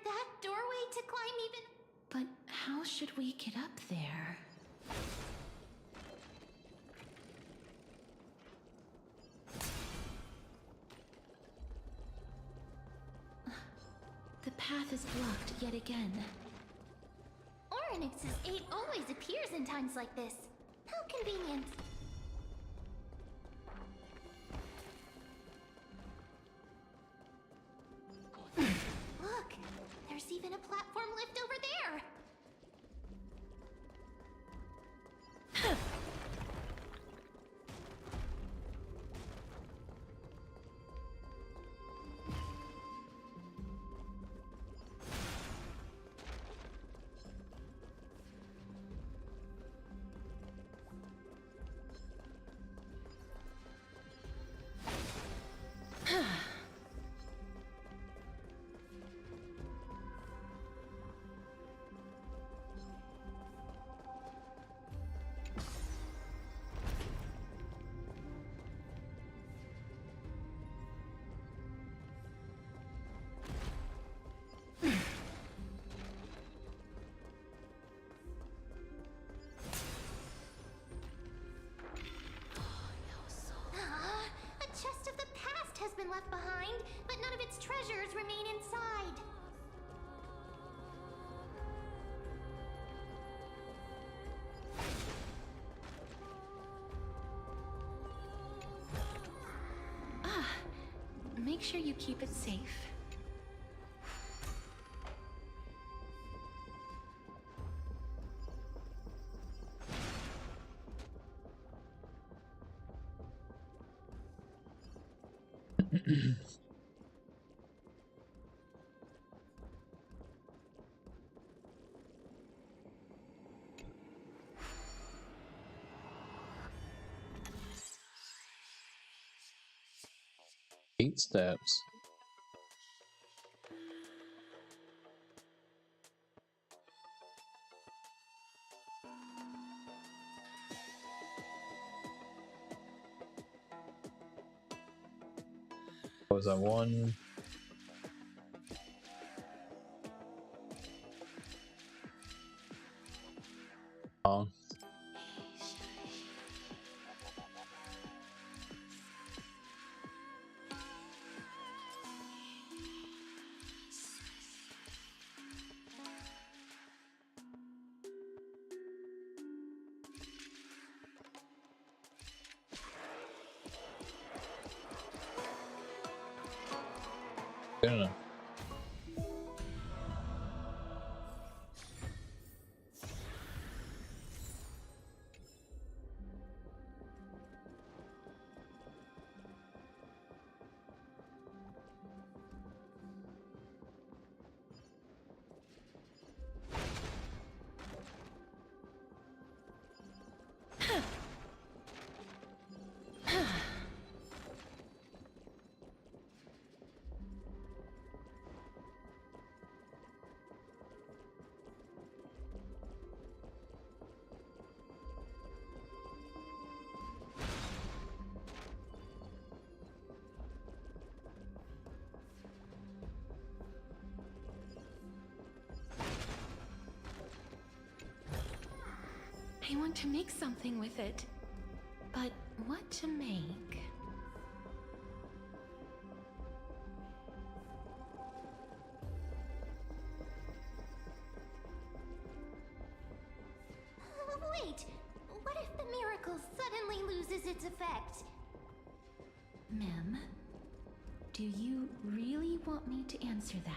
that doorway to climb even... But how should we get up there? The path is blocked yet again. Oryx's 8 always appears in times like this. How convenient. Look, there's even a platform lift over there. A chest of the past has been left behind, but none of its treasures remain inside. Make sure you keep it safe. Eight steps. What was that one? Oh. Good enough. I want to make something with it. But what to make? Wait, what if the miracle suddenly loses its effect? Mem, do you really want me to answer that?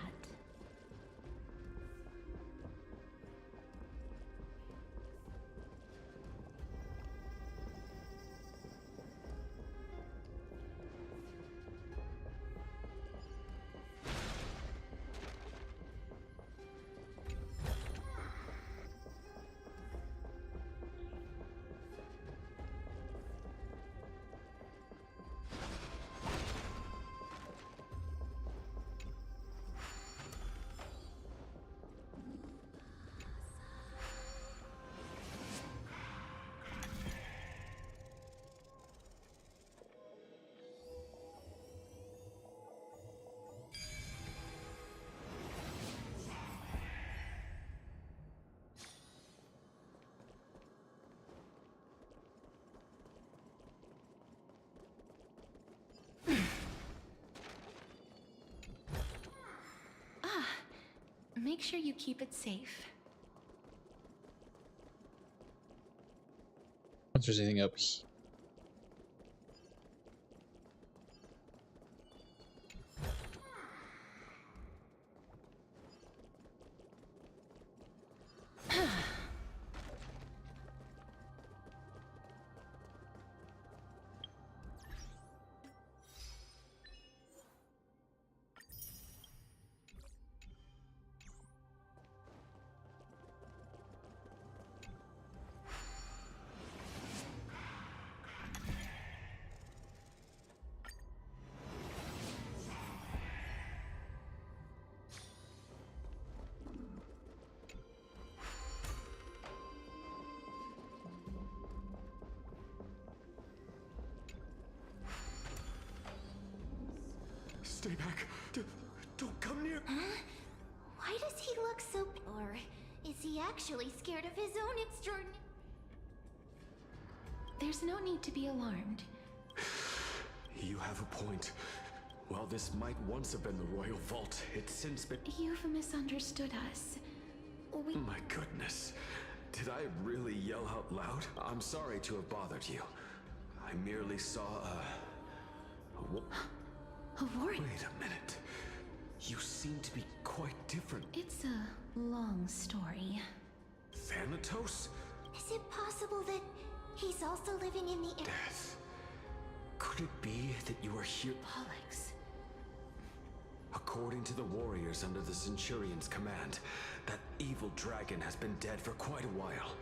Make sure you keep it safe. If there's anything up here. Stay back. Don't come near. Huh? Why does he look so... Or is he actually scared of his own extraordinary... There's no need to be alarmed. You have a point. While this might once have been the Royal Vault, it's since been... You've misunderstood us. My goodness. Did I really yell out loud? I'm sorry to have bothered you. I merely saw a warrior? Wait a minute. You seem to be quite different. It's a long story. Thanatos? Is it possible that he's also living in the... Death. Could it be that you are here? Pollux. According to the warriors under the Centurion's command, that evil dragon has been dead for quite a while.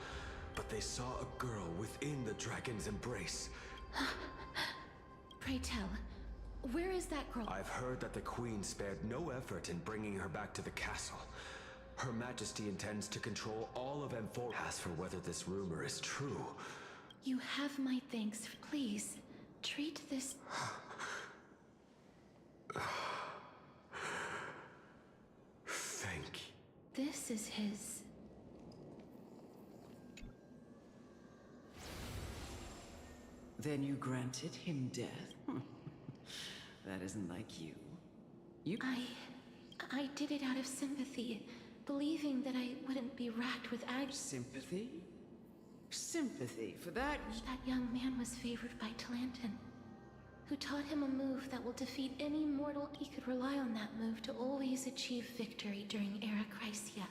But they saw a girl within the dragon's embrace. Pray tell, where is that girl? I've heard that the Queen spared no effort in bringing her back to the castle. Her Majesty intends to control all of M4. As for whether this rumor is true... You have my thanks. Please, treat this... Thank you. This is his... Then you granted him death? That isn't like you. I did it out of sympathy, believing that I wouldn't be racked with Sympathy? Sympathy for that? That young man was favored by Talantin, who taught him a move that will defeat any mortal. He could rely on that move to always achieve victory during Era Chrysia.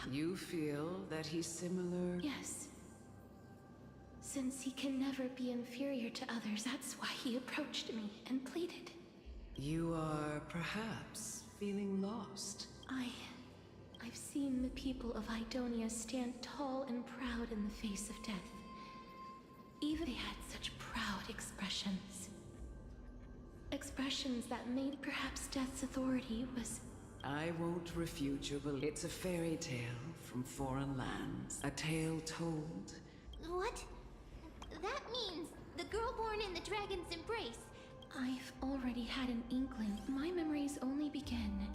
You feel that he's similar? Yes. Since he can never be inferior to others, that's why he approached me and pleaded. You are perhaps feeling lost. I've seen the people of Idonia stand tall and proud in the face of death. Even they had such proud expressions. Expressions that made perhaps death's authority was... I won't refute your belief. It's a fairy tale from foreign lands. A tale told. What? That means the girl born in the dragon's embrace. I've already had an inkling. My memories only begin.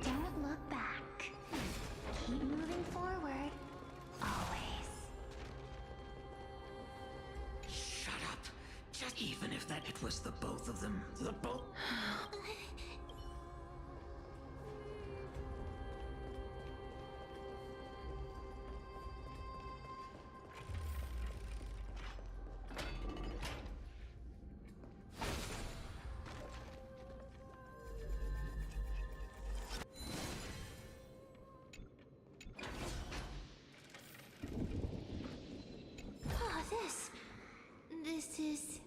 Don't look back. Keep moving forward. Always. Shut up. Just even if that it was the both of them. The both. This is...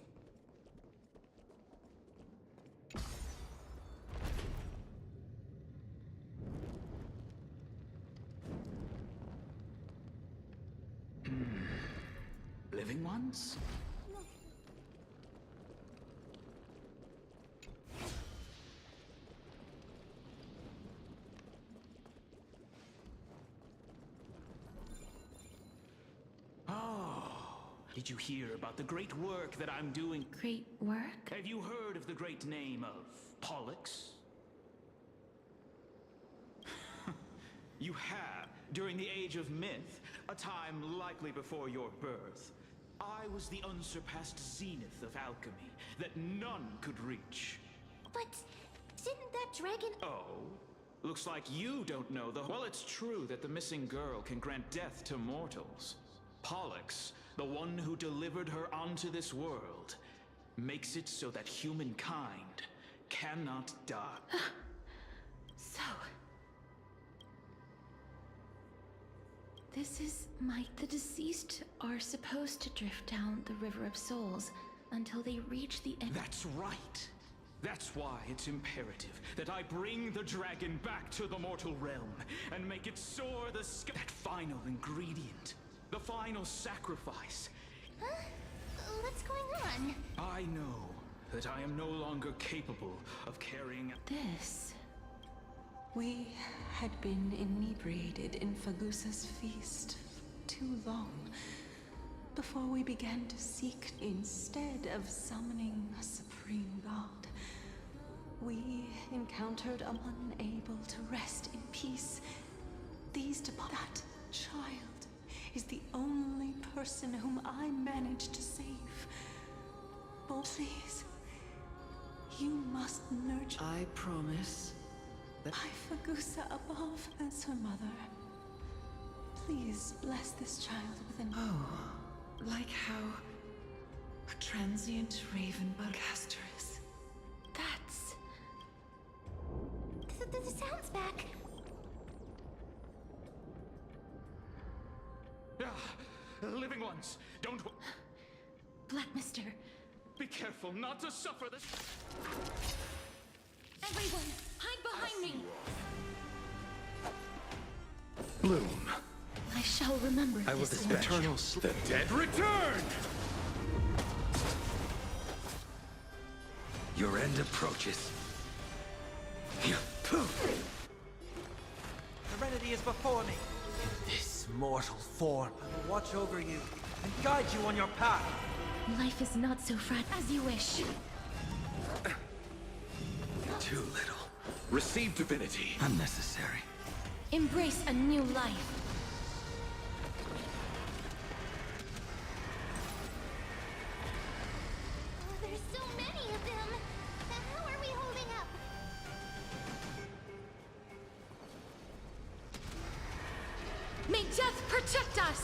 Living ones? Oh, Did you hear about the great work that I'm doing? Great work? Have you heard of the great name of Pollux? You have. During the Age of Myth, a time likely before your birth, I was the unsurpassed zenith of alchemy that none could reach. But didn't that dragon... Oh? Looks like you don't know the... Well, it's true that the missing girl can grant death to mortals. Pollux, the one who delivered her onto this world, makes it so that humankind cannot die. So... This is the deceased are supposed to drift down the River of Souls until they reach the end. That's right. That's why it's imperative that I bring the dragon back to the mortal realm and make it soar the sky. That final ingredient, the final sacrifice. Huh? What's going on? I know that I am no longer capable of carrying out this. We had been inebriated in Fagusa's feast for too long before we began to seek. Instead of summoning a supreme god, we encountered a unable to rest in peace. That child is the only person whom I managed to save. Oh, please, you must nurture. I promise. By Fagusa above as her mother. Please bless this child with an... Oh, like how a transient raven Bestorice. That's... The sound's back. Living ones, don't... Black Mister. Be careful not to suffer this... Everyone, hide behind me! Bloom. I shall remember I will this dispatch Eternal The dead return! Your end approaches. Serenity is before me. This mortal form will watch over you and guide you on your path. Life is not so fragile as you wish. Too little. Receive divinity. Unnecessary. Embrace a new life. Oh, there's so many of them. How are we holding up? May death protect us!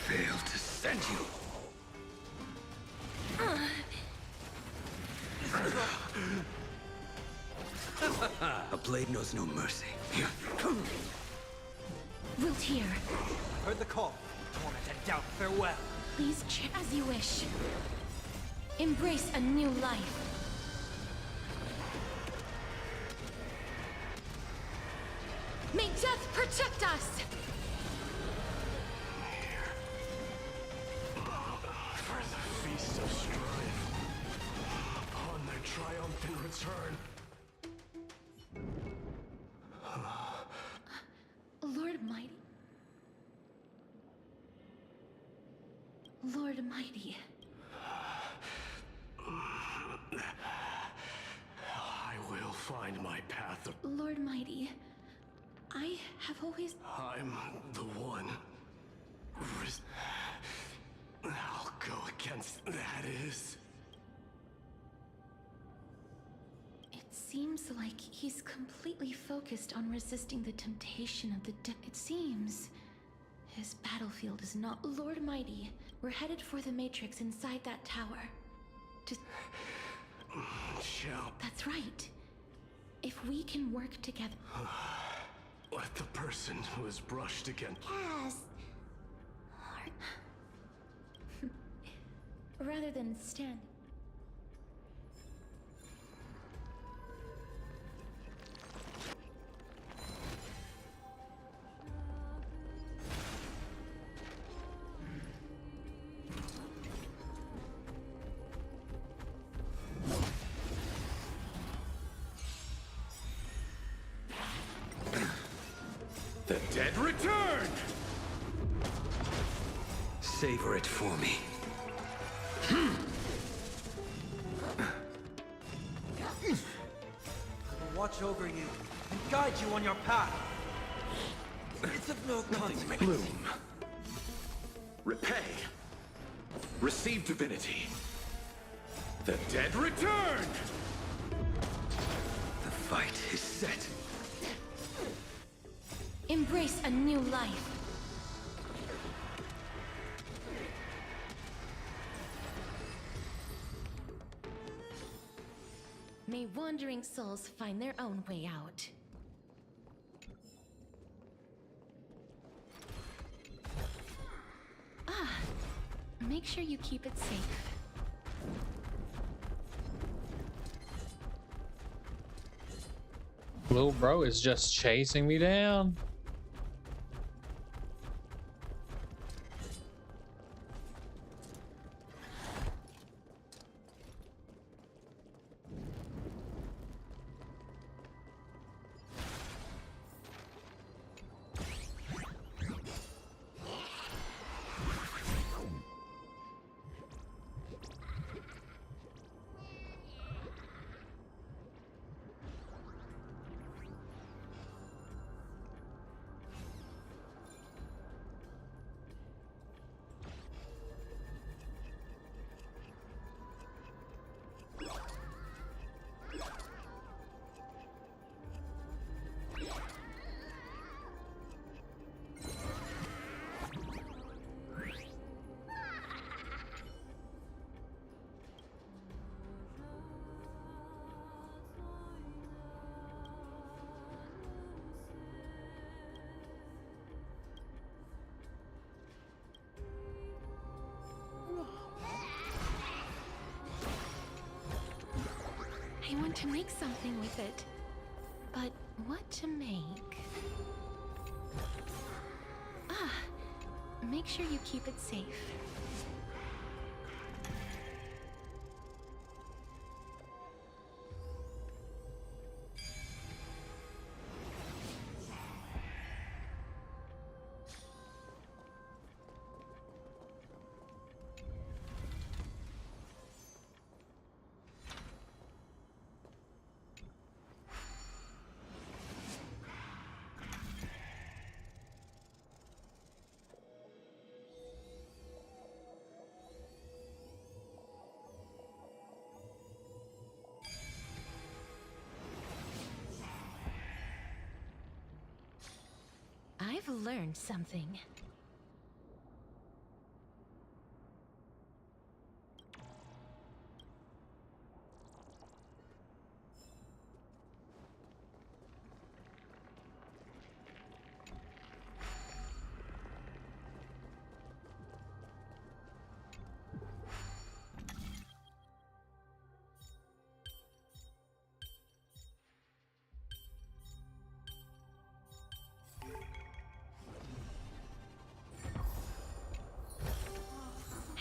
Failed to send you. A blade knows no mercy. Wilt hear. Heard the call. Torment and doubt, farewell. Please cheer as you wish. Embrace a new life. May death protect us! For the feast of strife, upon their triumphant return. Lord Mighty. Lord Mighty. I will find my path of... Lord Mighty. I have always... I'm the one. I'll go against that is... It seems like he's completely focused on resisting the temptation of the It seems his battlefield is not... Lord Mighty, we're headed for the Matrix inside that tower. That's right. If we can work together... Let the person who is brushed against... Yes. Rather than stand... The dead return! savor it for me. I will watch over you and guide you on your path. It's of no consequence. Bloom. Repay. Receive divinity. The dead return! The fight is set. Embrace a new life. May wandering souls find their own way out. Make sure you keep it safe. Little bro is just chasing me down. I want to make something with it, but what to make? Make sure you keep it safe. I've learned something.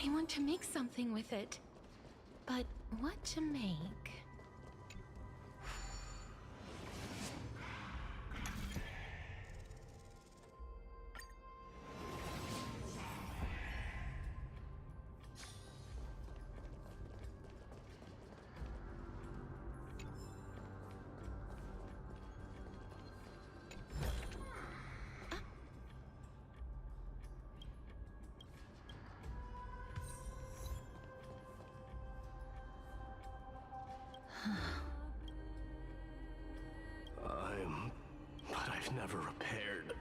I want to make something with it, but what to make? But I've never repaired.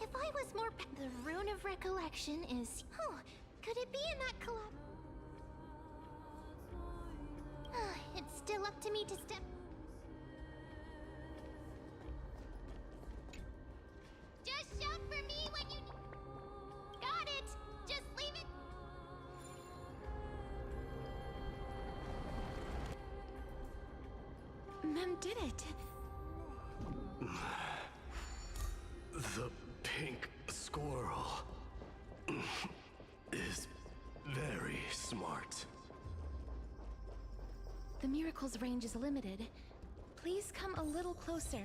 If I was more the rune of recollection is... Oh, could it be in that collab? It's still up to me to step... Just shout for me when you... Got it! Just leave it... Mem did it. The pink squirrel is very smart. The miracle's range is limited. Please come a little closer.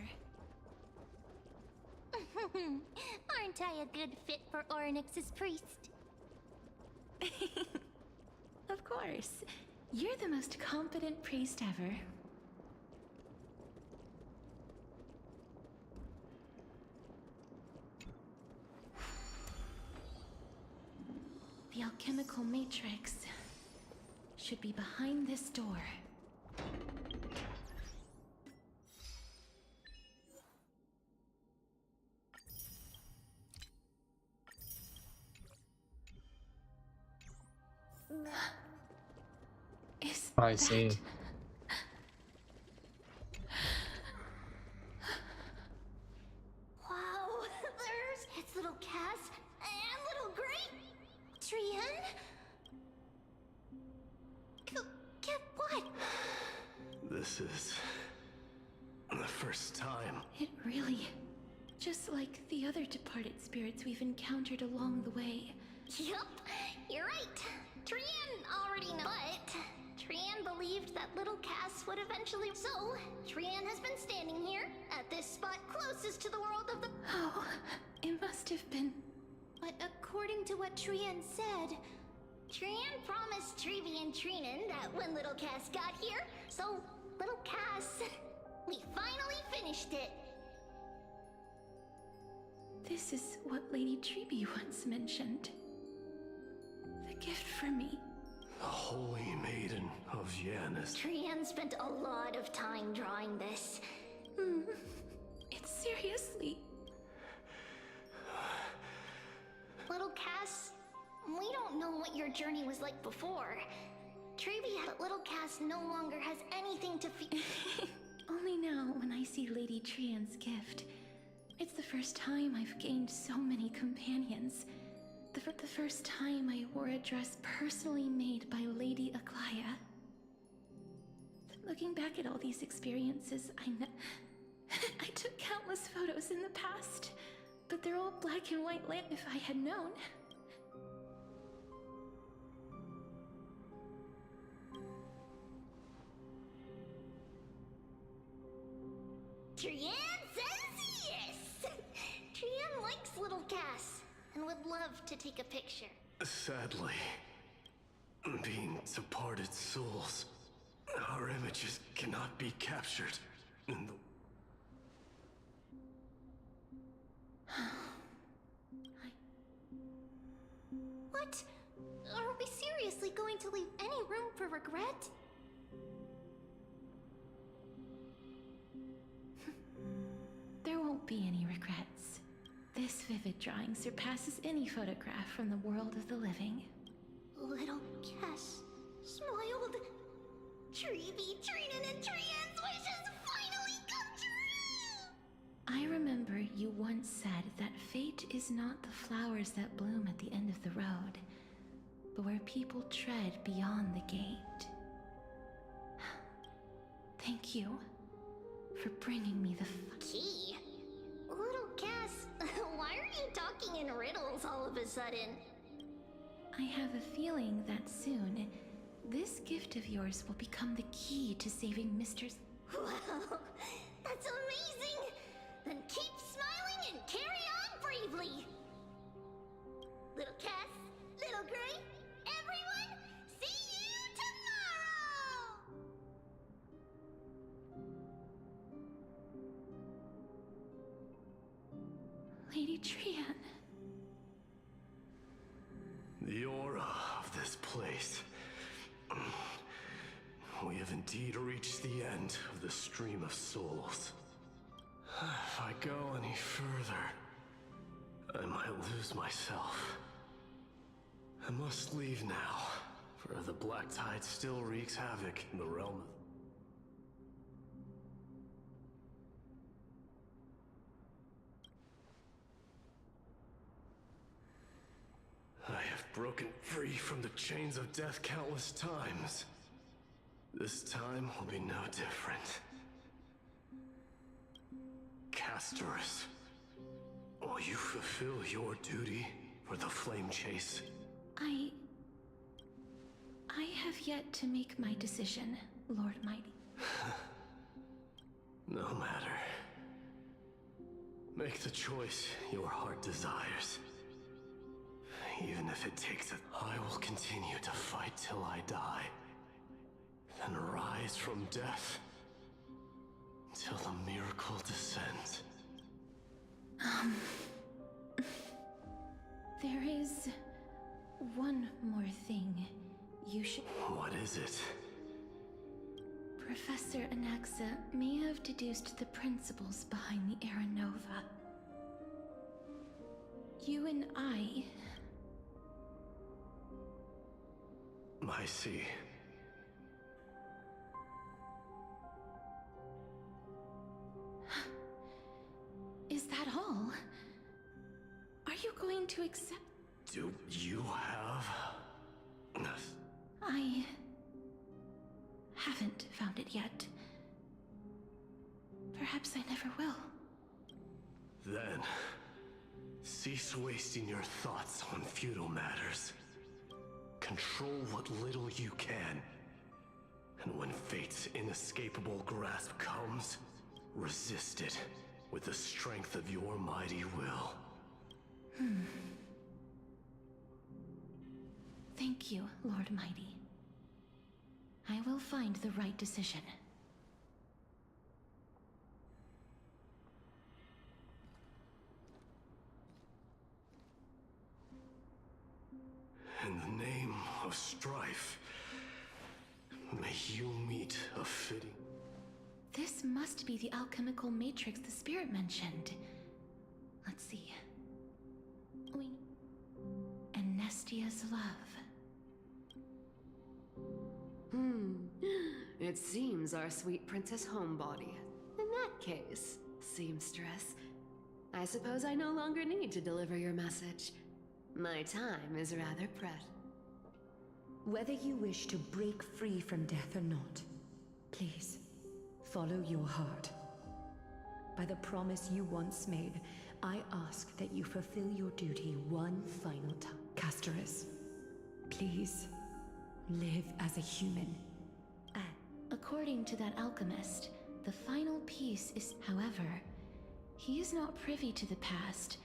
Aren't I a good fit for Ornyx's priest? course. You're the most competent priest ever. The alchemical matrix should be behind this door. I see. Wow, it's little Cass and little Gray. Trian? Get what? This is the first time. It really, just like the other departed spirits we've encountered along the way. Yup, you're right. Trian already know, but Trian believed that little Cass would eventually. So, Trian has been standing here at this spot closest to the world of the. Oh, it must have been. But according to what Trian said, Trian promised Trevi and Trinan that when little Cass got here, so little Cass, we finally finished it. This is what Lady Trevi once mentioned. The gift for me. The Holy Maiden of Janus. Trian spent a lot of time drawing this. It's seriously. Little Cass, we don't know what your journey was like before. Trevi, but little Cass no longer has anything to feel. Only now when I see Lady Trian's gift. It's the first time I've gained so many companions. The first time I wore a dress personally made by Lady Aglaya. Looking back at all these experiences, I took countless photos in the past, but they're all black and white if I had known. Trian says yes! Trian likes little Cass and would love to take a picture. Sadly, being departed souls, our images cannot be captured in the... What? Are we seriously going to leave any room for regret? There won't be any regrets. This vivid drawing surpasses any photograph from the world of the living. Little Cass smiled. Trevi, Trinan, and Trian's wishes finally come true! I remember you once said that fate is not the flowers that bloom at the end of the road, but where people tread beyond the gate. Thank you for bringing me the key. Little Cass, why are you talking in riddles all of a sudden? I have a feeling that soon, this gift of yours will become the key to saving Mr. Wow, that's amazing! Then keep smiling and carry on bravely! Little Cass, little Gray, everyone, see you tomorrow! Lady Trian. The aura of this place. We have indeed reached the end of the stream of souls. If I go any further, I might lose myself. I must leave now, for the black tide still wreaks havoc in the realm of... I have broken free from the chains of death countless times. This time will be no different. Bestorice, will you fulfill your duty for the flame chase? I have yet to make my decision, Lord Mighty. No matter. Make the choice your heart desires. even if it takes it. I will continue to fight till I die, then rise from death till the miracle descends. There is one more thing you should... What is it? Professor Anaxa may have deduced the principles behind the Era Nova. You and I see. Is that all? Are you going to accept... Do you have... I haven't found it yet. Perhaps I never will. Then, cease wasting your thoughts on futile matters. Control what little you can. And when fate's inescapable grasp comes, resist it with the strength of your mighty will. Thank you, Lord Mighty. I will find the right decision. In the name of strife, may you meet a fitting... This must be the alchemical matrix the spirit mentioned. Let's see. Wait. Anestia's love. It seems our sweet Princess Homebody. In that case, seamstress, I suppose I no longer need to deliver your message. My time is rather precious. Whether you wish to break free from death or not, please, follow your heart. By the promise you once made, I ask that you fulfill your duty one final time. Bestorice, please, live as a human. According to that alchemist, the final piece is... However, he is not privy to the past.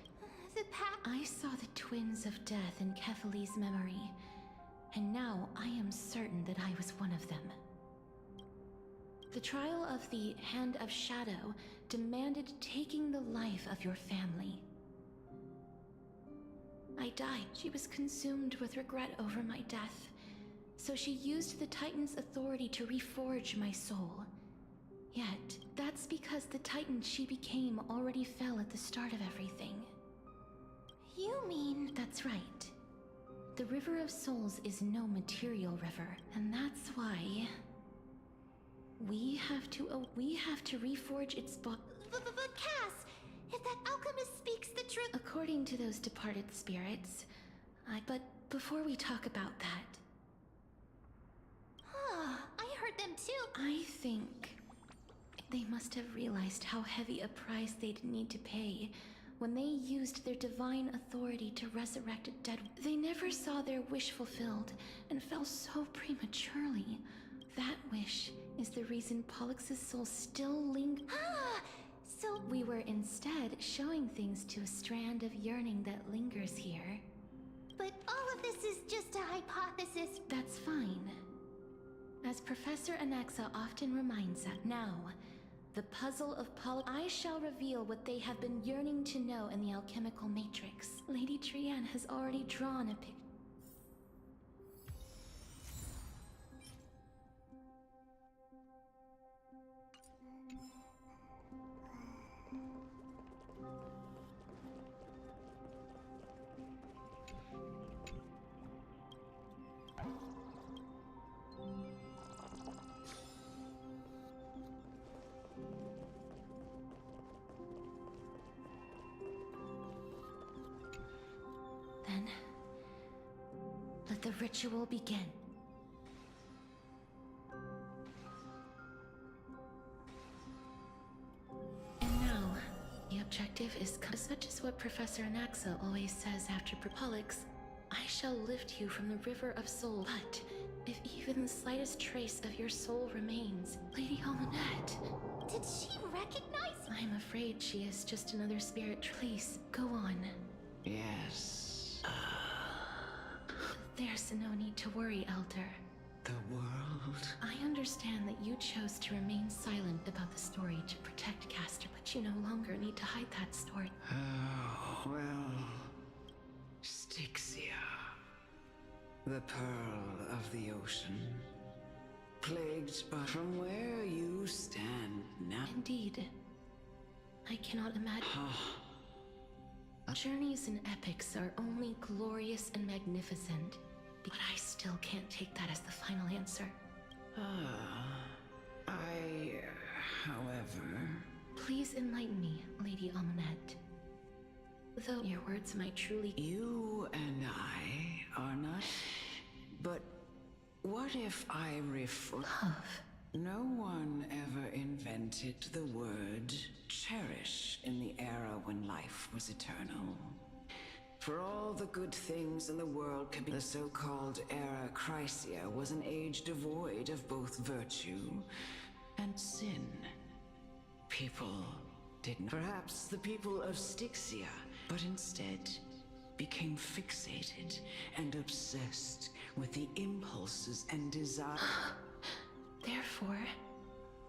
I saw the twins of death in Kefali's memory, and now I am certain that I was one of them. The trial of the Hand of Shadow demanded taking the life of your family. I died. She was consumed with regret over my death, so she used the Titan's authority to reforge my soul. Yet, that's because the Titan she became already fell at the start of everything. You mean... That's right. The River of Souls is no material river, and that's why... We have to reforge its But Cass, if that alchemist speaks the truth... According to those departed spirits, But before we talk about that... I heard them too. I think... they must have realized how heavy a price they'd need to pay when they used their divine authority to resurrect a dead... They never saw their wish fulfilled and fell so prematurely. That wish is the reason Pollux' soul still lingers. So... We were instead showing things to a strand of yearning that lingers here. But all of this is just a hypothesis. That's fine. As Professor Anaxa often reminds us, now, the puzzle of Pollux... I shall reveal what they have been yearning to know in the alchemical matrix. Lady Trianne has already drawn a picture. Then, let the ritual begin. And now, the objective is such as what Professor Anaxa always says after Pollux. I shall lift you from the River of Soul. But if even the slightest trace of your soul remains, Lady Almanette... Did she recognize? I'm afraid she is just another spirit. Please, go on. Yes. There's no need to worry, Elder. The world? I understand that you chose to remain silent about the story to protect Castor, but you no longer need to hide that story. Oh, well... Styxia. The pearl of the ocean. Plagued by... From where you stand now... Indeed. I cannot imagine... Journeys and epics are only glorious and magnificent, but I still can't take that as the final answer. However... Please enlighten me, Lady Amunet. Though your words might truly... You and I are not... But what if I Love. No one ever invented the word cherish in the era when life was eternal. For all the good things in the world could be, the so-called era Chrysia was an age devoid of both virtue and sin. People didn't. Perhaps the people of Styxia, but instead became fixated and obsessed with the impulses and desires. Therefore,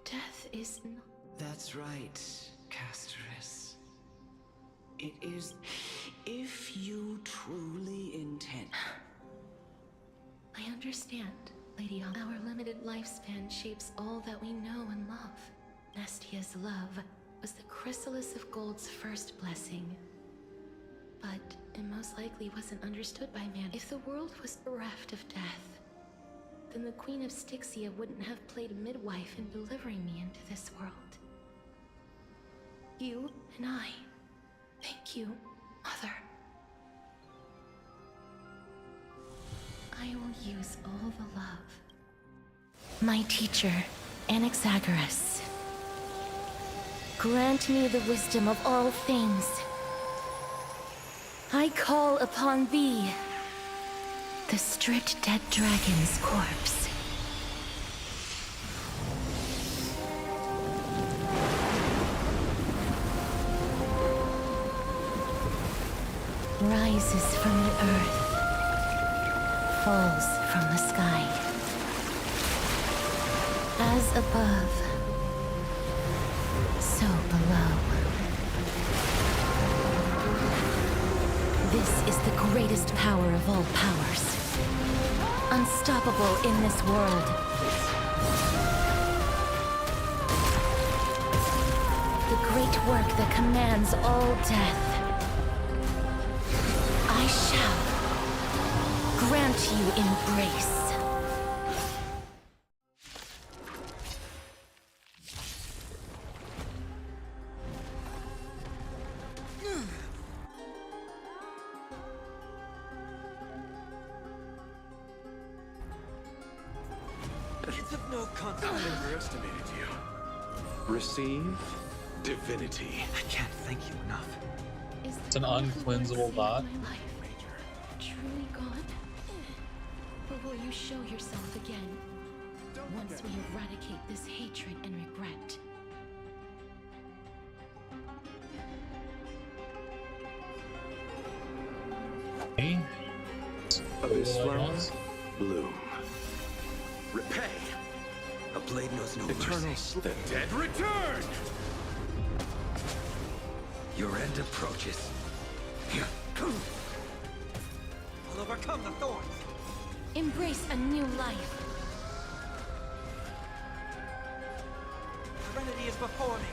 death is not... That's right, Castorus. It is... if you truly intend... I understand, Lady Al. Our limited lifespan shapes all that we know and love. Nestia's love was the chrysalis of Gold's first blessing. But it most likely wasn't understood by man. If the world was bereft of death, then the Queen of Styxia wouldn't have played midwife in delivering me into this world. You and I, thank you, Mother. I will use all the love. My teacher, Anaxagoras, grant me the wisdom of all things. I call upon thee, the stripped dead dragon's corpse. Rises from the earth, falls from the sky. As above, so below. This is the greatest power of all powers. Unstoppable in this world. The great work that commands all death. I shall grant you embrace. It's of no consequence. I underestimated you. Receive divinity. I can't thank you enough. It's an uncleansable dot. Truly gone? Or will you show yourself again once we eradicate this hatred and regret? Hey. This flower, bloom. Repay. A blade knows no Eternal mercy. The dead return! Your end approaches. I'll overcome the thorns. Embrace a new life. Serenity is before me.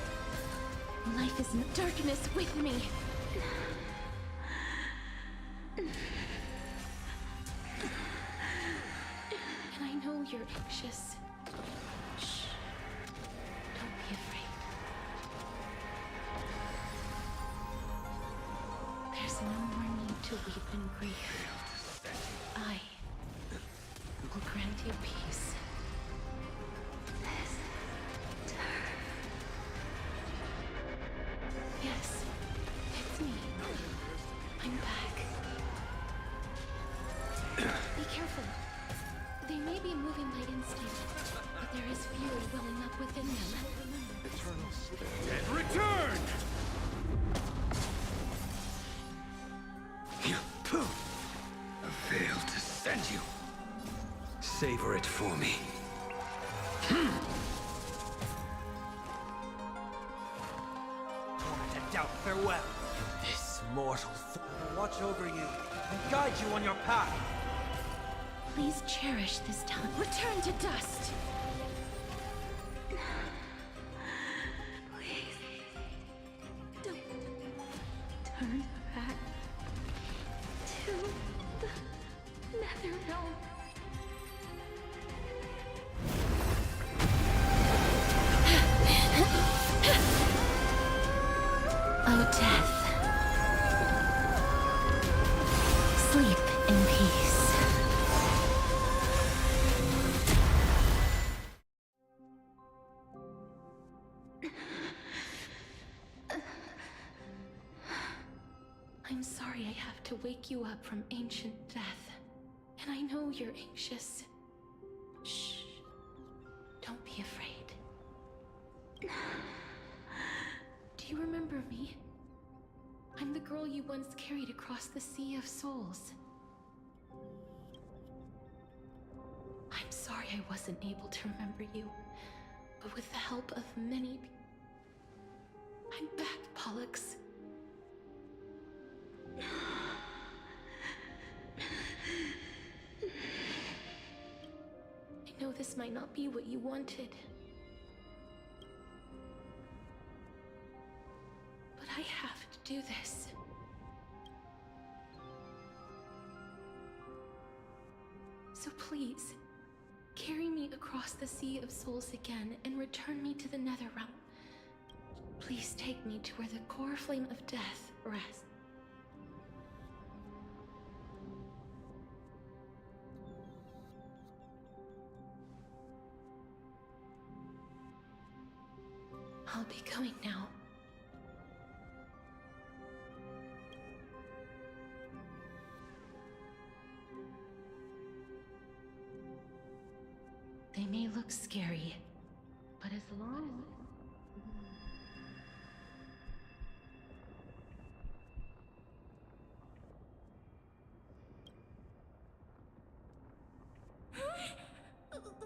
Life is in darkness with me. And I know you're anxious. Shh. Don't be afraid. There's no more need to weep and grieve. I will grant you peace. Yes, it's me. I'm back. Be careful. They may be moving by instinct, but there is fury welling up within them. Eternal dead return! A veiled descent. command you. Savor it for me. Torment and doubt, farewell. This mortal will watch over you and guide you on your path. Please cherish this time. Return to dust. Please. Don't turn back to the nether realm. Oh, death. Sleep in peace. I'm sorry I have to wake you up from ancient death. And I know you're anxious. Shh. Don't be afraid. Do you remember me? I'm the girl you once carried across the Sea of Souls. I'm sorry I wasn't able to remember you, but with the help of many I'm back, Pollux. I know this might not be what you wanted. But I have to do this. So please, carry me across the Sea of Souls again and return me to the Netherrealm. Please take me to where the core flame of death rests. I'll be going now. They may look scary, but as long as...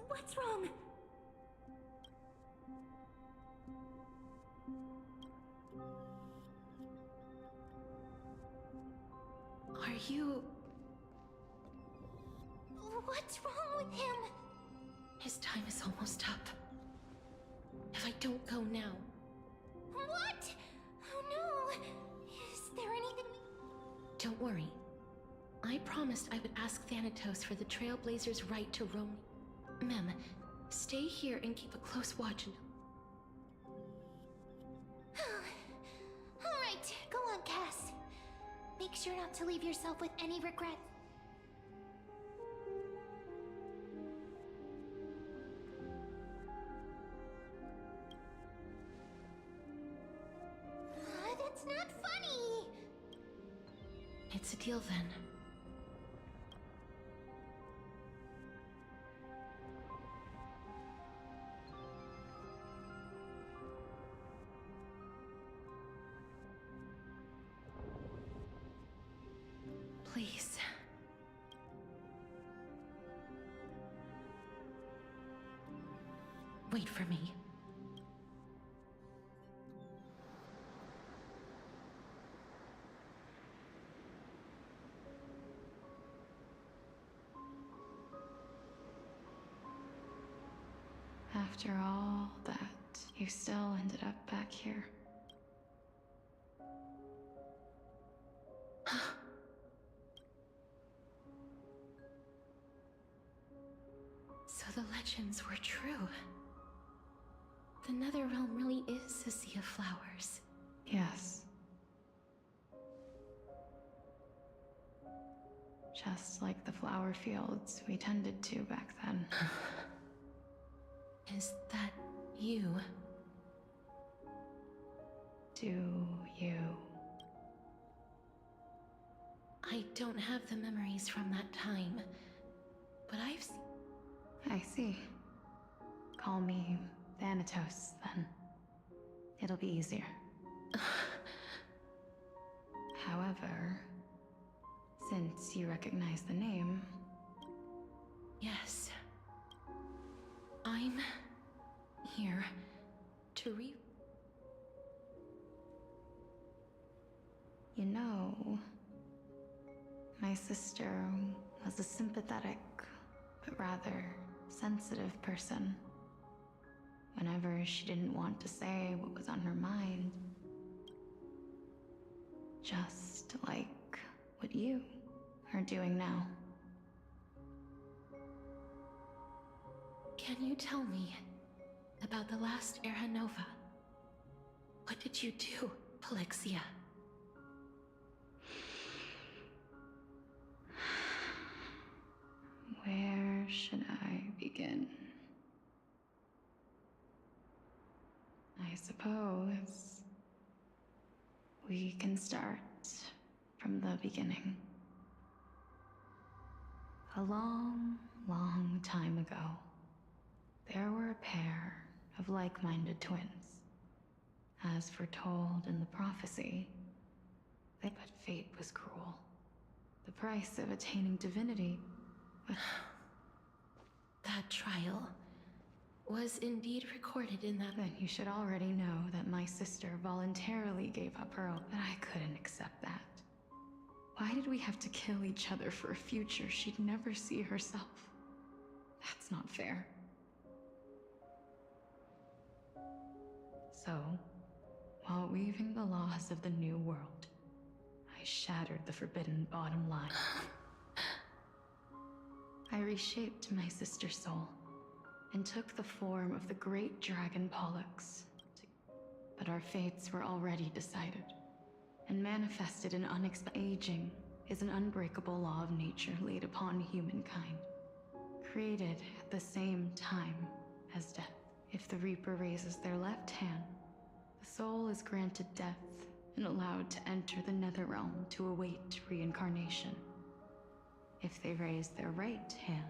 What's wrong? Are you... What's wrong with him? His time is almost up. If I don't go now... What? Oh no! Is there anything... Don't worry. I promised I would ask Thanatos for the Trailblazers' right to roam. Mem, stay here and keep a close watch. Alright, go on, Cass. Make sure not to leave yourself with any regret. That's not funny! It's a deal then. Please. Wait for me. After all that, you still ended up back here. So the legends were true. The Netherrealm really is a sea of flowers. Yes. Just like the flower fields we tended to back then. Is that you? Do you? I don't have the memories from that time, but I've I see. Call me Thanatos, then. It'll be easier. However, since you recognize the name, I'm here to You know, my sister was a sympathetic, but rather sensitive person. Whenever she didn't want to say what was on her mind, just like what you are doing now. Can you tell me about the last Era Nova? What did you do, Polixia? Where should I begin? I suppose we can start from the beginning. A long, long time ago, there were a pair of like-minded twins. As foretold in the prophecy, but fate was cruel. The price of attaining divinity. That trial was indeed recorded in that. Then you should already know that my sister voluntarily gave up her own. But I couldn't accept that. Why did we have to kill each other for a future she'd never see herself? That's not fair. So, while weaving the laws of the new world, I shattered the forbidden bottom line. I reshaped my sister's soul and took the form of the great dragon Pollux. But our fates were already decided and manifested in unexpected. Aging is an unbreakable law of nature laid upon humankind, created at the same time as death. If the Reaper raises their left hand, the soul is granted death and allowed to enter the Netherrealm to await reincarnation. If they raise their right hand...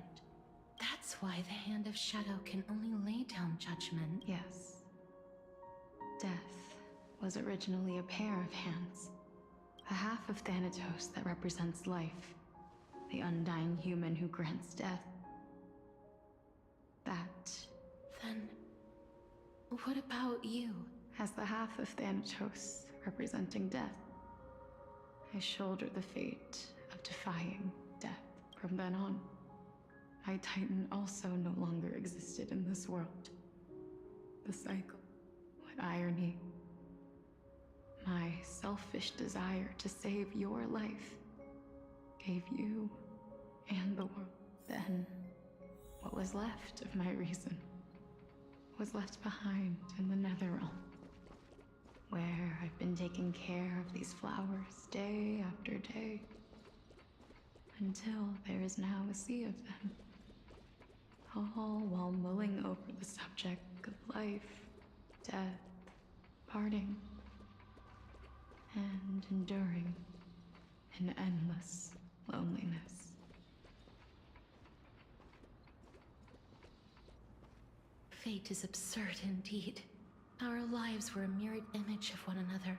That's why the Hand of Shadow can only lay down judgment. Yes. Death was originally a pair of hands. A half of Thanatos that represents life. The undying human who grants death. That... Then... what about you? As the half of Thanatos representing death, I shoulder the fate of defying death. From then on, my Titan also no longer existed in this world. The cycle. What irony. My selfish desire to save your life gave you and the world. Then, what was left of my reason was left behind in the Netherrealm, where I've been taking care of these flowers day after day, until there is now a sea of them, all while mulling over the subject of life, death, parting, and enduring an endless loneliness. Fate is absurd indeed. Our lives were a mirrored image of one another,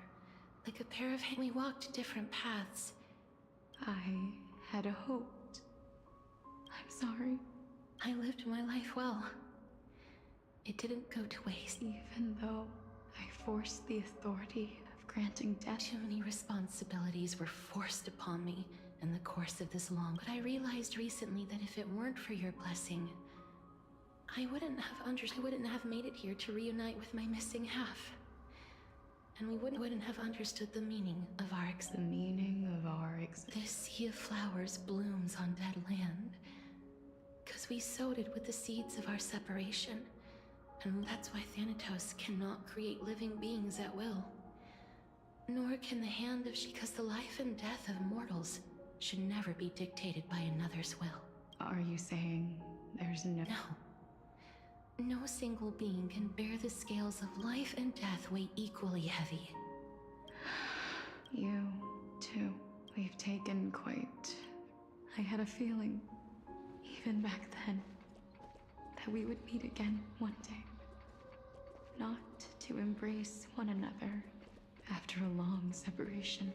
like a pair of hands. We walked different paths. I had hoped. I'm sorry. I lived my life well. It didn't go to waste. Even though I forced the authority of granting death. Too many responsibilities were forced upon me in the course of this long. But I realized recently that if it weren't for your blessing, I wouldn't have made it here to reunite with my missing half. And we wouldn't have understood the meaning of our existence. The meaning of our existence. This sea of flowers blooms on dead land, because we sowed it with the seeds of our separation. And that's why Thanatos cannot create living beings at will. Nor can the hand of because the life and death of mortals should never be dictated by another's will. Are you saying there's no... No single being can bear the scales of life and death weigh equally heavy. You, too. We've taken quite... I had a feeling, even back then, that we would meet again one day. Not to embrace one another after a long separation,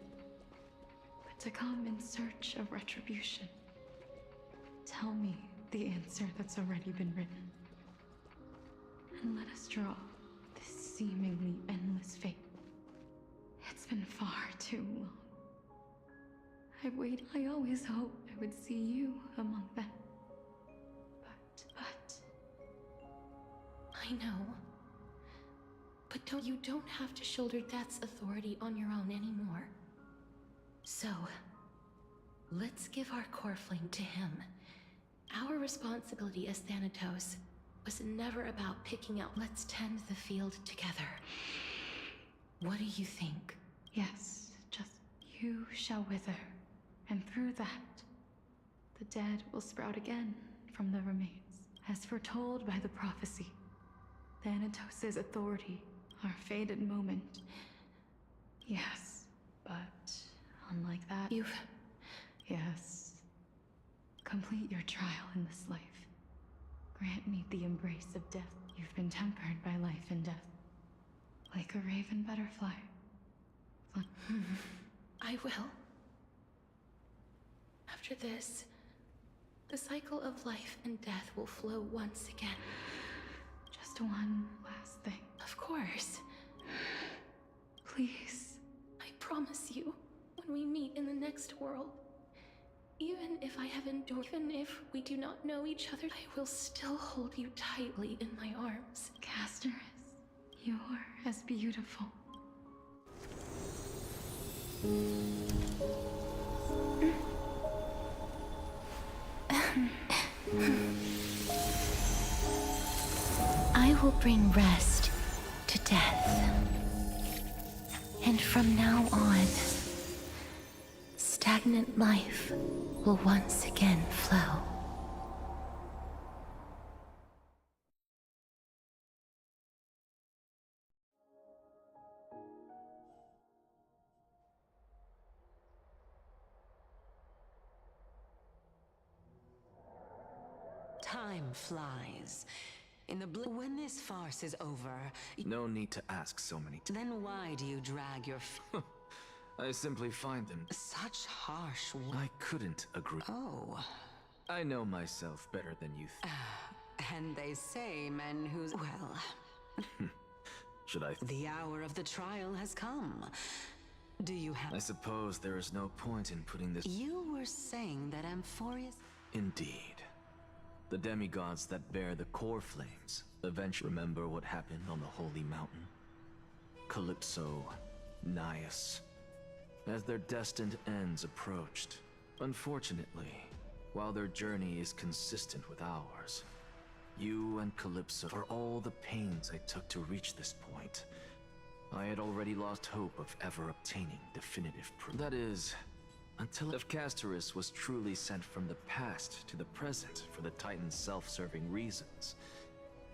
but to come in search of retribution. Tell me the answer that's already been written. and let us draw this seemingly endless fate. It's been far too long. I always hoped I would see you among them. But... I know. But you don't have to shoulder death's authority on your own anymore. So, let's give our core flame to him. Our responsibility as Thanatos was never about picking out. Let's tend the field together. What do you think? Yes, just you shall wither, and through that, the dead will sprout again from the remains, as foretold by the prophecy. Thanatos' authority, our fated moment. Yes, but unlike that, Yes. Complete your trial in this life. Grant me the embrace of death. You've been tempered by life and death. Like a raven butterfly. I will. After this, the cycle of life and death will flow once again. Just one last thing. Of course. Please. I promise you, when we meet in the next world, even if I have endured, even if we do not know each other, I will still hold you tightly in my arms. Castorus, you're as beautiful. I will bring rest to death. And from now on, stagnant life will once again flow. Time flies. In the when this farce is over... No need to ask so many times. Then why do you drag your... I simply find them... Such harsh... I couldn't agree. Oh. I know myself better than you And they say men who's... Well... Should I... The hour of the trial has come. Do you have... I suppose there is no point in putting this... You were saying that Amphorius... Indeed. The demigods that bear the core flames eventually remember what happened on the Holy Mountain. Calypso, Naias, as their destined ends approached. Unfortunately, while their journey is consistent with ours, you and Calypso, for all the pains I took to reach this point, I had already lost hope of ever obtaining definitive proof. That is, until if Bestorice was truly sent from the past to the present for the Titan's self-serving reasons,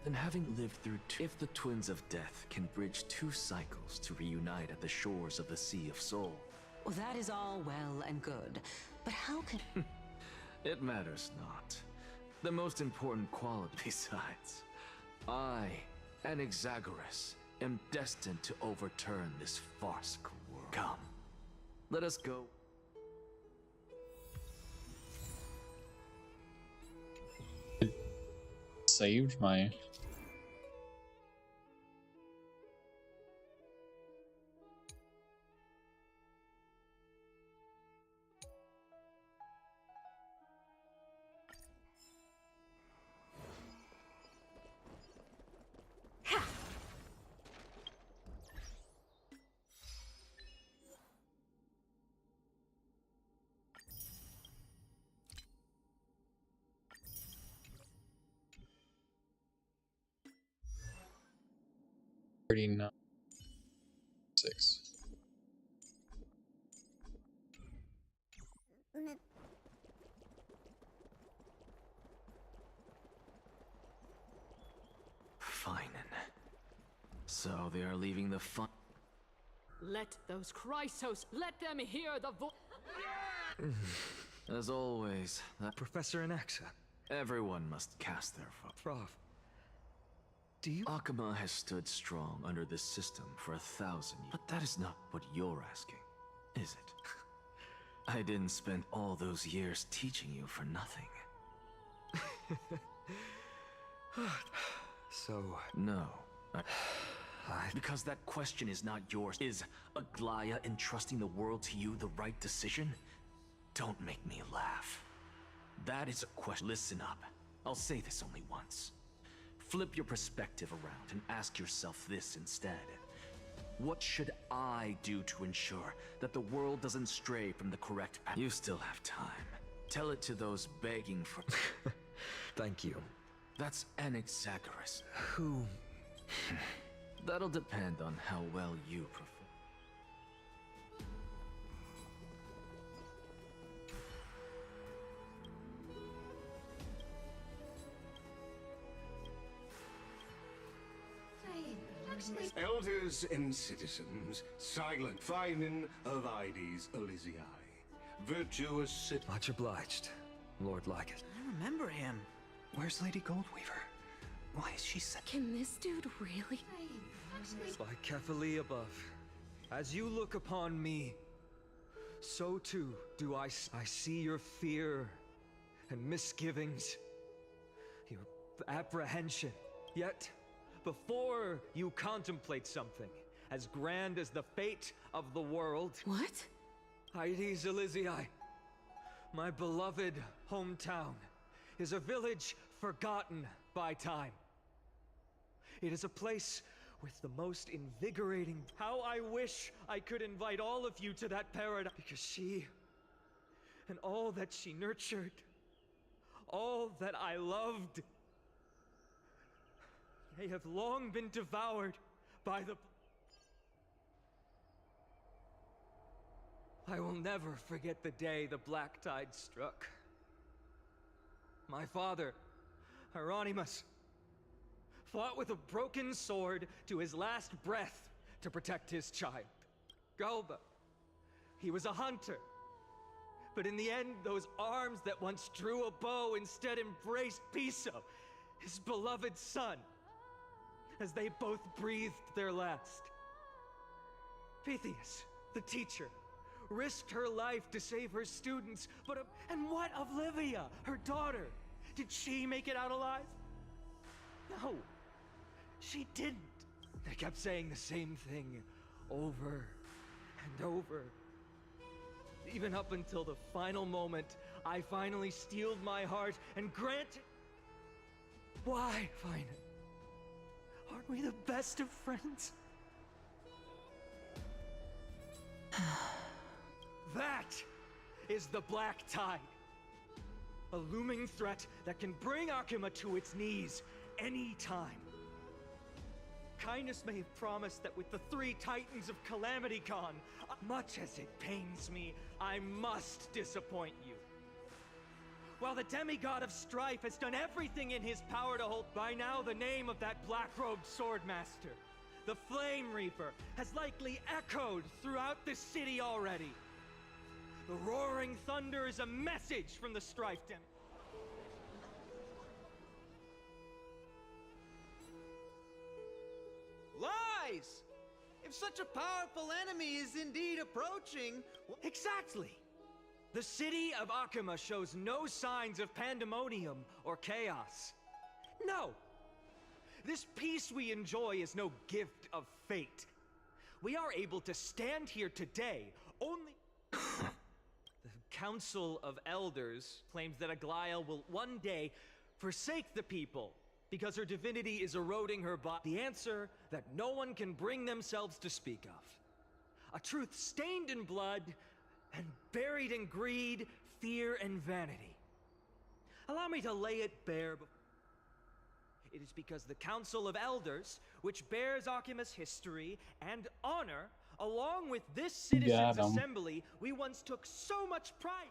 then having lived through if the Twins of Death can bridge two cycles to reunite at the shores of the Sea of Soul. Well, that is all well and good, but how can... It matters not. The most important quality besides, I, an Exagoras, am destined to overturn this farcical world. Come, let us go. Saved my... $39.6. Fine. So they are leaving the fun. Let those Chrysos, let them hear the voice. As always, Professor Anaxa. Everyone must cast their vote. Prof. Do you... Akama has stood strong under this system for 1,000 years. But that is not what you're asking, is it? I didn't spend all those years teaching you for nothing. So... No. Because that question is not yours. Is Aglaya entrusting the world to you the right decision? Don't make me laugh. That is a question. Listen up. I'll say this only once. Flip your perspective around and ask yourself this instead. What should I do to ensure that the world doesn't stray from the correct path? You still have time. Tell it to those begging for... Thank you. That's Anaxagoras. Who? That'll depend on how well you perform. Elders and citizens, silent finding of IDs Elysiae. Virtuous Much obliged, Lord Lycus. I remember him. Where's Lady Goldweaver? Why is she set? Can this dude really? By Kefali above, as you look upon me, so too do I see your fear and misgivings, your apprehension. Yet, before you contemplate something as grand as the fate of the world... What? Hydes Elysiae, my beloved hometown, is a village forgotten by time. It is a place with the most invigorating... How I wish I could invite all of you to that paradise, because she and all that she nurtured, all that I loved, they have long been devoured by the... I will never forget the day the black tide struck. My father, Hieronymus, fought with a broken sword to his last breath to protect his child, Galba. He was a hunter. But in the end, those arms that once drew a bow instead embraced Piso, his beloved son, as they both breathed their last. Pythias, the teacher, risked her life to save her students, but and what of Livia, her daughter? Did she make it out alive? No, she didn't. They kept saying the same thing over and over. Even up until the final moment, I finally steeled my heart and granted... Why, finally? Aren't we the best of friends? That is the Black Tide. A looming threat that can bring Akima to its knees any time. Kindness may have promised that with the 3 Titans of Calamity gone, much as it pains me, I must disappoint you. While the demigod of strife has done everything in his power to hold, by now the name of that black-robed swordmaster, the Flame Reaper, has likely echoed throughout the city already. The roaring thunder is a message from the strife demigod. Lies! If such a powerful enemy is indeed approaching... Exactly! The city of Akima shows no signs of pandemonium or chaos. No! This peace we enjoy is no gift of fate. We are able to stand here today only... The Council of Elders claims that Aglaya will one day forsake the people because her divinity is eroding her body. The answer that no one can bring themselves to speak of. A truth stained in blood and buried in greed, fear, and vanity. Allow me to lay it bare. It is because the Council of Elders, which bears Akima's history and honor, along with this citizens' assembly, we once took so much pride.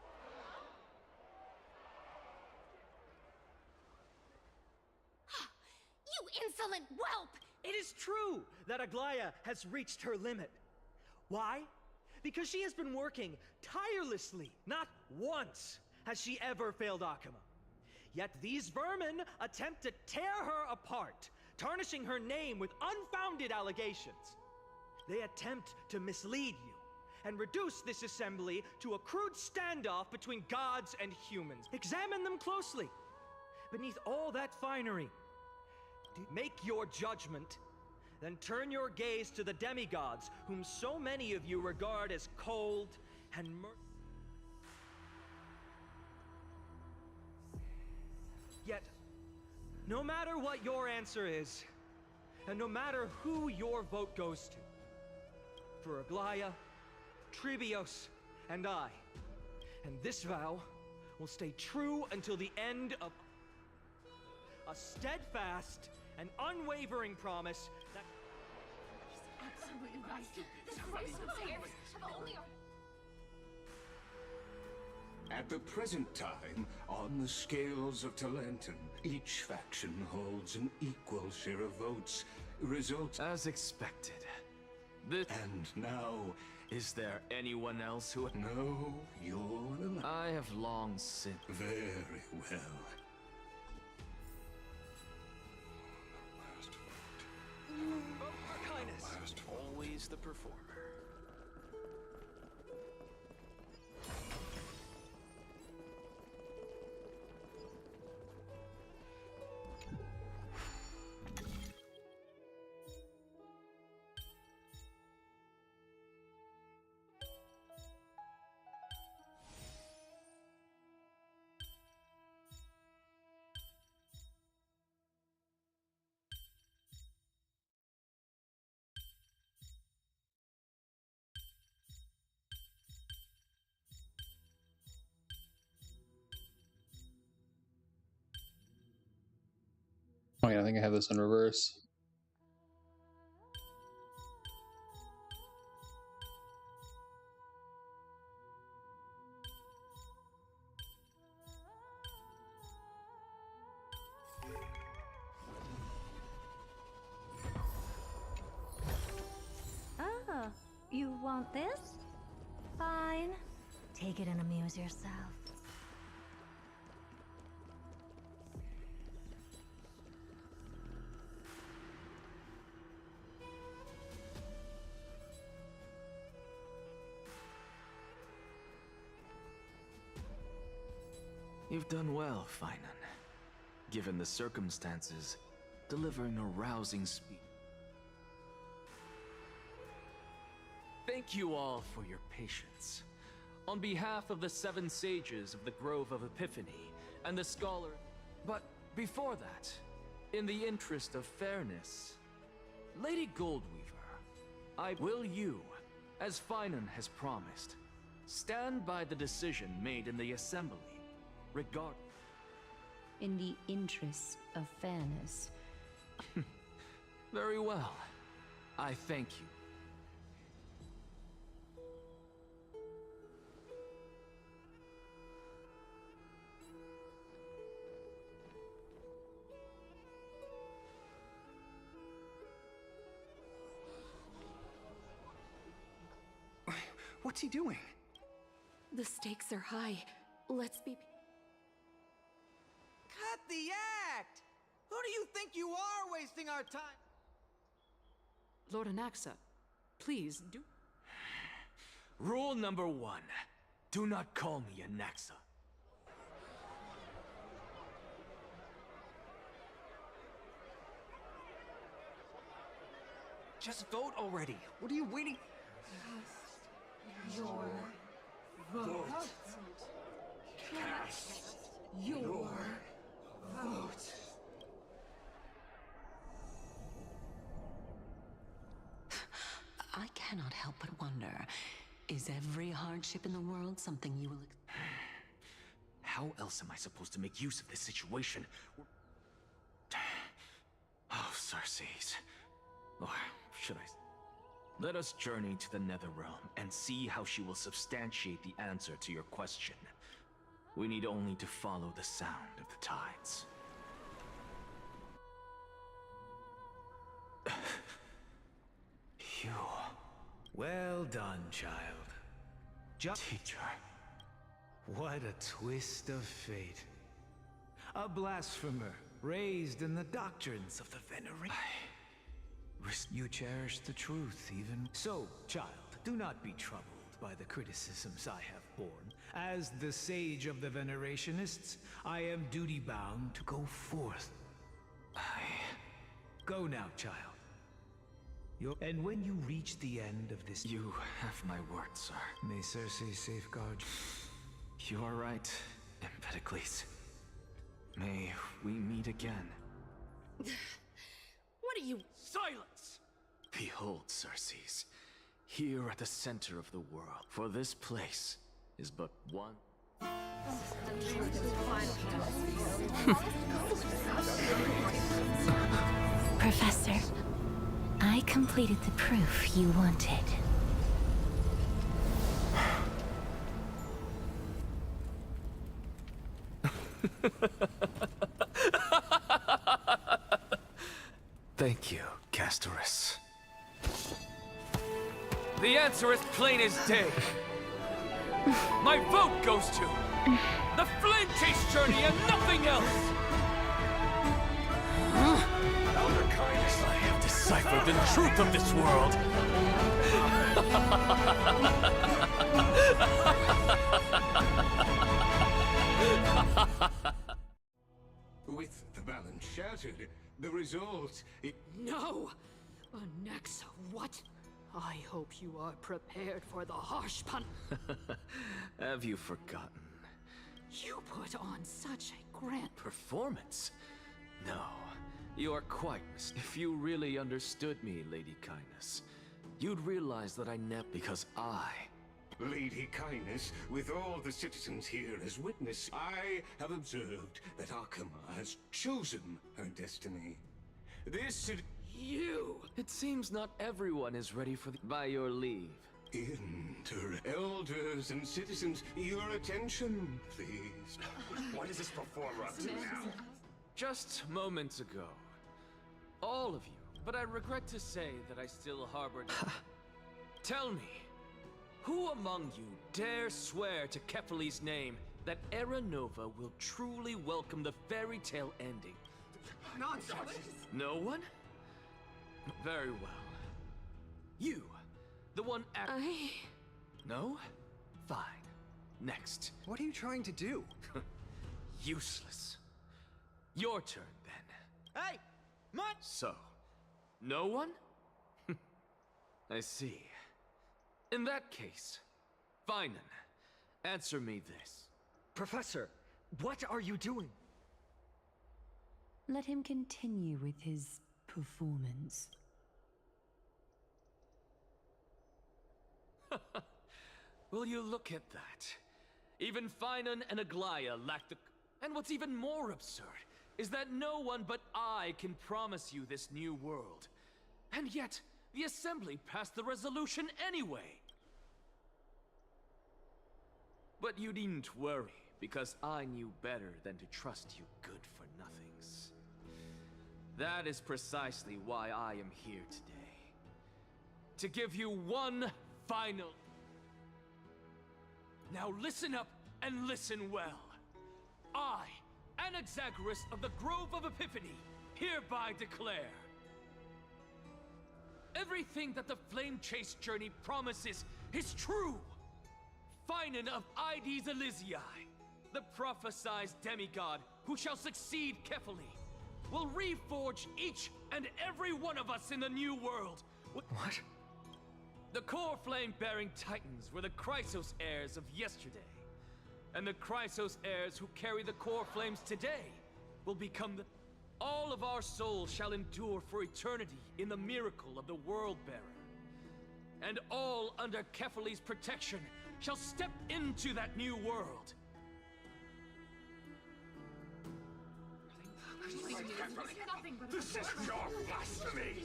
You insolent whelp! It is true that Aglaya has reached her limit. Why? Because she has been working tirelessly. Not once has she ever failed Akima. Yet these vermin attempt to tear her apart, tarnishing her name with unfounded allegations. They attempt to mislead you and reduce this assembly to a crude standoff between gods and humans. Examine them closely. Beneath all that finery, Make your judgment. Then turn your gaze to the demigods, whom so many of you regard as cold and Yet, no matter what your answer is, and no matter who your vote goes to, for Aglaya, Trebios, and I, and this vow will stay true until the end of a steadfast and unwavering promise that Absolutely right. The Crusaders have only... At the present time, on the scales of Talentum, each faction holds an equal share of votes. Results as expected. And now... Is there anyone else who... No, you're the... I have long since... Very well. vote for kindness. Always the performer. Oh yeah, I think I have this in reverse. Oh, you want this? Fine. Take it and amuse yourself. You've done well, Finan. Given the circumstances, delivering a rousing speech. Thank you all for your patience. On behalf of the 7 sages of the Grove of Epiphany and the scholar... But before that, in the interest of fairness, Lady Goldweaver, will you, as Finan has promised, stand by the decision made in the Assembly? In the interest of fairness. Very well. I thank you. What's he doing? The stakes are high. Let's be... Cut the act! Who do you think you are, wasting our time? Lord Anaxa, please do... Rule number 1. Do not call me Anaxa. Just vote already. What are you waiting? Your vote. Cast your vote. I cannot help but wonder, is every hardship in the world something you will... How else am I supposed to make use of this situation? Oh, Circes. Or should I... Let us journey to the Netherrealm and see how she will substantiate the answer to your question. We need only to follow the sound of the tides. Phew. Well done, child. Teacher. What a twist of fate. A blasphemer, raised in the doctrines of the veneration. You cherish the truth, even... So, child, do not be troubled by the criticisms I have borne. As the sage of the Venerationists, I am duty-bound to go forth. Go now, child. And when you reach the end of this... You have my word, sir. May Circe safeguard you. You are right, Empedocles. May we meet again. What are you... Silence! Behold, Circes, here at the center of the world. For this place is but one... Professor, I completed the proof you wanted. Thank you, Bestorice. The answer is plain as day. My vote goes to the Flame Chase Journey and nothing else! Elder Kindness, I have deciphered the truth of this world! With the balance shattered, the result... No! Onyxa, what? I hope you are prepared for the harsh pun... Have you forgotten? You put on such a grand... Performance? No, you are quite mistaken. If you really understood me, Lady Kindness, you'd realize that I never... Because I... Lady Kindness, with all the citizens here as witness, I have observed that Arkema has chosen her destiny. This... You! It seems not everyone is ready for the... By your leave. Elders and citizens, your attention, please. What is this performer up to now? Just moments ago, all of you, but I regret to say that I still harbored... Tell me, who among you dare swear to Kephalli's name that Era Nova will truly welcome the fairy tale ending? Nonsense! No one? Very well. You, the one No? Fine. Next. What are you trying to do? Useless. Your turn, then. Hey! Mutt! So, no one? I see. In that case, Finan, answer me this. Professor, what are you doing? Let him continue with his performance. Will you look at that? Even Finan and Aglaya lack the... And what's even more absurd is that no one but I can promise you this new world. And yet, the Assembly passed the resolution anyway. But you needn't worry, because I knew better than to trust you good-for-nothings. That is precisely why I am here today. To give you one final... Now listen up and listen well. I, Anaxagoras of the Grove of Epiphany, hereby declare... Everything that the Flame Chase Journey promises is true! Finan of Ides Elysiae, the prophesied demigod who shall succeed Kephalli, will reforge each and every one of us in the new world. What? The core flame-bearing titans were the Chrysos heirs of yesterday. And the Chrysos heirs who carry the core flames today will become the... All of our souls shall endure for eternity in the miracle of the World-Bearer. And all under Kephalli's protection shall step into that new world. This is your blasphemy!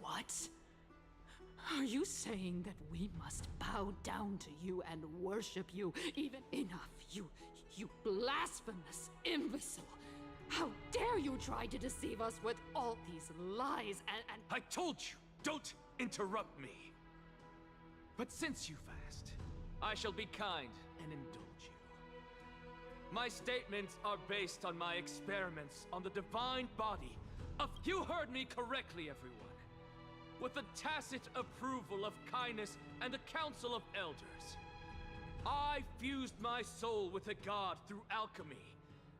What? Are you saying that we must bow down to you and worship you? Even enough, you blasphemous imbecile! How dare you try to deceive us with all these lies and... I told you, don't interrupt me. But since you've asked, I shall be kind and indulge you. My statements are based on my experiments on the divine body of... You heard me correctly, everyone. With the tacit approval of Kindness and the Council of Elders. I fused my soul with a god through alchemy,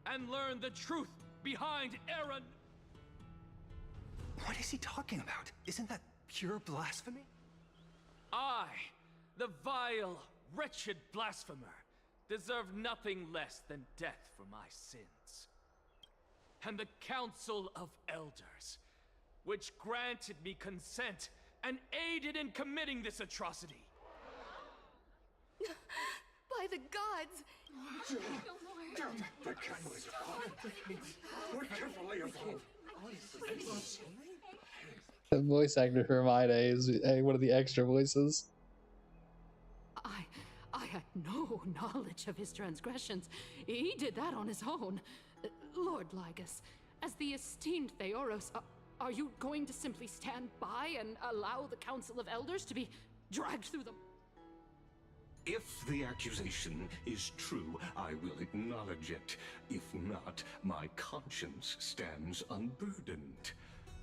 and learn the truth behind Aaron. What is he talking about? Isn't that pure blasphemy? I, the vile, wretched blasphemer, deserve nothing less than death for my sins. And the Council of Elders, which granted me consent and aided in committing this atrocity. By the gods! The Cowboys are gone. We're carefully evolved. The voice actor for Hermione is one of the extra voices. I had no knowledge of his transgressions. He did that on his own. Lord Lygus, as the esteemed Theoros, are you going to simply stand by and allow the Council of Elders to be dragged through the... If the accusation is true, I will acknowledge it. If not, my conscience stands unburdened.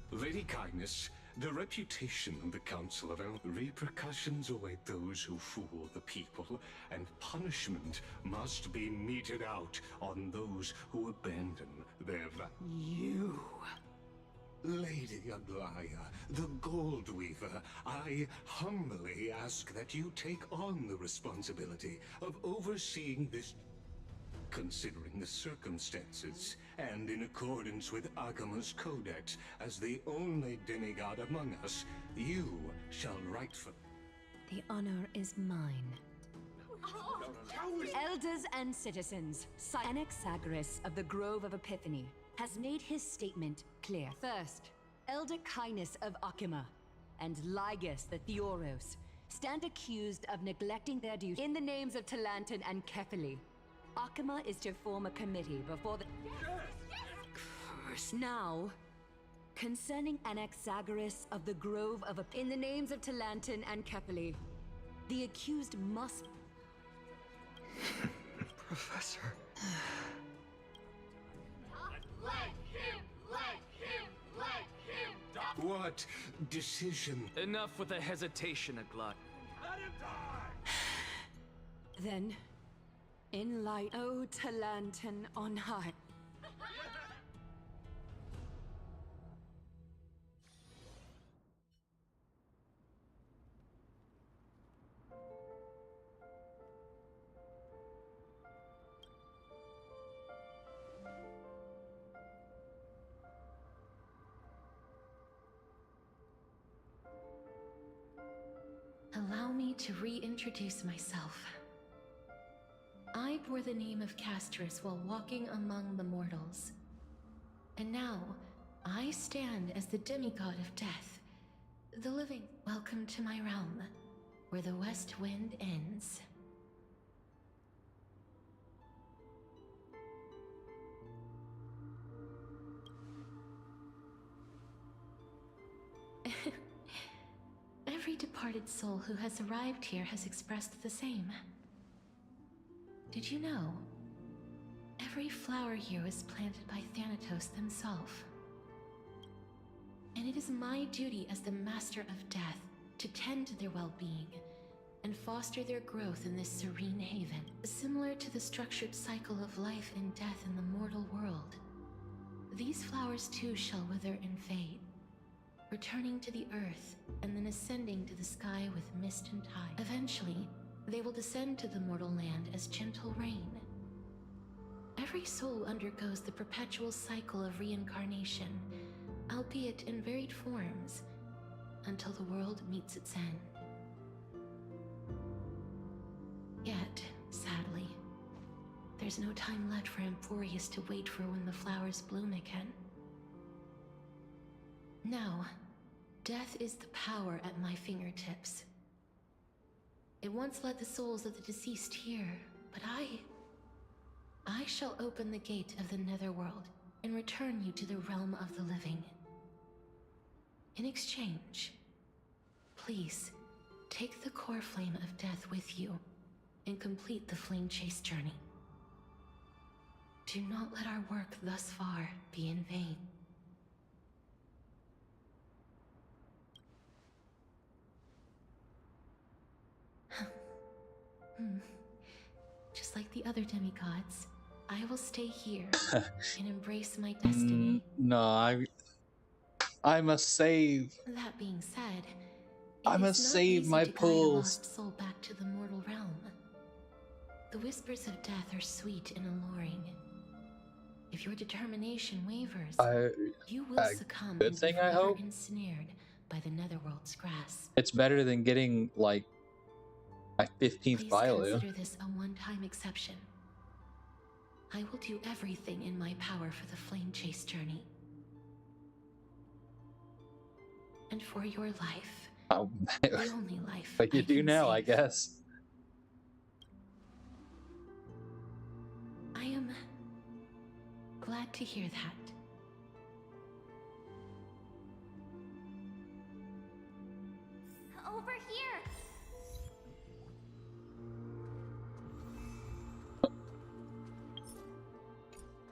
Lady Kindness, the reputation of the Council of Elders. Repercussions await those who fool the people, and punishment must be meted out on those who abandon their You... Lady Aglaya, the Gold Weaver, I humbly ask that you take on the responsibility of overseeing this, considering the circumstances, and in accordance with Akima's codex, as the only demigod among us, you shall rightfully... The honor is mine. Elders and citizens, Anaxagoras of the Grove of Epiphany has made his statement clear. First, Elder Kindness of Akima and Lygus the Theoros stand accused of neglecting their duty in the names of Talantan and Kefili. Akima is to form a committee before the... Curse. Now, concerning Anaxagoras of the Grove of in the names of Talantan and Kefili, the accused must... Professor... What decision? Enough with the hesitation, Aglaya. Let him die! Then, in light, O Talantan on high. Allow me to reintroduce myself. I bore the name of Castorus while walking among the mortals. And now, I stand as the demigod of death, the living. Welcome to my realm, where the west wind ends. Every departed soul who has arrived here has expressed the same. Did you know? Every flower here was planted by Thanatos themselves. And it is my duty as the Master of Death to tend to their well-being and foster their growth in this serene haven, similar to the structured cycle of life and death in the mortal world. These flowers too shall wither and fade, returning to the earth and then ascending to the sky with mist and tide. Eventually, they will descend to the mortal land as gentle rain. Every soul undergoes the perpetual cycle of reincarnation, albeit in varied forms, until the world meets its end. Yet, sadly, there's no time left for Emporius to wait for when the flowers bloom again. Now, death is the power at my fingertips. It once led the souls of the deceased here, but I shall open the gate of the netherworld and return you to the realm of the living. In exchange, please, take the core flame of death with you and complete the flame chase journey. Do not let our work thus far be in vain. Just like the other demigods, I will stay here and embrace my destiny. No, I must save. That being said, I must save my to guide a pulls. lost soul back to the mortal realm. The whispers of death are sweet and alluring. If your determination wavers, you will succumb good and thing, be I forever hope. ensnared by the netherworld's grasp. It's better than getting like my 15th Please Bailu. consider this a one-time exception. I will do everything in my power for the flame chase journey. And for your life, Oh, the only life but you I do can now, save. I guess. I am glad to hear that. Over here!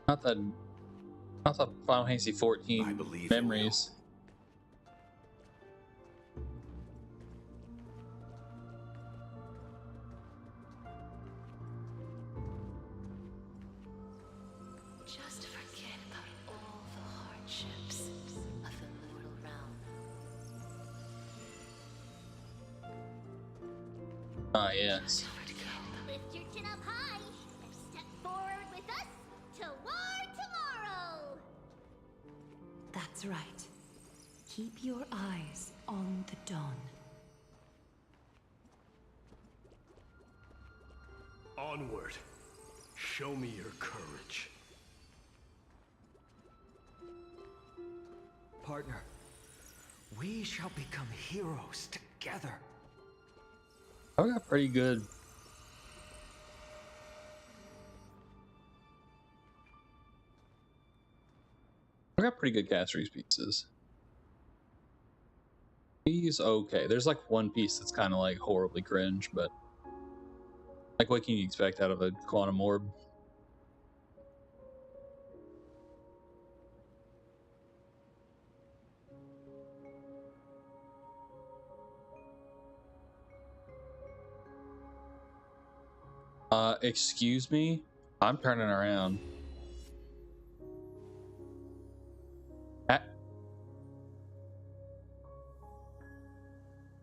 Not the Final Fantasy 14 memories. Just forget about all the hardships of the mortal realm. Ah, yes. Lift your chin up high and step forward with us toward tomorrow! That's right. Keep your eyes on the dawn. Onward. Show me your courage. Partner, we shall become heroes together. I got pretty good. I got pretty good Caceres pieces. He's okay. There's like one piece that's kind of like horribly cringe, but like what can you expect out of a quantum orb? Excuse me? I'm turning around.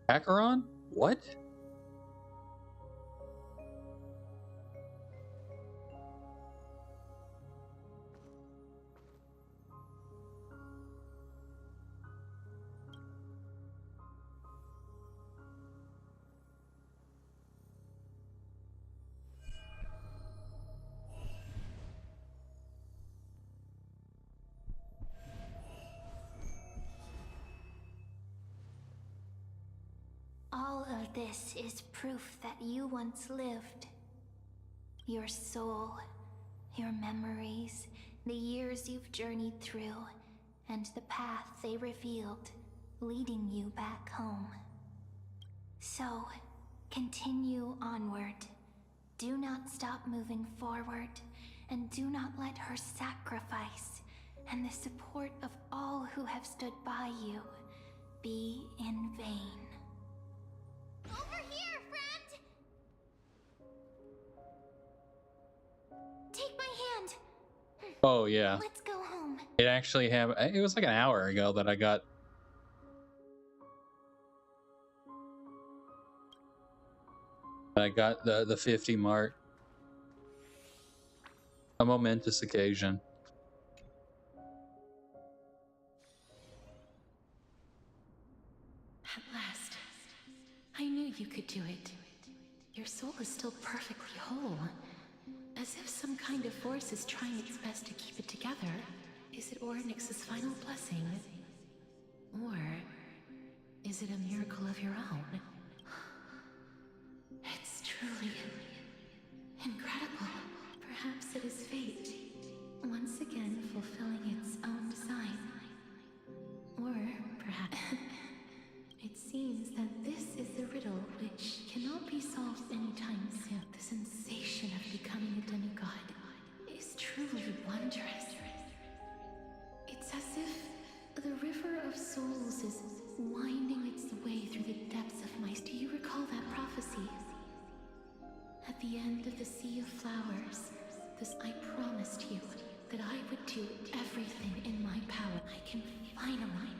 Acheron? What? All of this is proof that you once lived. Your soul, your memories, the years you've journeyed through, and the path they revealed, leading you back home. So, continue onward. Do not stop moving forward, and do not let her sacrifice and the support of all who have stood by you be in vain. Over here, friend! Take my hand. Oh, yeah. Let's go home. It actually happened. It was like an hour ago that I got. The 50 mark. A momentous occasion. At last, I knew you could do it. Your soul is still perfectly whole. As if some kind of force is trying its best to keep it together. Is it Ornyx's final blessing? Or is it a miracle of your own? It's truly incredible. Perhaps it is fate, once again fulfilling its own design. Or perhaps it seems that this is the riddle which cannot be solved anytime soon. The sensation of becoming a demigod is truly wondrous. It's as if the river of souls is winding its way through the depths of my... Do you recall that prophecy? At the end of the Sea of Flowers, I promised you that I would do everything in my power. I can finally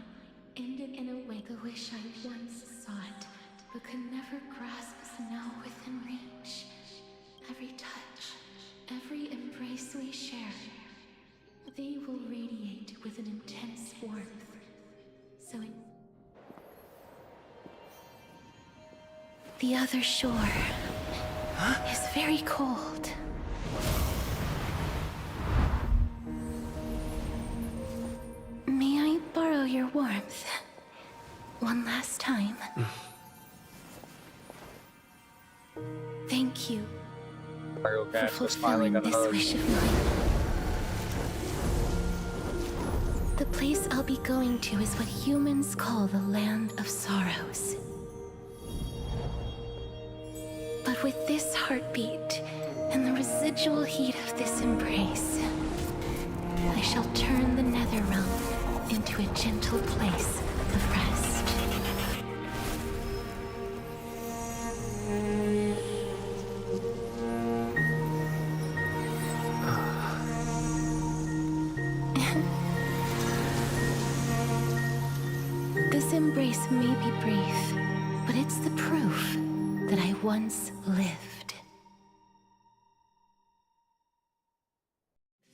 end it in a way the wish I once sought, but could never grasp is now within reach. Every touch, every embrace we share, they will radiate with an intense warmth. So the other shore is very cold. May I borrow your warmth one last time? Thank you for fulfilling this wish of mine. The place I'll be going to is what humans call the Land of Sorrows. But with this heartbeat and the residual heat of this embrace, I shall turn the nether realm into a gentle place of rest. This embrace may be brief, but it's the proof that I once lived.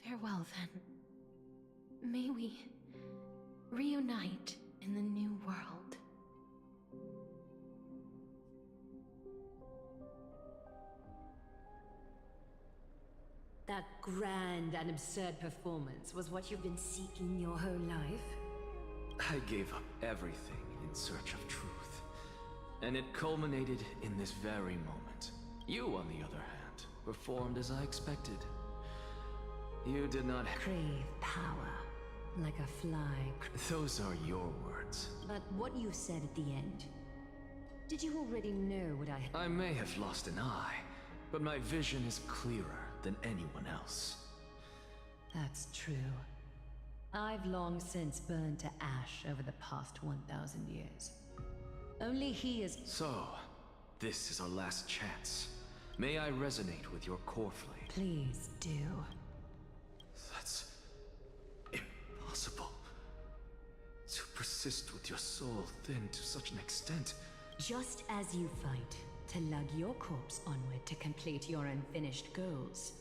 Farewell, then. May we reunite in the new world. That grand and absurd performance was what you've been seeking your whole life? I gave up everything in search of truth. And it culminated in this very moment. You, on the other hand, performed as I expected. You did not crave power, like a fly. Those are your words. But what you said at the end, did you already know what I may have lost an eye, but my vision is clearer than anyone else. That's true. I've long since burned to ash over the past 1,000 years. Only he is... So, this is our last chance. May I resonate with your core flame? Please do. That's... impossible. To persist with your soul thinned to such an extent. Just as you fight to lug your corpse onward to complete your unfinished goals,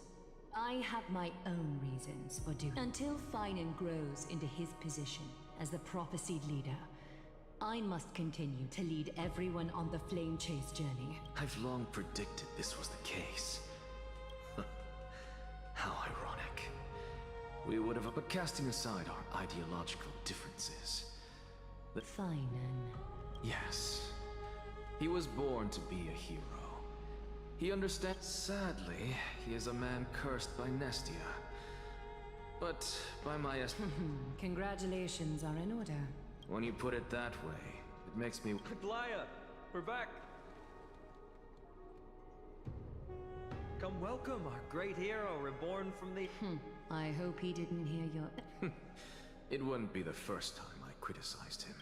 I have my own reasons for doing. Until Finan grows into his position as the prophesied leader, I must continue to lead everyone on the flame chase journey. I've long predicted this was the case. How ironic. We would have, but casting aside our ideological differences. Finan. Yes. He was born to be a hero. He understands. Sadly, he is a man cursed by Nestia. But by my Congratulations are in order. When you put it that way, it makes me... Glaya, we're back. Come welcome our great hero reborn from the... I hope he didn't hear your... It wouldn't be the first time I criticized him.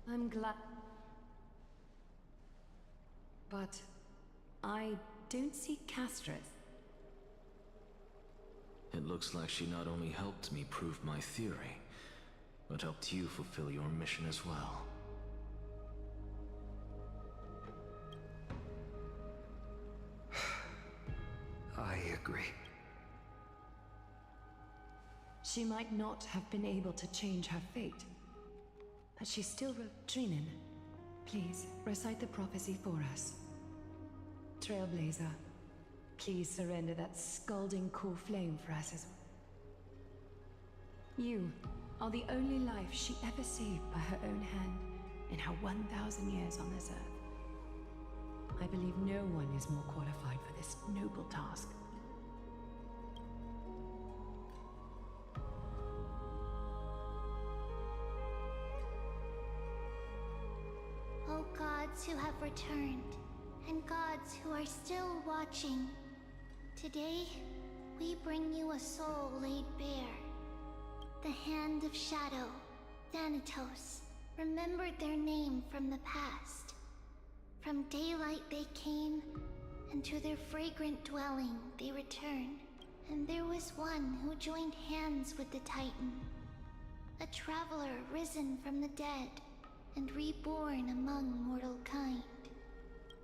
I'm glad... But... I don't see Castreth. It looks like she not only helped me prove my theory, but helped you fulfill your mission as well. I agree. She might not have been able to change her fate, but she still wrote... Trinan, please, recite the prophecy for us. Trailblazer, please surrender that scalding core flame for us as... You are the only life she ever saved by her own hand in her 1,000 years on this earth. I believe no one is more qualified for this noble task. Oh gods, gods who have returned, and gods who are still watching. Today, we bring you a soul laid bare. The Hand of Shadow, Thanatos, remembered their name from the past. From daylight they came, and to their fragrant dwelling they return. And there was one who joined hands with the Titan. A traveler risen from the dead, and reborn among mortal kind.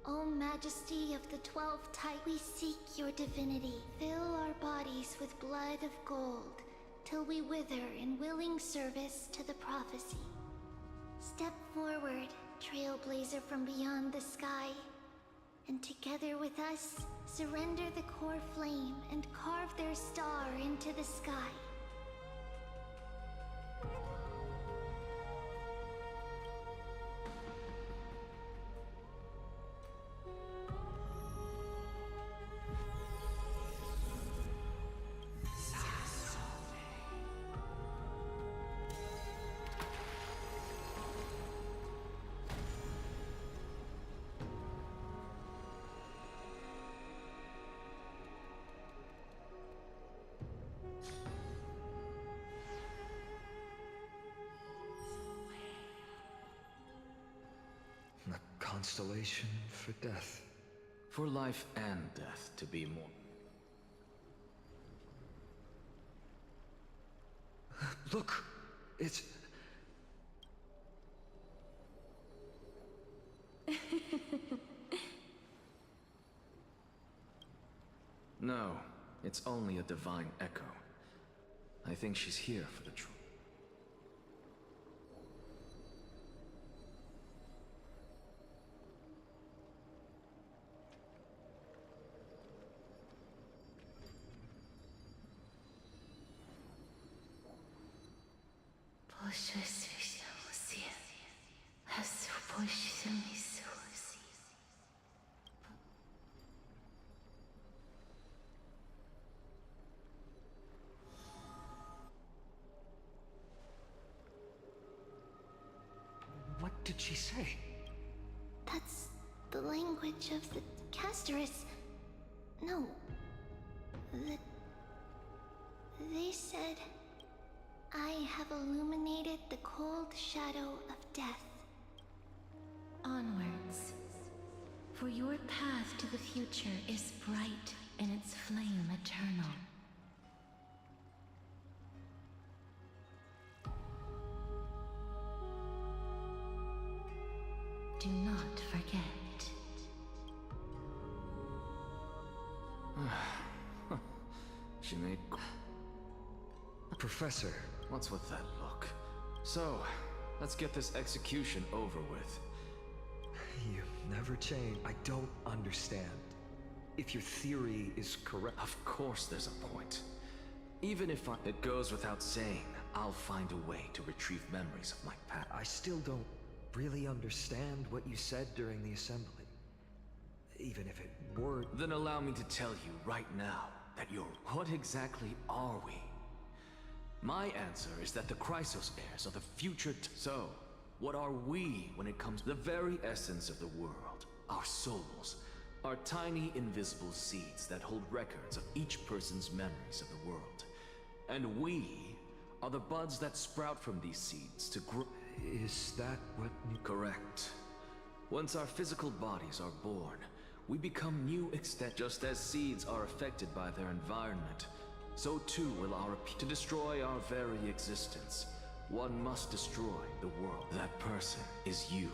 O Majesty of the 12 Titans, we seek your divinity. Fill our bodies with blood of gold, till we wither in willing service to the prophecy. Step forward, trailblazer from beyond the sky, and together with us, surrender the core flame and carve their star into the sky. A constellation for death. For life and death, to be more. Look! It's... No, it's only a divine echo. I think she's here for the truth. What did she say? That's the language of the Bestorice. No. They said, I have illuminated the cold shadow of death. Onwards. For your path to the future is bright and its flame eternal. Do not forget. She made... Professor. What's with that look? So, let's get this execution over with. You never change. I don't understand. If your theory is correct... Of course there's a point. Even if it goes without saying, I'll find a way to retrieve memories of my past. I still don't really understand what you said during the assembly. Even if it were... Then allow me to tell you right now that you're... What exactly are we? My answer is that the Chrysos heirs are the future So, what are we when it comes to the very essence of the world? Our souls are tiny invisible seeds that hold records of each person's memories of the world. And we are the buds that sprout from these seeds to grow... Is that what... Correct. Once our physical bodies are born, we become new extent. Just as seeds are affected by their environment, so too will our... To destroy our very existence, one must destroy the world. That person is you,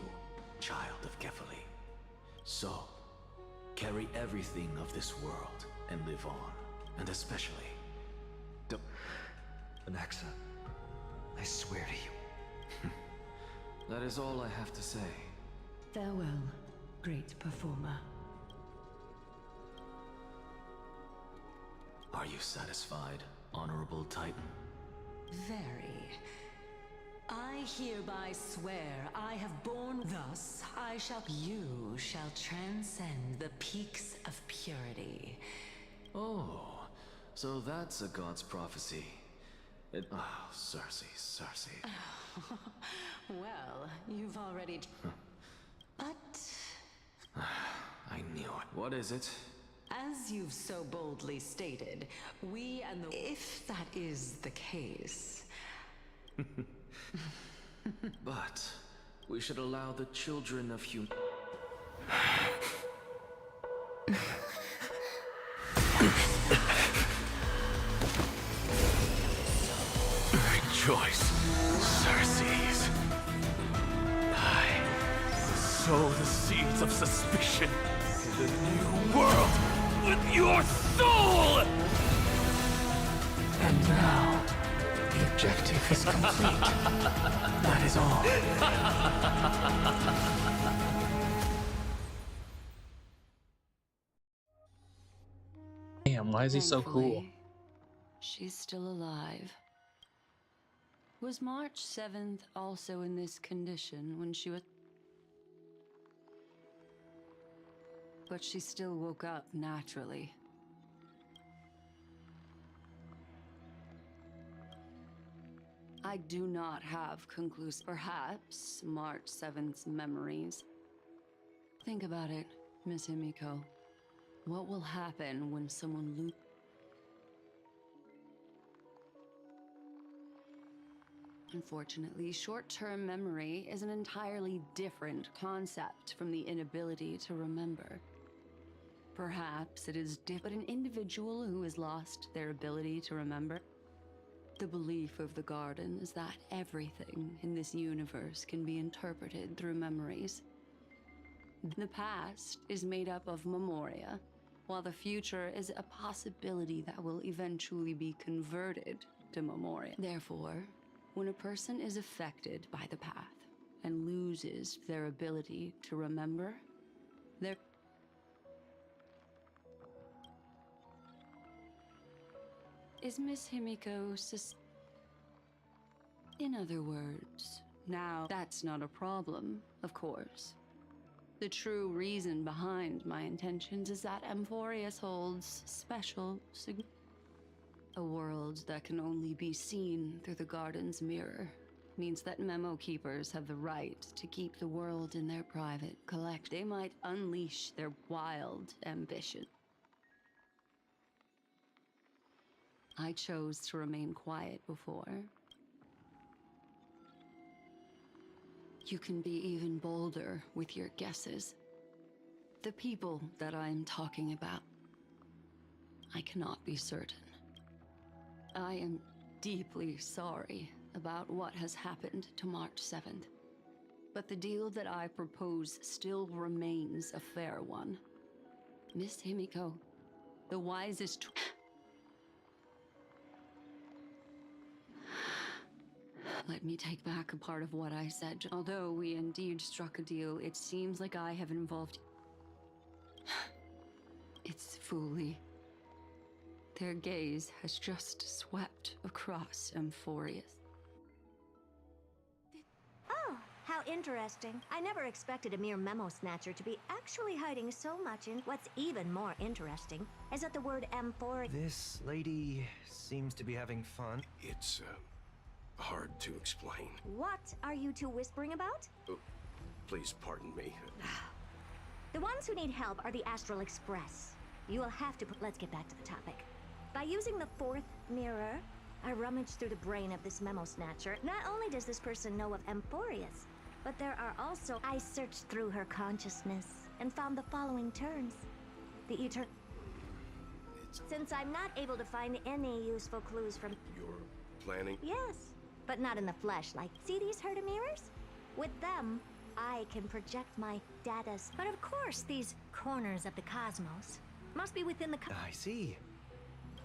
child of Kefali. So, carry everything of this world and live on. And especially... Anaxa, I swear to you. That is all I have to say. Farewell, great performer. Are you satisfied, Honorable Titan? Very. I hereby swear I have borne thus, you shall transcend the peaks of purity. Oh, so that's a god's prophecy. Cersei. Well, you've already... But I knew it. What is it? as you've so boldly stated, we and the... If that is the case... But we should allow the children of Rejoice, Circes. I sow the seeds of suspicion in the new world with your soul! And now, the objective is complete. That is all. Damn, why is he so cool? Thankfully, she's still alive. Was March 7th also in this condition when she was... But she still woke up naturally. I do not have conclusive... Perhaps March 7th's memories. Think about it, Miss Himiko. What will happen when someone loses... Unfortunately, short-term memory is an entirely different concept from the inability to remember. Perhaps it is but an individual who has lost their ability to remember. The belief of the Garden is that everything in this universe can be interpreted through memories. The past is made up of memoria, while the future is a possibility that will eventually be converted to memoria. Therefore, when a person is affected by the path and loses their ability to remember, their... Is Miss Himiko In other words, now that's not a problem, of course. The true reason behind my intentions is that Amphorius holds special significance. A world that can only be seen through the Garden's mirror means that memo keepers have the right to keep the world in their private collection. They might unleash their wild ambition. I chose to remain quiet before. You can be even bolder with your guesses. The people that I'm talking about, I cannot be certain. I am deeply sorry about what has happened to March 7th. But the deal that I propose still remains a fair one. Miss Himiko, the wisest... Let me take back a part of what I said. Although we indeed struck a deal, it seems like I have involved... It's fully... Their gaze has just swept across Amphorius. Oh, how interesting. I never expected a mere memo snatcher to be actually hiding so much in... What's even more interesting is that the word Amphorius... This lady seems to be having fun. It's, hard to explain. What are you two whispering about? Oh, please pardon me. The ones who need help are the Astral Express. You will have to put... Let's get back to the topic. By using the fourth mirror, I rummaged through the brain of this memo snatcher. Not only does this person know of Amphorius, but there are also... I searched through her consciousness and found the following turns. The eternal... Since I'm not able to find any useful clues from... You're planning? Yes, but not in the flesh. Like, see these Herta mirrors? With them, I can project my data. But of course, these corners of the cosmos must be within the... I see.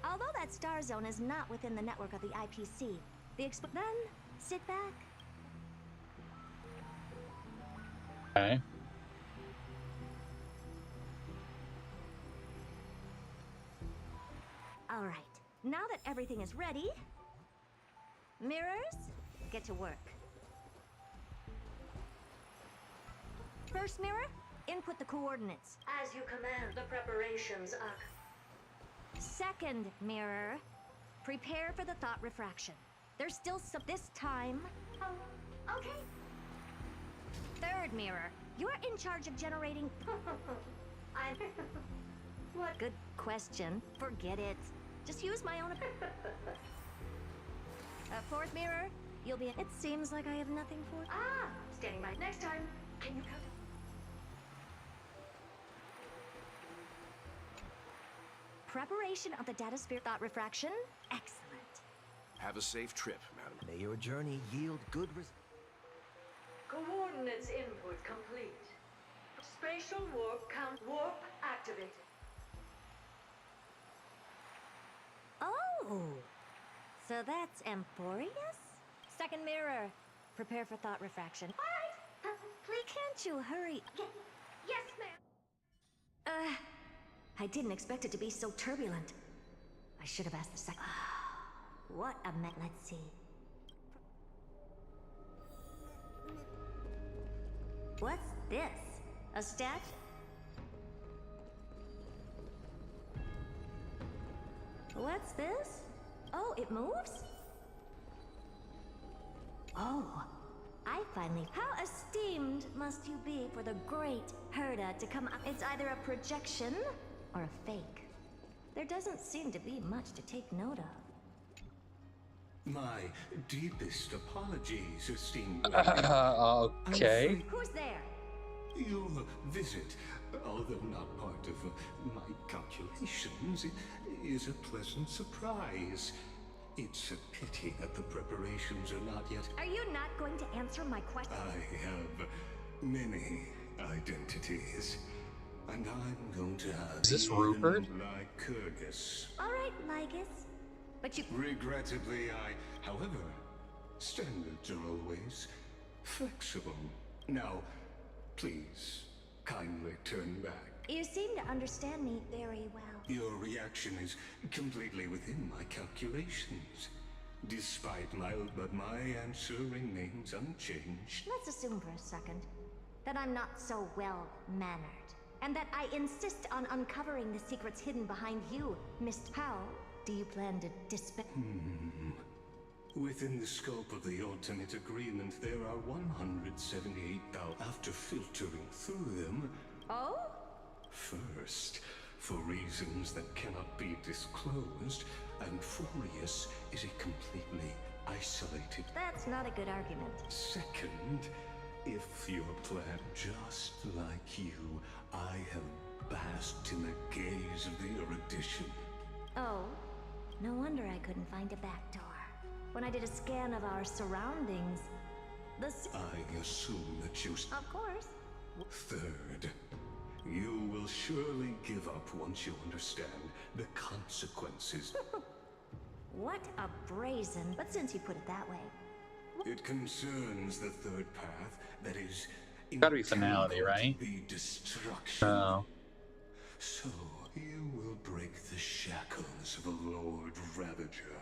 Although that star zone is not within the network of the IPC, then sit back. Okay. All right. Now that everything is ready, mirrors, get to work. First mirror, input the coordinates. As you command, the preparations are... Second mirror, prepare for the thought refraction. There's still some... This time... Oh, okay. Third mirror, You're in charge of generating... I... What? Good question. Forget it. Just use my own... Fourth mirror, you'll be... It seems like I have nothing for... Ah! Standing by. Next time, can you come... Preparation of the data sphere thought refraction? Excellent. Have a safe trip, madam. May your journey yield good Coordinates input complete. Spatial warp activated. Oh! So that's Emporius? Second mirror, prepare for thought refraction. Alright! Please can't you hurry? Yes, ma'am. I didn't expect it to be so turbulent. I should have asked the second. What a met. Let's see. What's this? A statue? What's this? Oh, it moves? Oh, I finally... How esteemed must you be for the great Herda to come up? It's either a projection or a fake. There doesn't seem to be much to take note of. My deepest apologies, esteemed. Okay. Who's there? Your visit, although not part of my calculations, is a pleasant surprise. It's a pity that the preparations are not yet... Are you not going to answer my question? I have many identities, and I'm going to have... Is this Rupert? Lycurgus. All right, Lycus. But you... Regrettably, however, standards are always flexible. Now, please, kindly turn back. You seem to understand me very well. Your reaction is completely within my calculations. Despite but my answer remains unchanged. Let's assume for a second that I'm not so well-mannered, and that I insist on uncovering the secrets hidden behind you, Mr. How do you plan to dispel? Within the scope of the ultimate agreement, there are 178,000. After filtering through them... Oh? First, for reasons that cannot be disclosed, Amphorius is a completely isolated... That's not a good argument. Second, if your plan just like you, I have basked in the gaze of the erudition. Oh, no wonder I couldn't find a back door. When I did a scan of our surroundings, I assume that you... Of course. Third, you will surely give up once you understand the consequences. What a brazen... But since you put it that way... It concerns the third path, that is... Gotta be finality, right? The destruction. Oh. So, you will break the shackles of a Lord Ravager.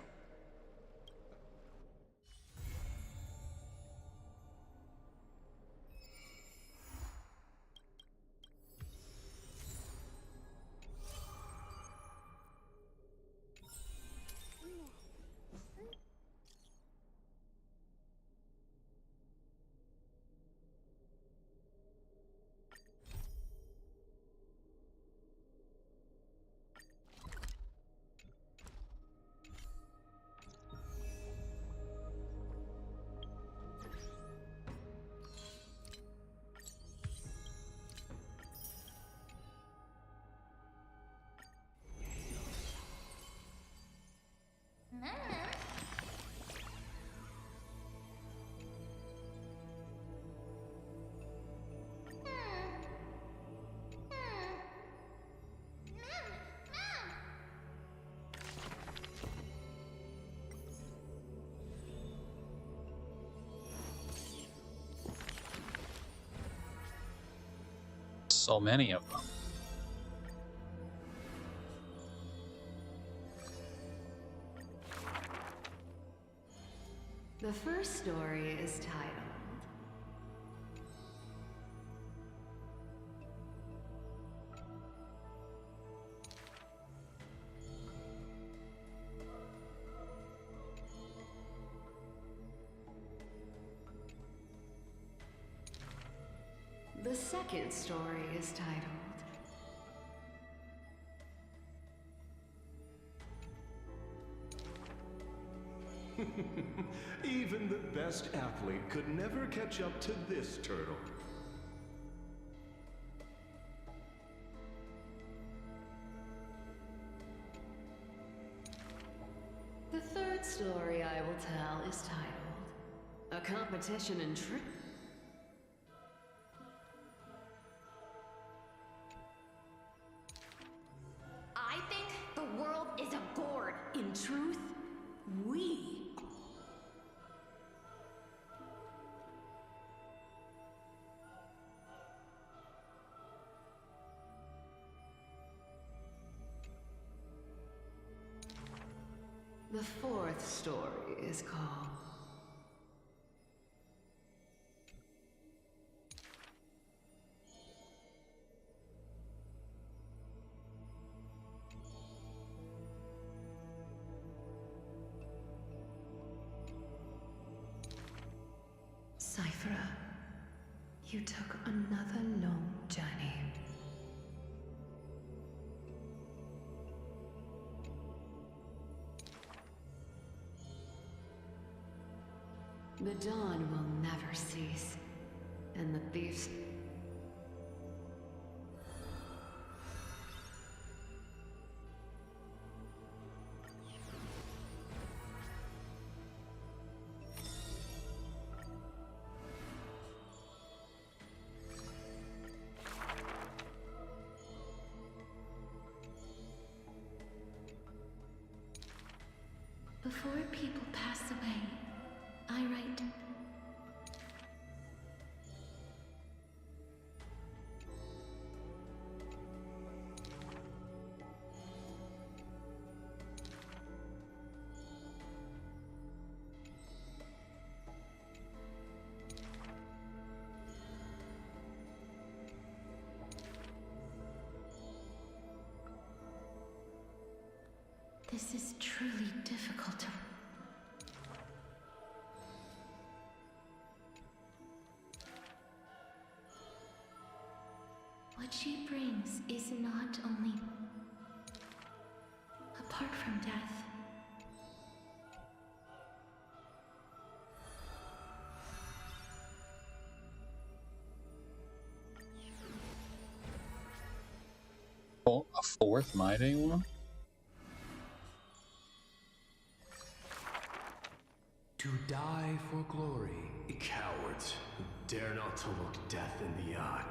So many of them. The first story is titled The second story is titled... Even the best athlete could never catch up to this turtle. The third story I will tell is titled... A Competition in Truth. I think the world is a gourd. In truth, we... The fourth story is called... Cyphra, you took another long journey. The dawn will never cease, and the thieves... Before people pass away, I write. This is truly difficult to... What she brings is not only... apart from death. Oh, a fourth mighty one? To die for glory, cowards who dare not to look death in the eye.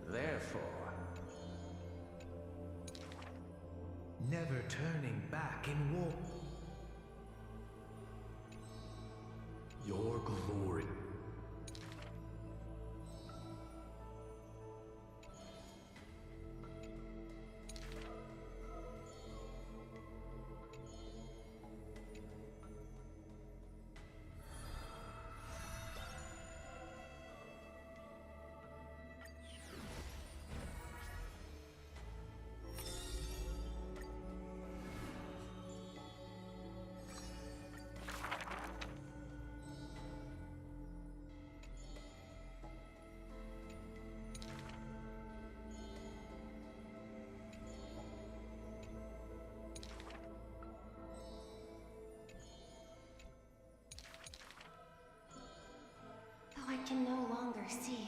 Therefore, never turning back in war. Your glory. Though I can no longer see.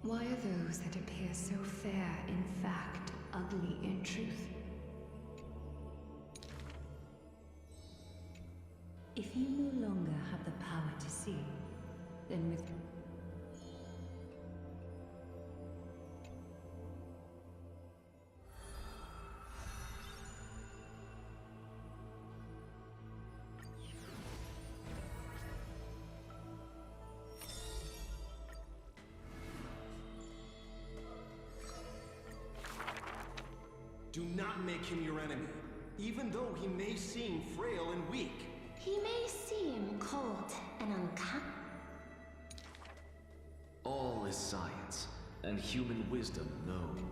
Why are those that appear so fair in fact ugly in truth? If you no longer have the power to see, then with... Do not make him your enemy, even though he may seem frail and weak. He may seem cold and unkind. All is science, and human wisdom know.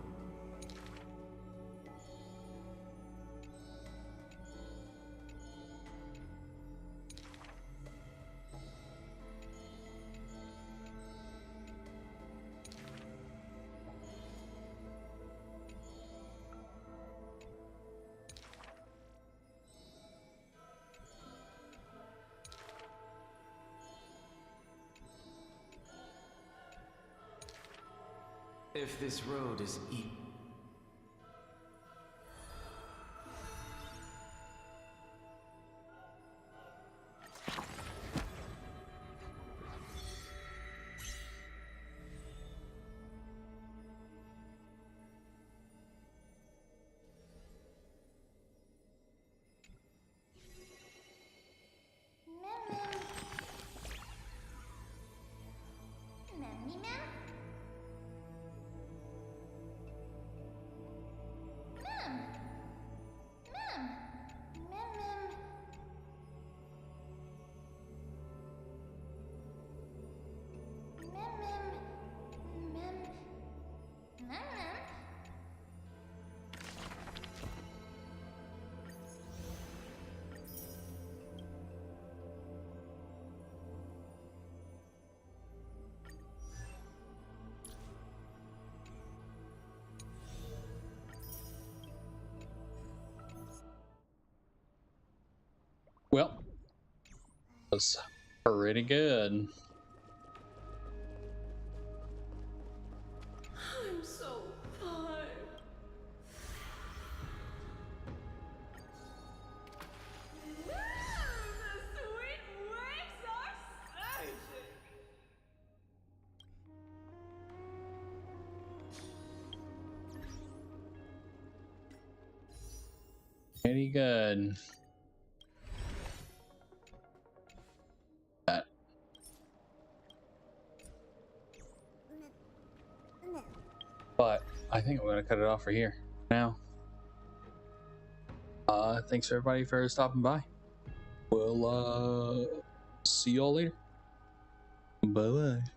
If this road is Well, that was pretty good. I'm so tired. The sweet waves are surging. Pretty good. But I think we're gonna cut it off for here now. Thanks everybody for stopping by. We'll see y'all later. Bye bye.